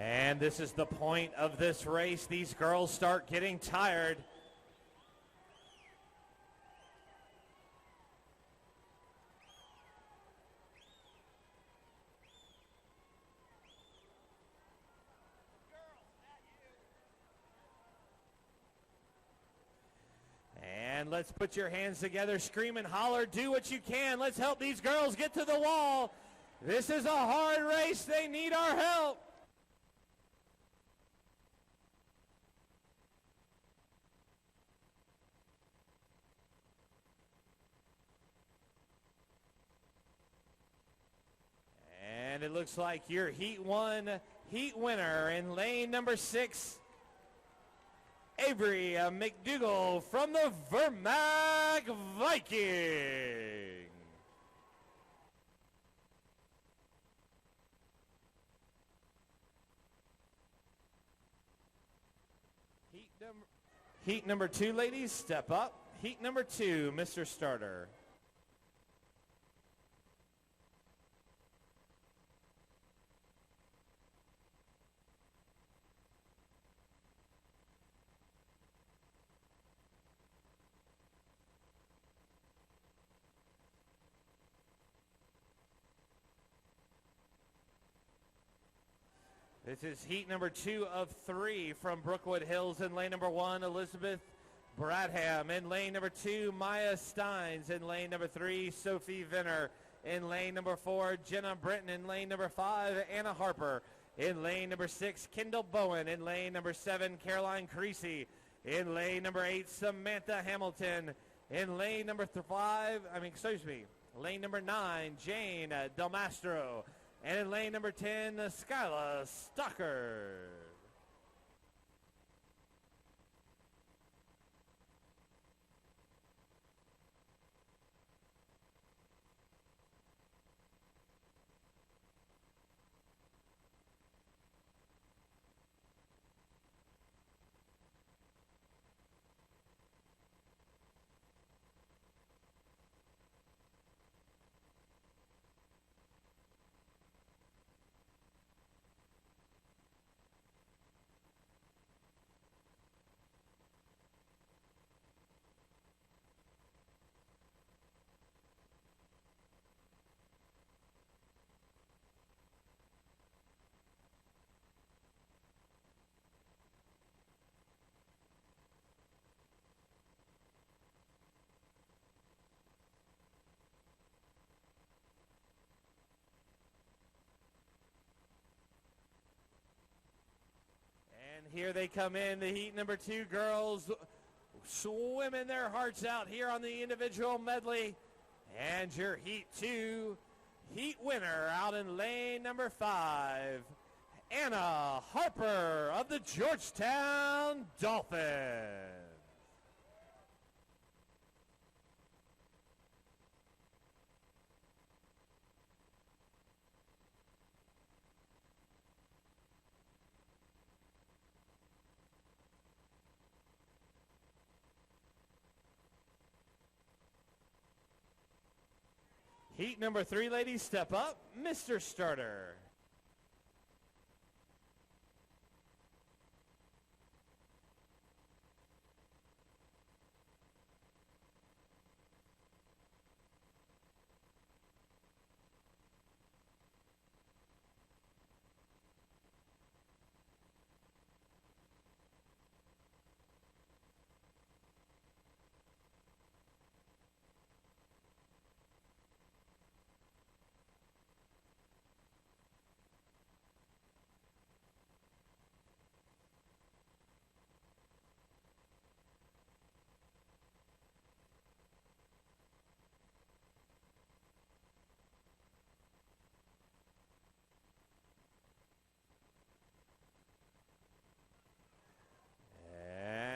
[SPEAKER 2] And this is the point of this race. These girls start getting tired. And let's put your hands together, scream and holler, do what you can. Let's help these girls get to the wall. This is a hard race. They need our help. And it looks like your Heat 1 heat winner in lane number 6, Avery McDougall from the Vermag Viking. Heat number 2, ladies, step up. Heat number 2, Mr. Starter. This is heat number 2 of 3 from Brookwood Hills. In lane number 1, Elizabeth Bradham. In lane number 2, Maya Steins. In lane number 3, Sophie Venner. In lane number 4, Jenna Britton. In lane number 5, Anna Harper. In lane number 6, Kendall Bowen. In lane number 7, Caroline Creasy. In lane number 8, Samantha Hamilton. In lane number 9, Jane Del Mastro. And in lane number 10, Skyla Stocker. And here they come in, the heat number 2 girls swimming their hearts out here on the individual medley. And your heat 2 heat winner out in lane number 5, Anna Harper of the Georgetown Dolphins. Heat number 3, ladies, step up, Mr. Starter.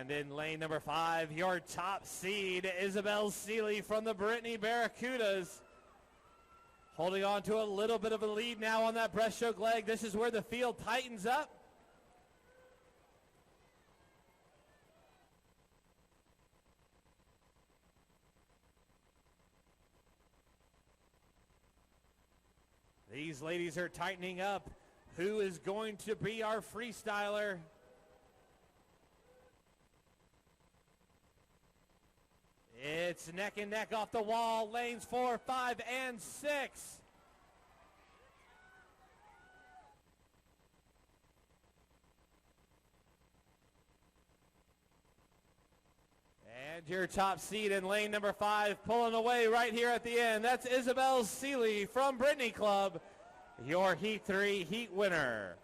[SPEAKER 2] And in lane number 5, your top seed, Isabel Seeley from the Brittany Barracudas. Holding on to a little bit of a lead now on that breaststroke leg. This is where the field tightens up. These ladies are tightening up. Who is going to be our freestyler? It's neck and neck off the wall, lanes 4, 5, and 6. And your top seed in lane number 5 pulling away right here at the end. That's Isabel Seeley from Brittany Club, your Heat 3 Heat winner.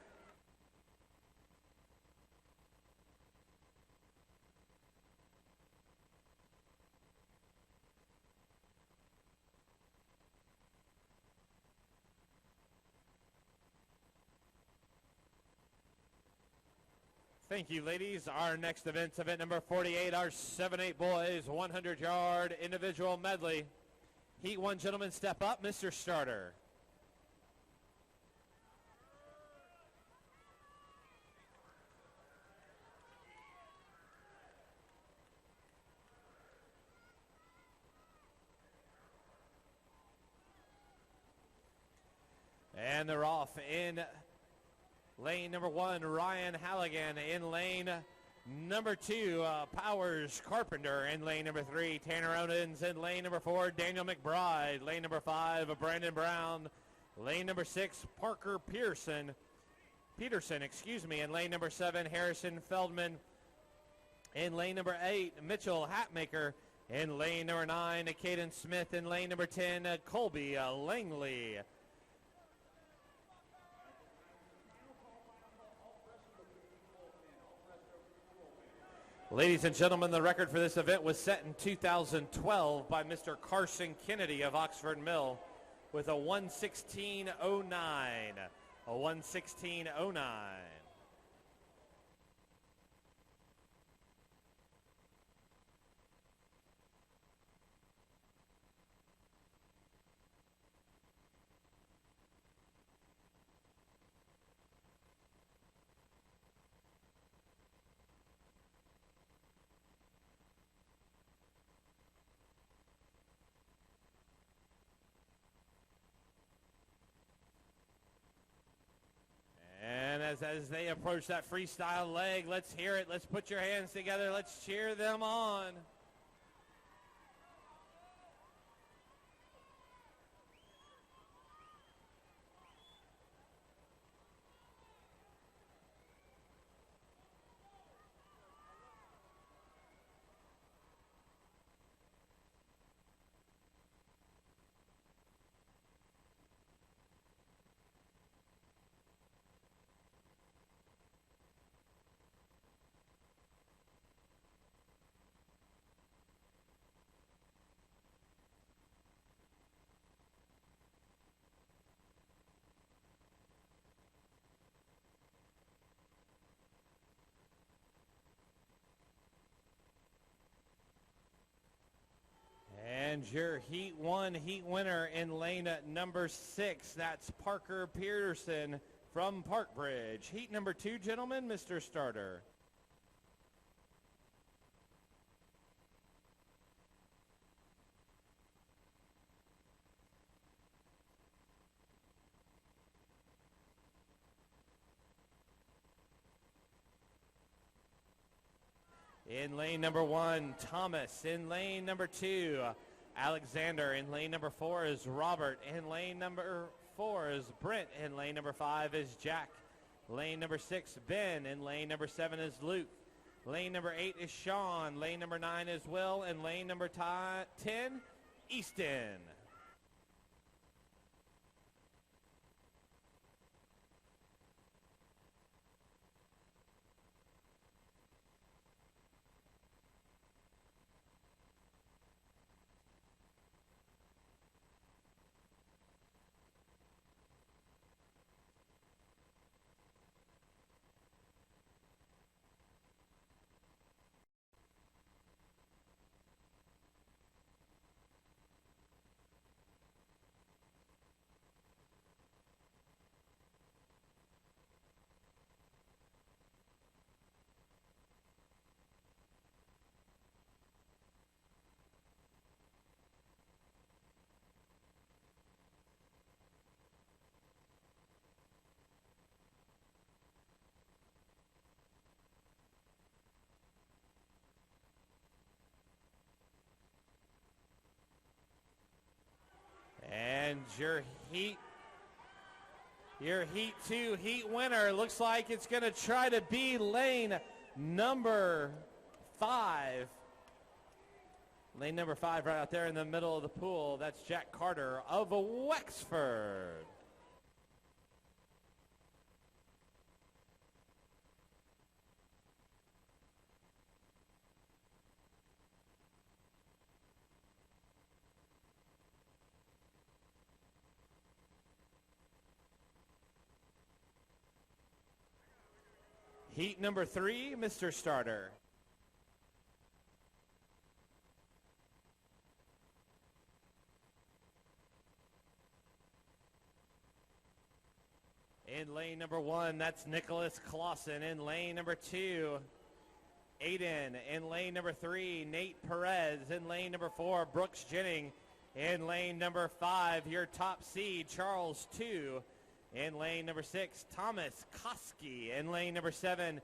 [SPEAKER 2] Thank you, ladies. Our next event's event number 48, our 7-8 boys 100-yard individual medley. Heat 1, gentlemen, step up. Mr. Starter. And they're off in lane number 1, Ryan Halligan. In lane number 2, Powers Carpenter. In lane number 3, Tanner Onens. In lane number 4, Daniel McBride. Lane number 5, Brandon Brown. Lane number 6, Parker Peterson. In lane number 7, Harrison Feldman. In lane number 8, Mitchell Hatmaker. In lane number 9, Caden Smith. In lane number 10, Colby Langley. Ladies and gentlemen, the record for this event was set in 2012 by Mr. Carson Kennedy of Oxford Mill with a 1:16:09. A 1:16:09. And as they approach that freestyle leg, let's hear it. Let's put your hands together. Let's cheer them on. And your Heat 1 heat winner in lane number 6, that's Parker Peterson from Parkbridge. Heat number 2, gentlemen, Mr. Starter. In lane number 1, Thomas. In lane number 2, Alexander. In lane number 4 is Robert. In lane number 4 is Brent. In lane number 5 is Jack. Lane number 6, Ben. In lane number 7 is Luke. Lane number 8 is Sean. Lane number 9 is Will. And lane number 10, Easton. And your Heat 2 heat winner looks like it's going to try to be lane number 5. Lane number 5 right out there in the middle of the pool. That's Jack Carter of Wexford. Heat number 3, Mr. Starter. In lane number 1, that's Nicholas Clausen. In lane number 2, Aiden. In lane number 3, Nate Perez. In lane number 4, Brooks Jennings. In lane number 5, your top seed, Charles 2. In lane number 6, Thomas Koski. In lane number 7,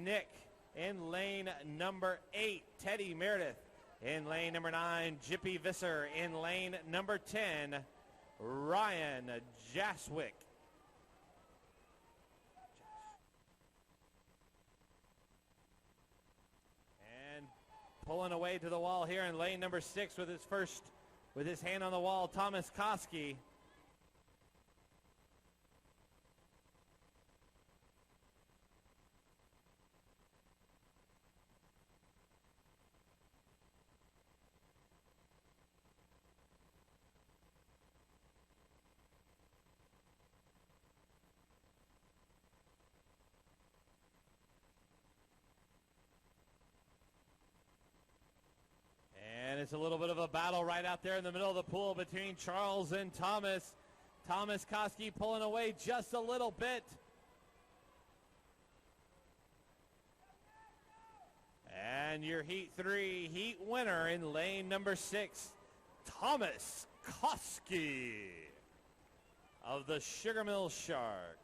[SPEAKER 2] Nick. In lane number 8, Teddy Meredith. In lane number 9, Jippy Visser. In lane number 10, Ryan Jaswick. And pulling away to the wall here in lane number 6 with his hand on the wall, Thomas Koski. And it's a little bit of a battle right out there in the middle of the pool between Charles and Thomas. Thomas Koski pulling away just a little bit. And your Heat 3 Heat winner in lane number 6, Thomas Koski of the Sugar Mill Sharks.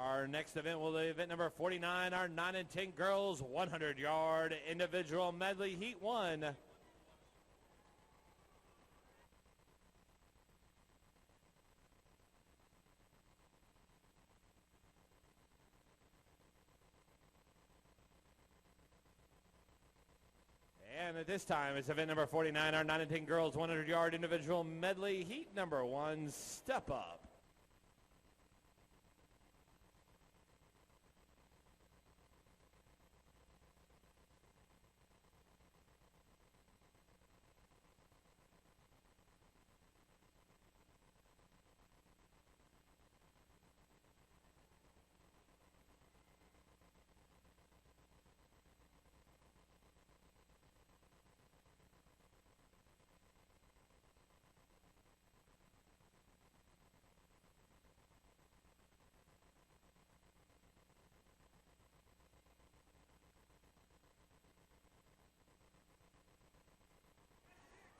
[SPEAKER 2] Our next event will be event number 49, our 9 and 10 girls 100-yard individual medley Heat 1. And at this time, it's event number 49, our 9 and 10 girls 100-yard individual medley Heat number 1, Step Up.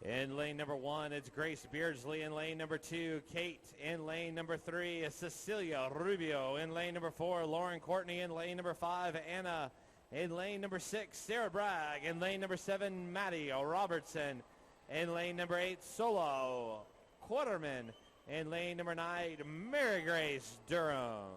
[SPEAKER 2] In lane number 1, it's Grace Beardsley. In lane number 2, Kate. In lane number 3, Cecilia Rubio. In lane number 4, Lauren Courtney. In lane number 5, Anna. In lane number 6, Sarah Bragg. In lane number 7, Maddie Robertson. In lane number 8, Solo Quarterman. In lane number 9, Mary Grace Durham.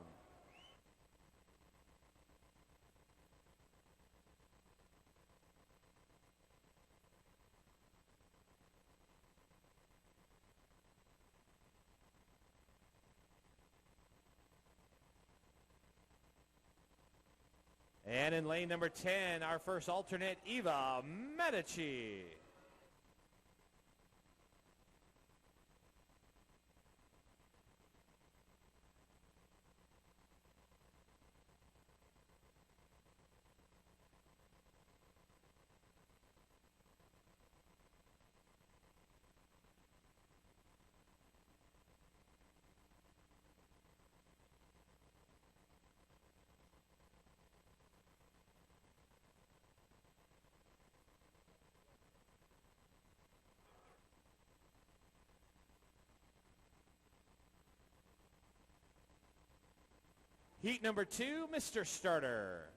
[SPEAKER 2] And in lane number 10, our first alternate, Eva Medici. Heat number 2, Mr. Starter.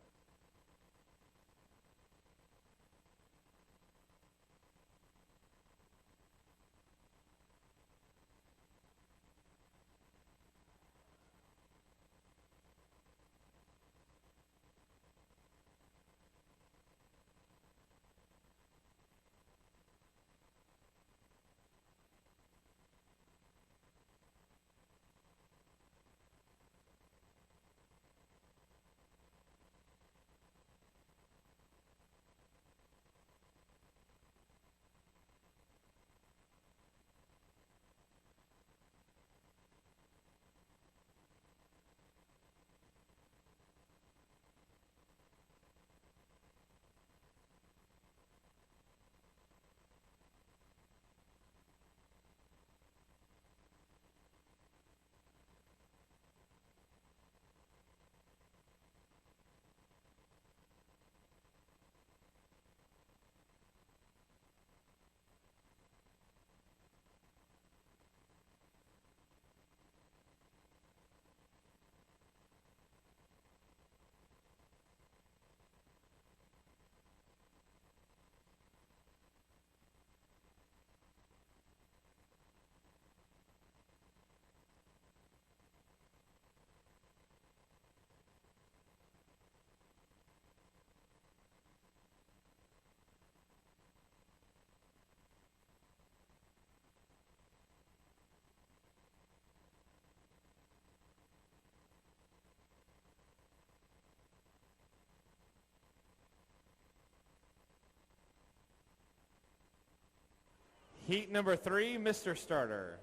[SPEAKER 2] Heat number 3, Mr. Starter.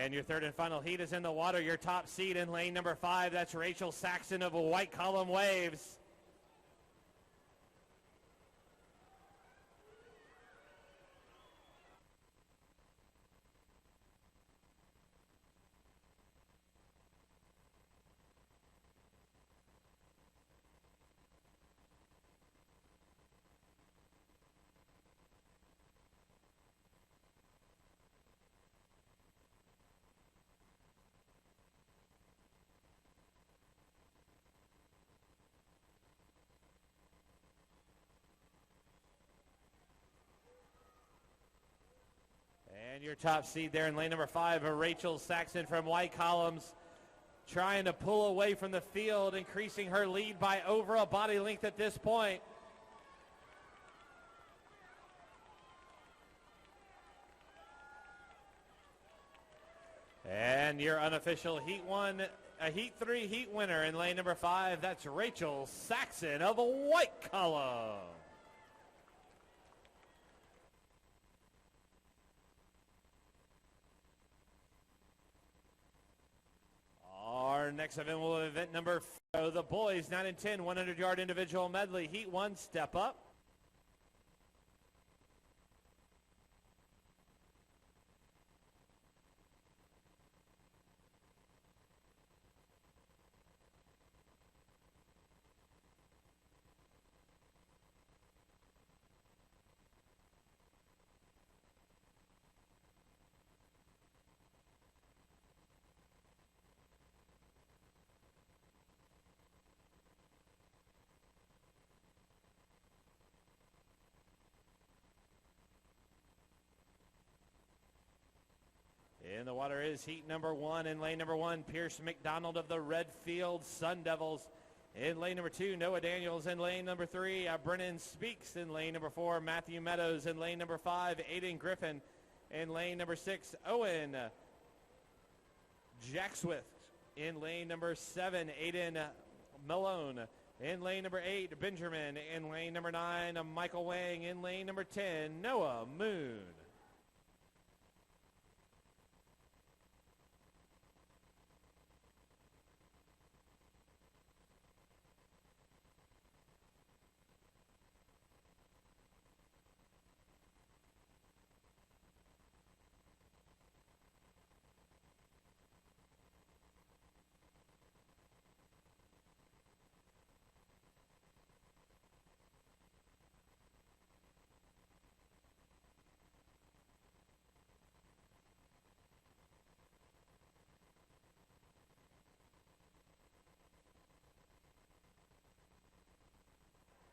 [SPEAKER 2] And your third and final heat is in the water. Your top seed in lane number 5, that's Rachel Saxon of White Column Waves. And your top seed there in lane number 5, Rachel Saxon from White Columns, trying to pull away from the field, increasing her lead by over a body length at this point. And your unofficial Heat 3 heat winner in lane number 5, that's Rachel Saxon of White Column. Our next event will be event number 4, the boys 9 and 10 100-yard individual medley. Heat 1, step up. In the water is heat number 1. In lane number 1, Pierce McDonald of the Redfield Sun Devils. In lane number 2, Noah Daniels. In lane number 3, Brennan Speaks. In lane number 4, Matthew Meadows. In lane number 5, Aiden Griffin. In lane number 6, Owen Jackswift. In lane number 7, Aiden Malone. In lane number 8, Benjamin. In lane number 9, Michael Wang. In lane number 10, Noah Moon.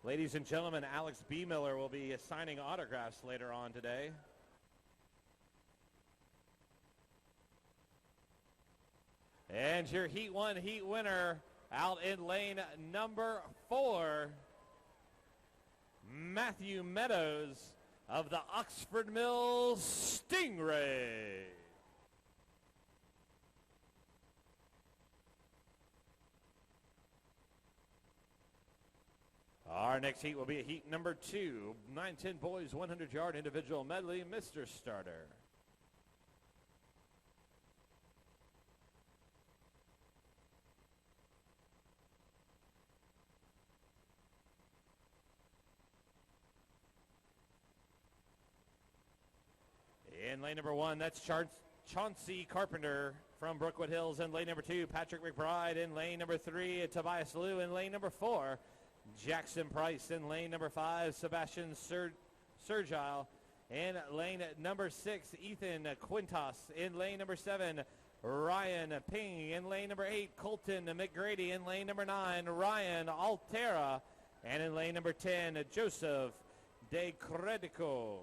[SPEAKER 2] Ladies and gentlemen, Alex B. Miller will be signing autographs later on today. And your Heat 1 heat winner out in lane number 4, Matthew Meadows of the Oxford Mills Stingray. Our next heat will be a heat number 2, 9-10 boys 100-yard individual medley, Mr. Starter. In lane number 1, that's Chauncey Carpenter from Brookwood Hills. In lane number 2, Patrick McBride. In lane number 3, Tobias Liu. In lane number 4, Jackson Price. In lane number 5, Sebastian Sergile. In lane number 6, Ethan Quintas. In lane number 7, Ryan Ping. In lane number 8, Colton McGrady. In lane number 9, Ryan Altera. And in lane number 10, Joseph De Credico.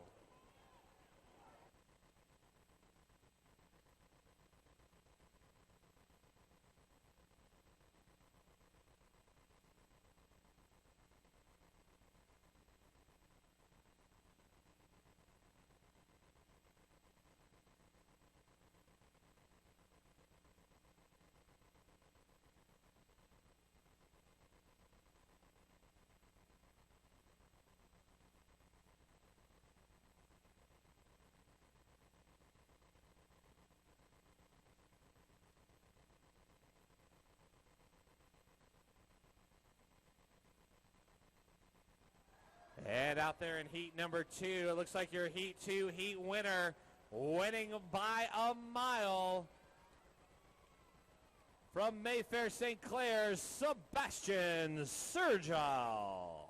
[SPEAKER 2] And out there in heat number 2, it looks like your heat 2 heat winner, winning by a mile from Mayfair St. Clair's Sebastian Sergio.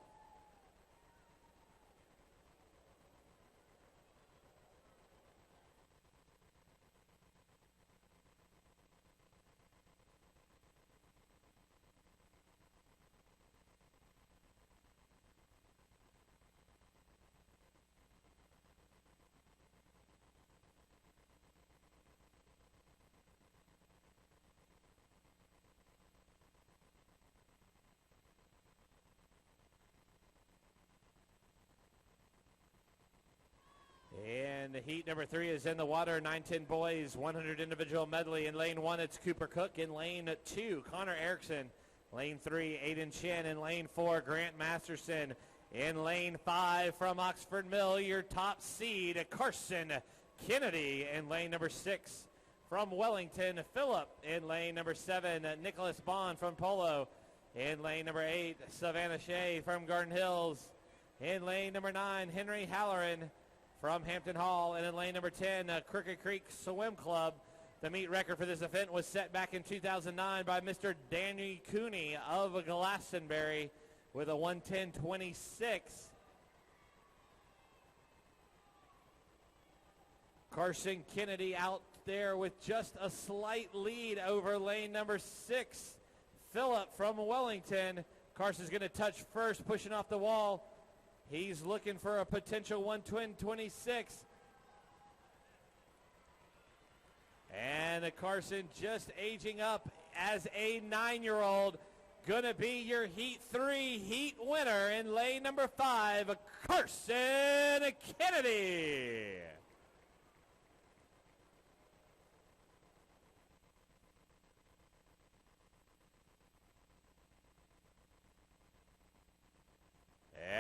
[SPEAKER 2] And the heat number 3 is in the water. 9-10 boys, 100 individual medley. In lane 1, it's Cooper Cook. In lane 2, Connor Erickson. Lane 3, Aiden Chin. In lane 4, Grant Masterson. In lane 5, from Oxford Mill, your top seed, Carson Kennedy. In lane number 6, from Wellington, Phillip. In lane number 7, Nicholas Bond from Polo. In lane number 8, Savannah Shea from Garden Hills. In lane number 9, Henry Halloran from Hampton Hall. And in lane number 10, Crooked Creek Swim Club. The meet record for this event was set back in 2009 by Mr. Danny Cooney of Glastonbury with a 1:10.26. Carson Kennedy out there with just a slight lead over lane number 6, Phillip from Wellington. Carson's going to touch first, pushing off the wall. He's looking for a potential 1:10.26. And Carson just aging up as a 9-year-old. Going to be your Heat 3 Heat winner in lane number 5, Carson Kennedy.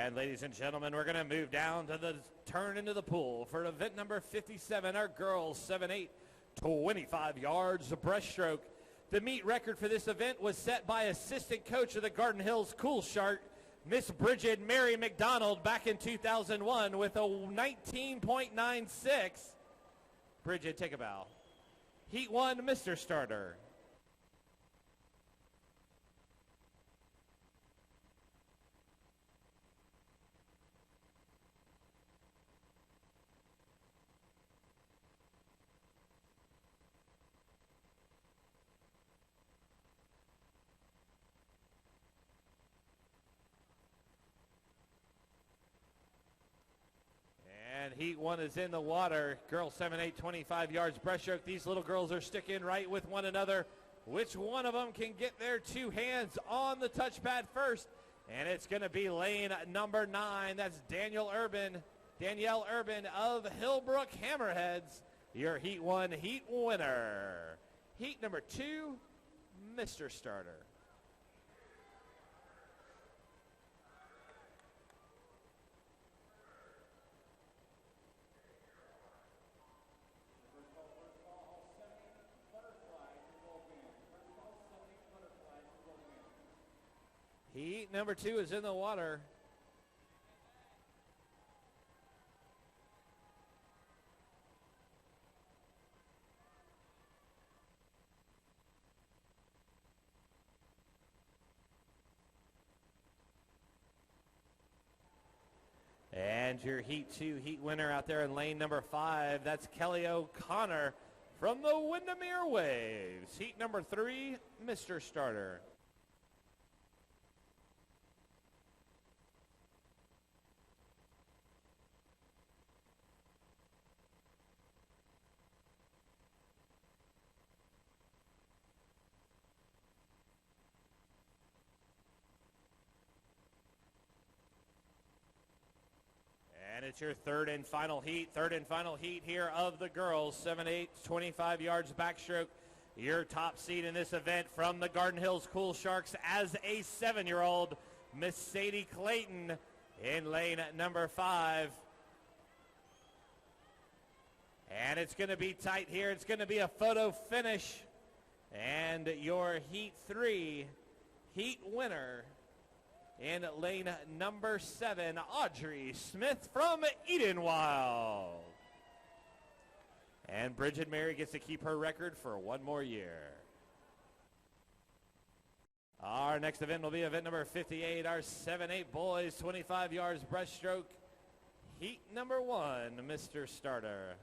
[SPEAKER 2] And ladies and gentlemen, we're going to move down to the turn into the pool for event number 57, our girls 7-8, 25 yards breaststroke. The meet record for this event was set by assistant coach of the Garden Hills Cool Shark, Miss Bridget Mary McDonald, back in 2001 with a 19.96. Bridget, take a bow. Heat 1, Mr. Starter. And Heat 1 is in the water. Girls 7-8, 25 yards breaststroke. These little girls are sticking right with one another. Which one of them can get their 2 hands on the touchpad first? And it's going to be lane number 9. That's Danielle Urban of Hillbrook Hammerheads, your Heat 1 Heat winner. Heat number 2, Mr. Starter. Heat number 2 is in the water. And your Heat 2 Heat winner out there in lane number 5, that's Kelly O'Connor from the Windermere Waves. Heat number 3, Mr. Starter. And it's your third and final heat here of the girls. 7-8, 25 yards backstroke. Your top seed in this event from the Garden Hills Cool Sharks as a 7-year-old, Miss Sadie Clayton in lane number 5. And it's going to be tight here. It's going to be a photo finish. And your Heat 3 Heat winner In lane number 7, Audrey Smith from Edenwild. And Bridget Mary gets to keep her record for one more year. Our next event will be event number 58, our 7-8 boys, 25 yards breaststroke. Heat number 1, Mr. Starter.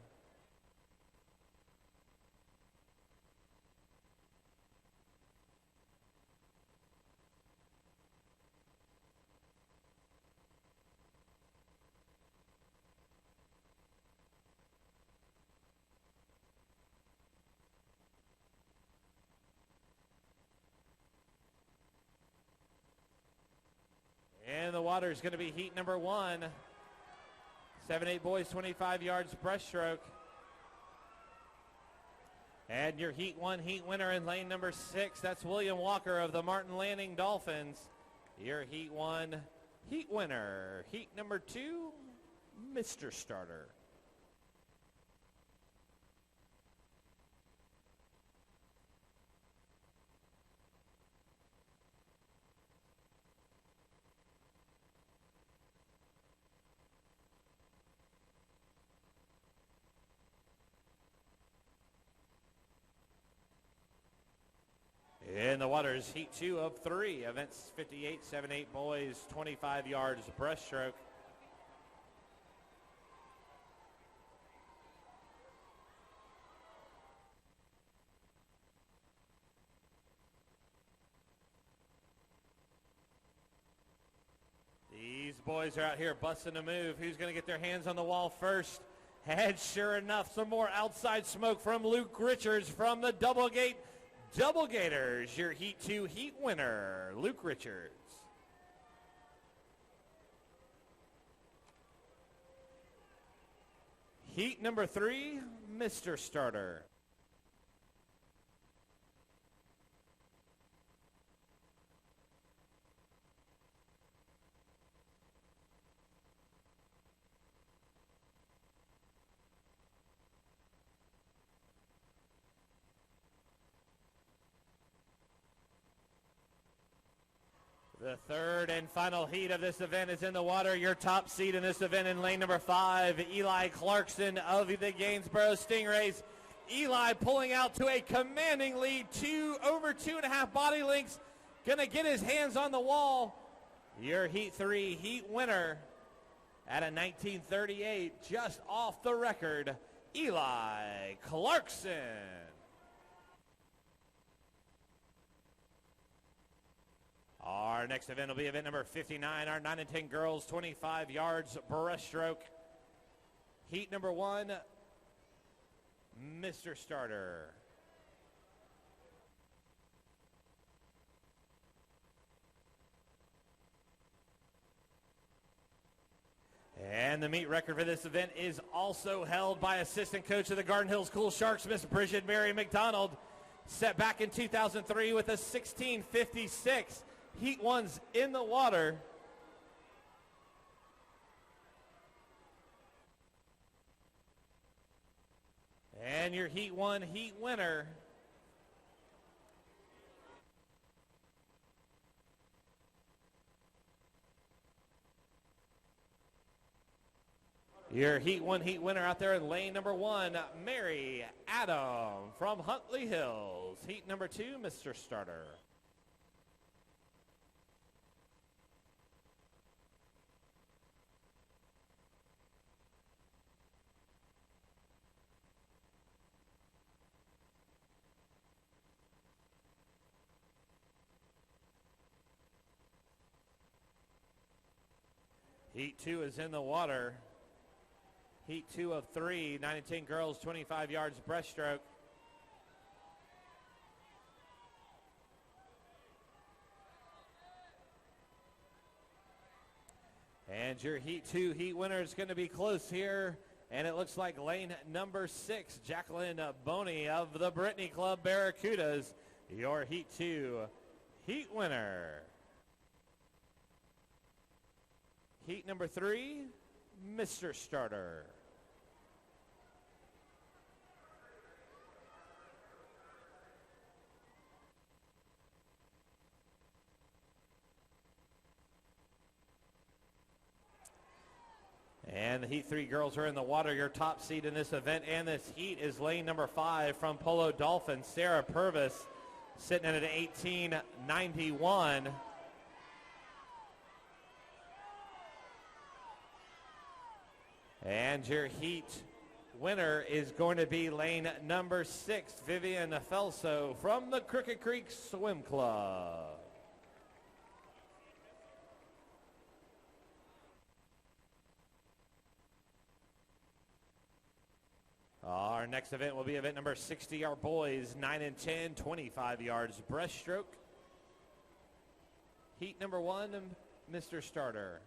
[SPEAKER 2] And the water is going to be heat number 1. 7-8 boys, 25 yards breaststroke. And your heat 1 heat winner in lane number 6, that's William Walker of the Martin Landing Dolphins. Your heat 1 heat winner. Heat number 2, Mr. Starter. In the waters, heat 2 of 3, events 58, 7-8 boys, 25 yards breaststroke. These boys are out here busting a move. Who's going to get their hands on the wall first? And sure enough, some more outside smoke from Luke Richards from the Double Gators, your heat 2 heat winner, Luke Richards. Heat number 3, Mr. Starter. The third and final heat of this event is in the water. Your top seed in this event in lane number 5, Eli Clarkson of the Gainsborough Stingrays. Eli pulling out to a commanding lead, over 2.5 body lengths. Gonna get his hands on the wall. Your heat 3 heat winner at a 1938, just off the record, Eli Clarkson. Our next event will be event number 59, our 9 and 10 girls, 25 yards breaststroke. Heat number 1, Mr. Starter. And the meet record for this event is also held by assistant coach of the Garden Hills Cool Sharks, Miss Bridget Mary McDonald, set back in 2003 with a 16:56. Heat 1's in the water. And your heat 1 heat winner, your heat 1 heat winner out there in lane number 1, Mary Adam from Huntley Hills. Heat number 2, Mr. Starter. Heat 2 is in the water. Heat 2 of 3, 9 and 10 girls, 25 yards breaststroke. And your heat 2 heat winner is going to be close here. And it looks like lane number 6, Jacqueline Boney of the Brittany Club Barracudas, your heat 2 heat winner. Heat number 3, Mr. Starter. And the Heat 3 girls are in the water. Your top seed in this event and this heat is lane number 5 from Polo Dolphin, Sarah Purvis, sitting in at 18.91. And your heat winner is going to be lane number 6, Vivian Felso from the Crooked Creek Swim Club. Our next event will be event number 60, our boys, 9 and 10, 25 yards breaststroke. Heat number 1, Mr. Starter.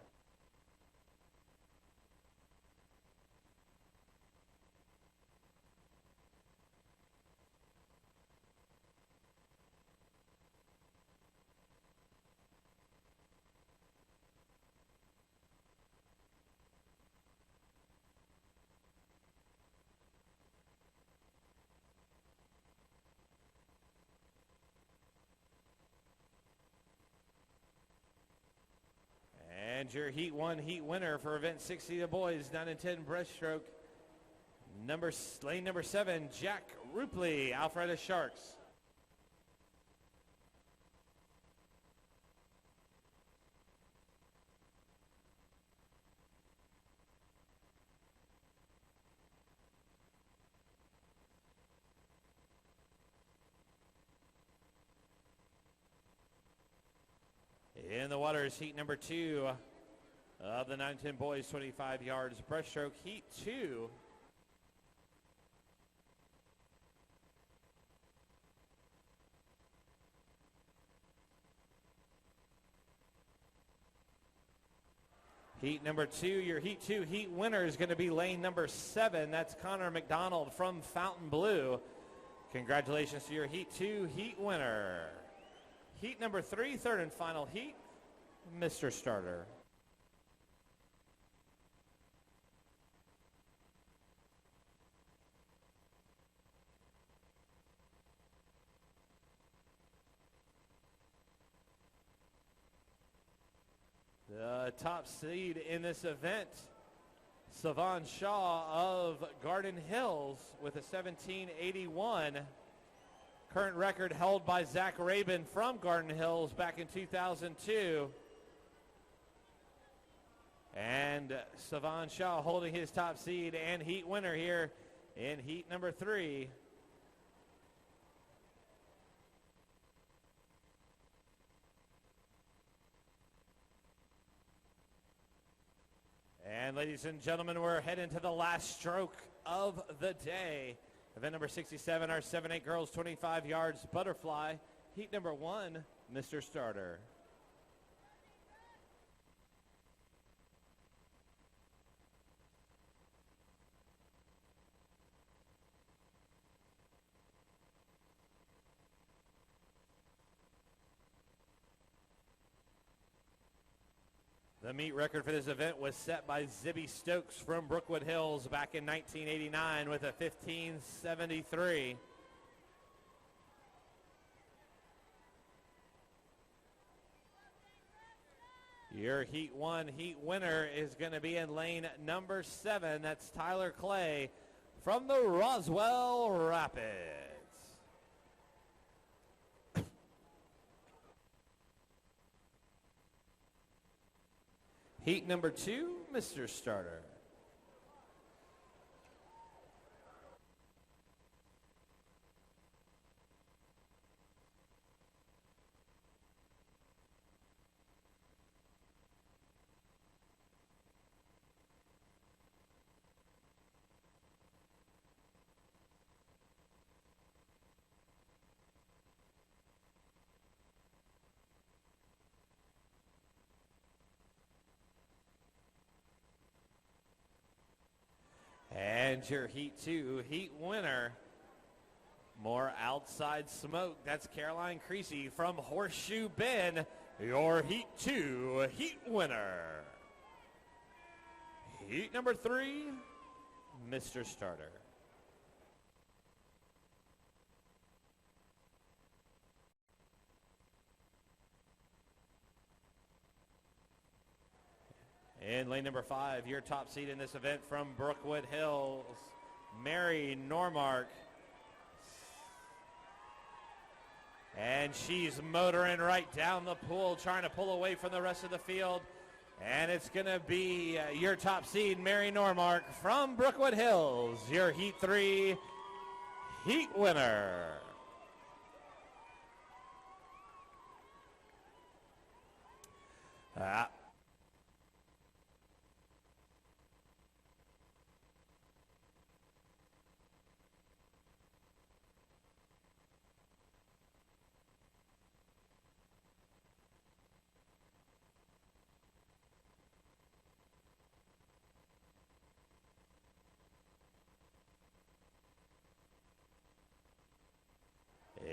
[SPEAKER 2] And your Heat 1 heat winner for event 60, the boys, 9 and 10 breaststroke, lane number 7, Jack Rupley, Alpharetta Sharks. In the water is heat number 2 of the 9-10 boys, 25 yards breaststroke. Heat 2. Heat number 2, your Heat 2 heat winner is going to be lane number 7. That's Connor McDonald from Fontainebleau. Congratulations to your Heat 2 heat winner. Heat number 3, third and final heat, Mr. Starter. The top seed in this event, Savon Shaw of Garden Hills with a 1781. Current record held by Zach Rabin from Garden Hills back in 2002. And Savon Shaw holding his top seed and heat winner here in heat number 3. And ladies and gentlemen, we're heading to the last stroke of the day. Event number 67, our 7-8 girls, 25 yards butterfly. Heat number 1, Mr. Starter. The meet record for this event was set by Zibby Stokes from Brookwood Hills back in 1989 with a 1573. Your Heat 1 heat winner is going to be in lane number 7. That's Tyler Clay from the Roswell Rapids. Heat number 2, Mr. Starter. And your Heat 2 heat winner, more outside smoke. That's Caroline Creasy from Horseshoe Bend, your Heat 2 heat winner. Heat number 3, Mr. Starter. In lane number 5, your top seed in this event from Brookwood Hills, Mary Normark. And she's motoring right down the pool, trying to pull away from the rest of the field. And it's going to be your top seed, Mary Normark from Brookwood Hills, your Heat 3 heat winner.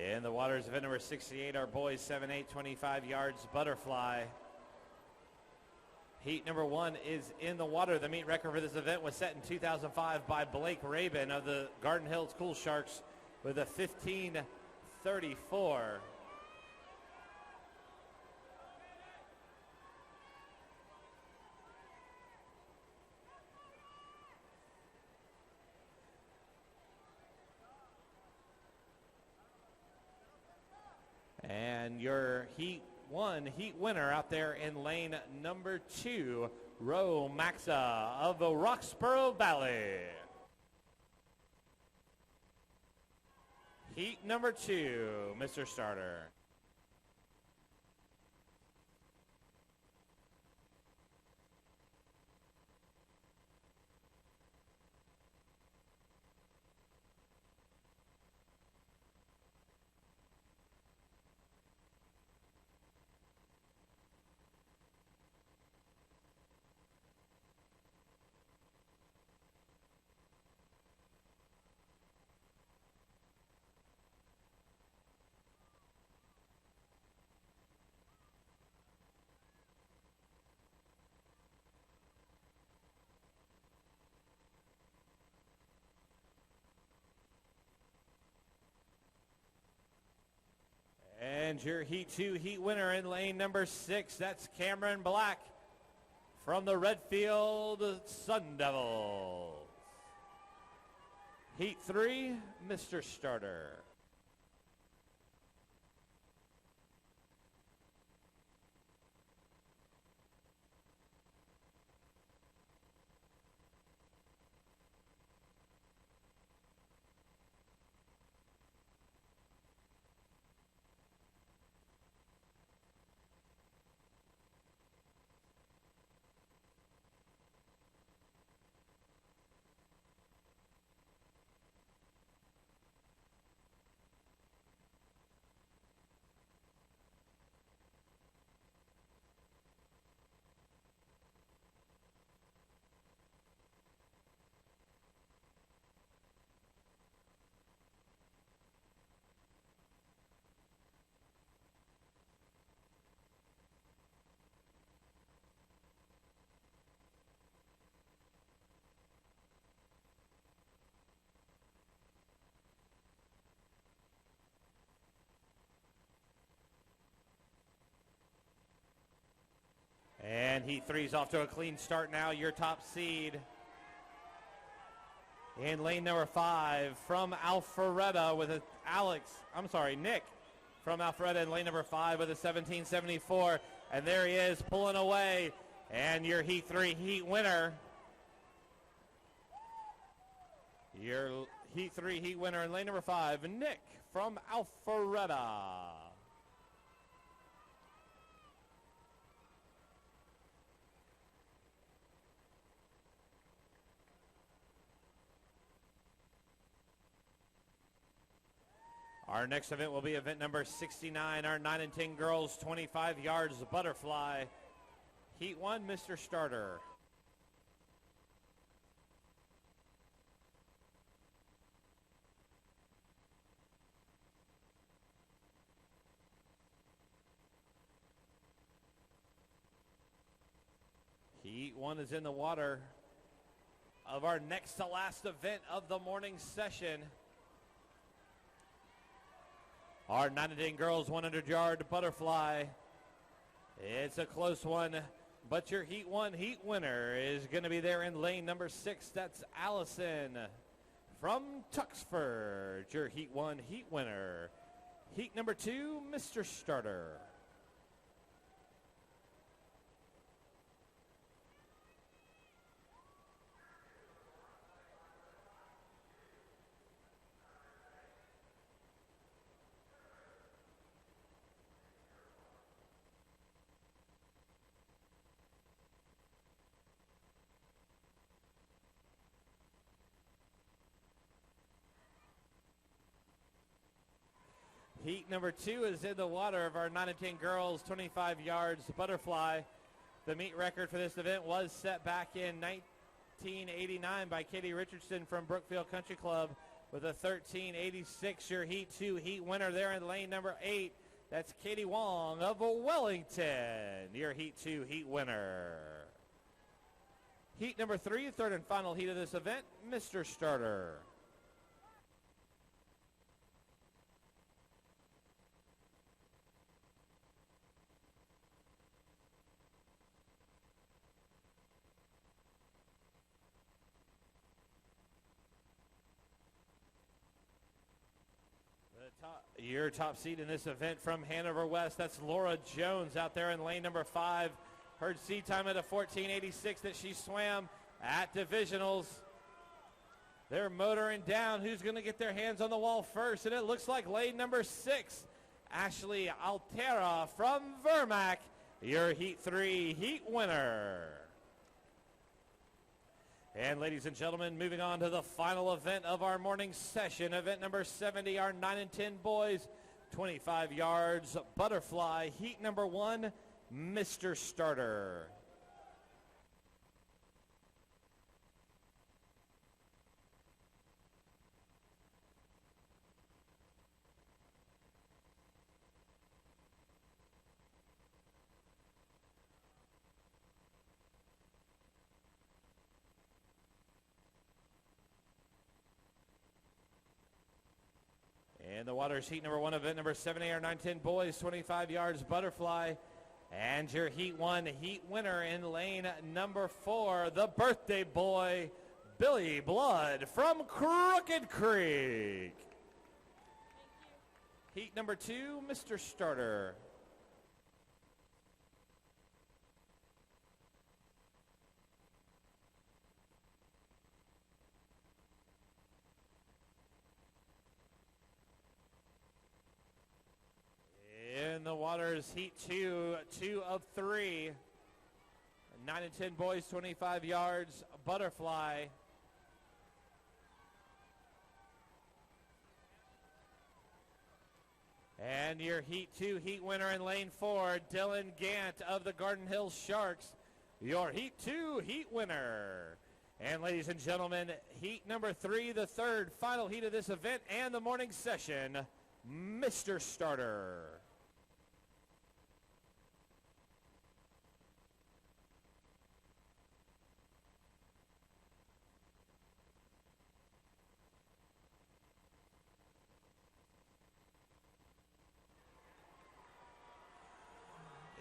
[SPEAKER 2] In the waters, event number 68, our boys 7-8, 25 yards butterfly. Heat number 1 is in the water. The meet record for this event was set in 2005 by Blake Rabin of the Garden Hills Cool Sharks with a 15:34. And your Heat 1 heat winner out there in lane number 2, Ro Maxa of the Roxborough Valley. Heat number 2, Mr. Starter. And your Heat 2 heat winner in lane number 6, that's Cameron Black from the Redfield Sun Devils. Heat 3, Mr. Starter. And Heat 3's off to a clean start now. Your top seed in lane number 5 from Alpharetta with Nick from Alpharetta in lane number 5 with a 17:74. And there he is pulling away. And your Heat 3 heat winner. Your Heat 3 heat winner in lane number 5, Nick from Alpharetta. Our next event will be event number 69, our 9 and 10 girls, 25 yards butterfly. Heat 1, Mr. Starter. Heat 1 is in the water of our next to last event of the morning session. Our 9 and 10 girls 100-yard butterfly. It's a close one. But your Heat 1 Heat winner is going to be there in lane number 6. That's Allison from Tuxford, your Heat 1 Heat winner. Heat number 2, Mr. Starter. Heat number 2 is in the water of our 9 and 10 girls, 25 yards butterfly. The meet record for this event was set back in 1989 by Katie Richardson from Brookfield Country Club with a 13:86. Your Heat 2 Heat winner there in lane number 8. That's Katie Wong of Wellington, your Heat 2 Heat winner. Heat number 3, third and final heat of this event, Mr. Starter. Your top seed in this event from Hanover West, that's Laura Jones out there in lane number 5. Her seed time at a 14:86 that she swam at divisionals. They're motoring down. Who's going to get their hands on the wall first? And it looks like lane number 6, Ashley Altera from Vermac, your Heat 3 Heat winner. And ladies and gentlemen, moving on to the final event of our morning session, event number 70, our 9 and 10 boys, 25 yards butterfly, heat number 1, Mr. Starter. And the water's heat number 1, event number 70, our 9-10 boys, 25 yards butterfly. And your Heat 1 Heat winner in lane number 4, the birthday boy, Billy Blood from Crooked Creek. Heat number 2, Mr. Starter. In the waters, heat 2, 2 of 3. 9 and 10 boys, 25 yards, butterfly. And your Heat 2 Heat winner in lane 4, Dylan Gant of the Garden Hills Sharks, your Heat 2 Heat winner. And ladies and gentlemen, heat number 3, the third final heat of this event and the morning session, Mr. Starter.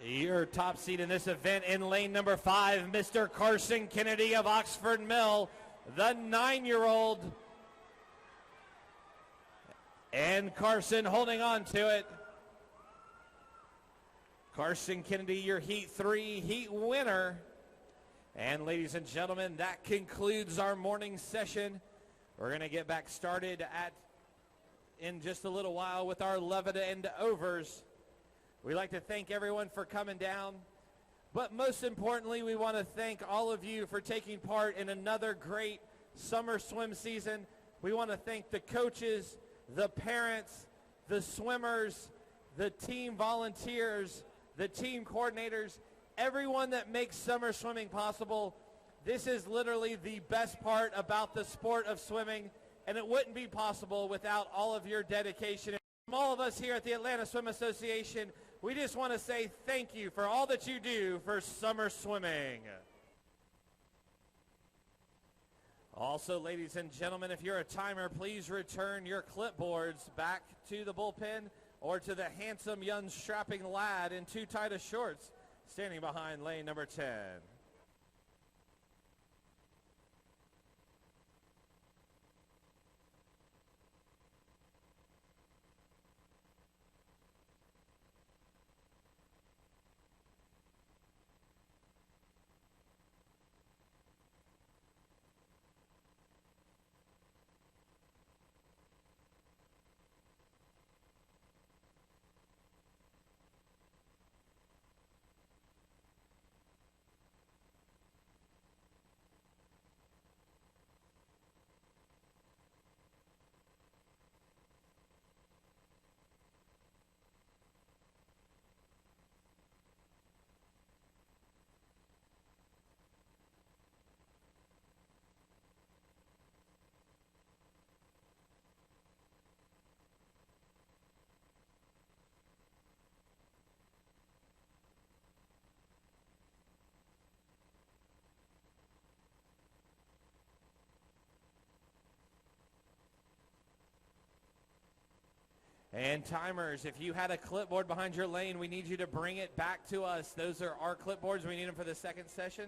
[SPEAKER 2] Your top seed in this event in lane number 5, Mr. Carson Kennedy of Oxford Mill, the 9-year-old. And Carson holding on to it. Carson Kennedy, your Heat 3 Heat winner. And ladies and gentlemen, that concludes our morning session. We're going to get back started in just a little while with our Levitt and overs. We'd like to thank everyone for coming down. But most importantly, we want to thank all of you for taking part in another great summer swim season. We want to thank the coaches, the parents, the swimmers, the team volunteers, the team coordinators, everyone that makes summer swimming possible. This is literally the best part about the sport of swimming, and it wouldn't be possible without all of your dedication. From all of us here at the Atlanta Swim Association, we just want to say thank you for all that you do for summer swimming. Also, ladies and gentlemen, if you're a timer, please return your clipboards back to the bullpen or to the handsome young strapping lad in too tight of shorts. standing behind lane number 10. And timers, if you had a clipboard behind your lane, we need you to bring it back to us. Those are our clipboards. We need them for the second session.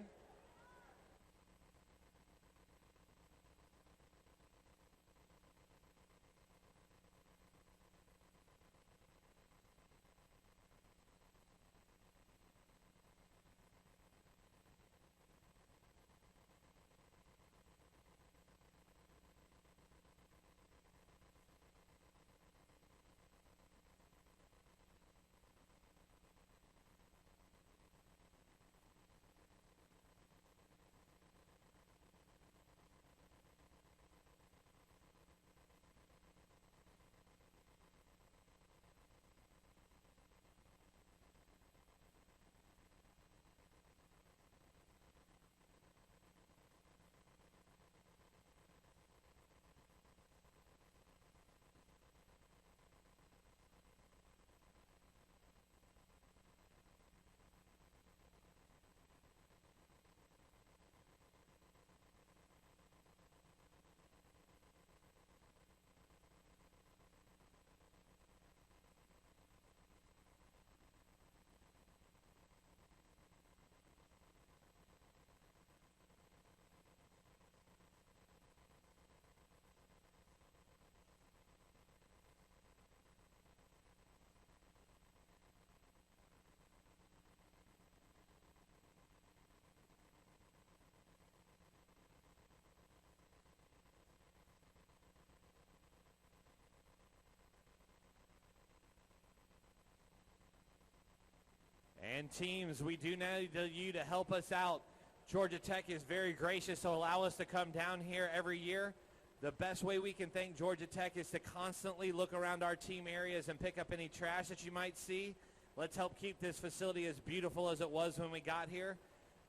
[SPEAKER 2] And teams, we do need you to help us out. Georgia Tech is very gracious to allow us to come down here every year. The best way we can thank Georgia Tech is to constantly look around our team areas and pick up any trash that you might see. Let's help keep this facility as beautiful as it was when we got here.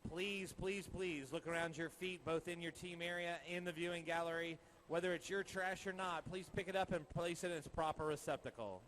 [SPEAKER 2] Please, please, please look around your feet, both in your team area, in the viewing gallery. Whether it's your trash or not, please pick it up and place it in its proper receptacle.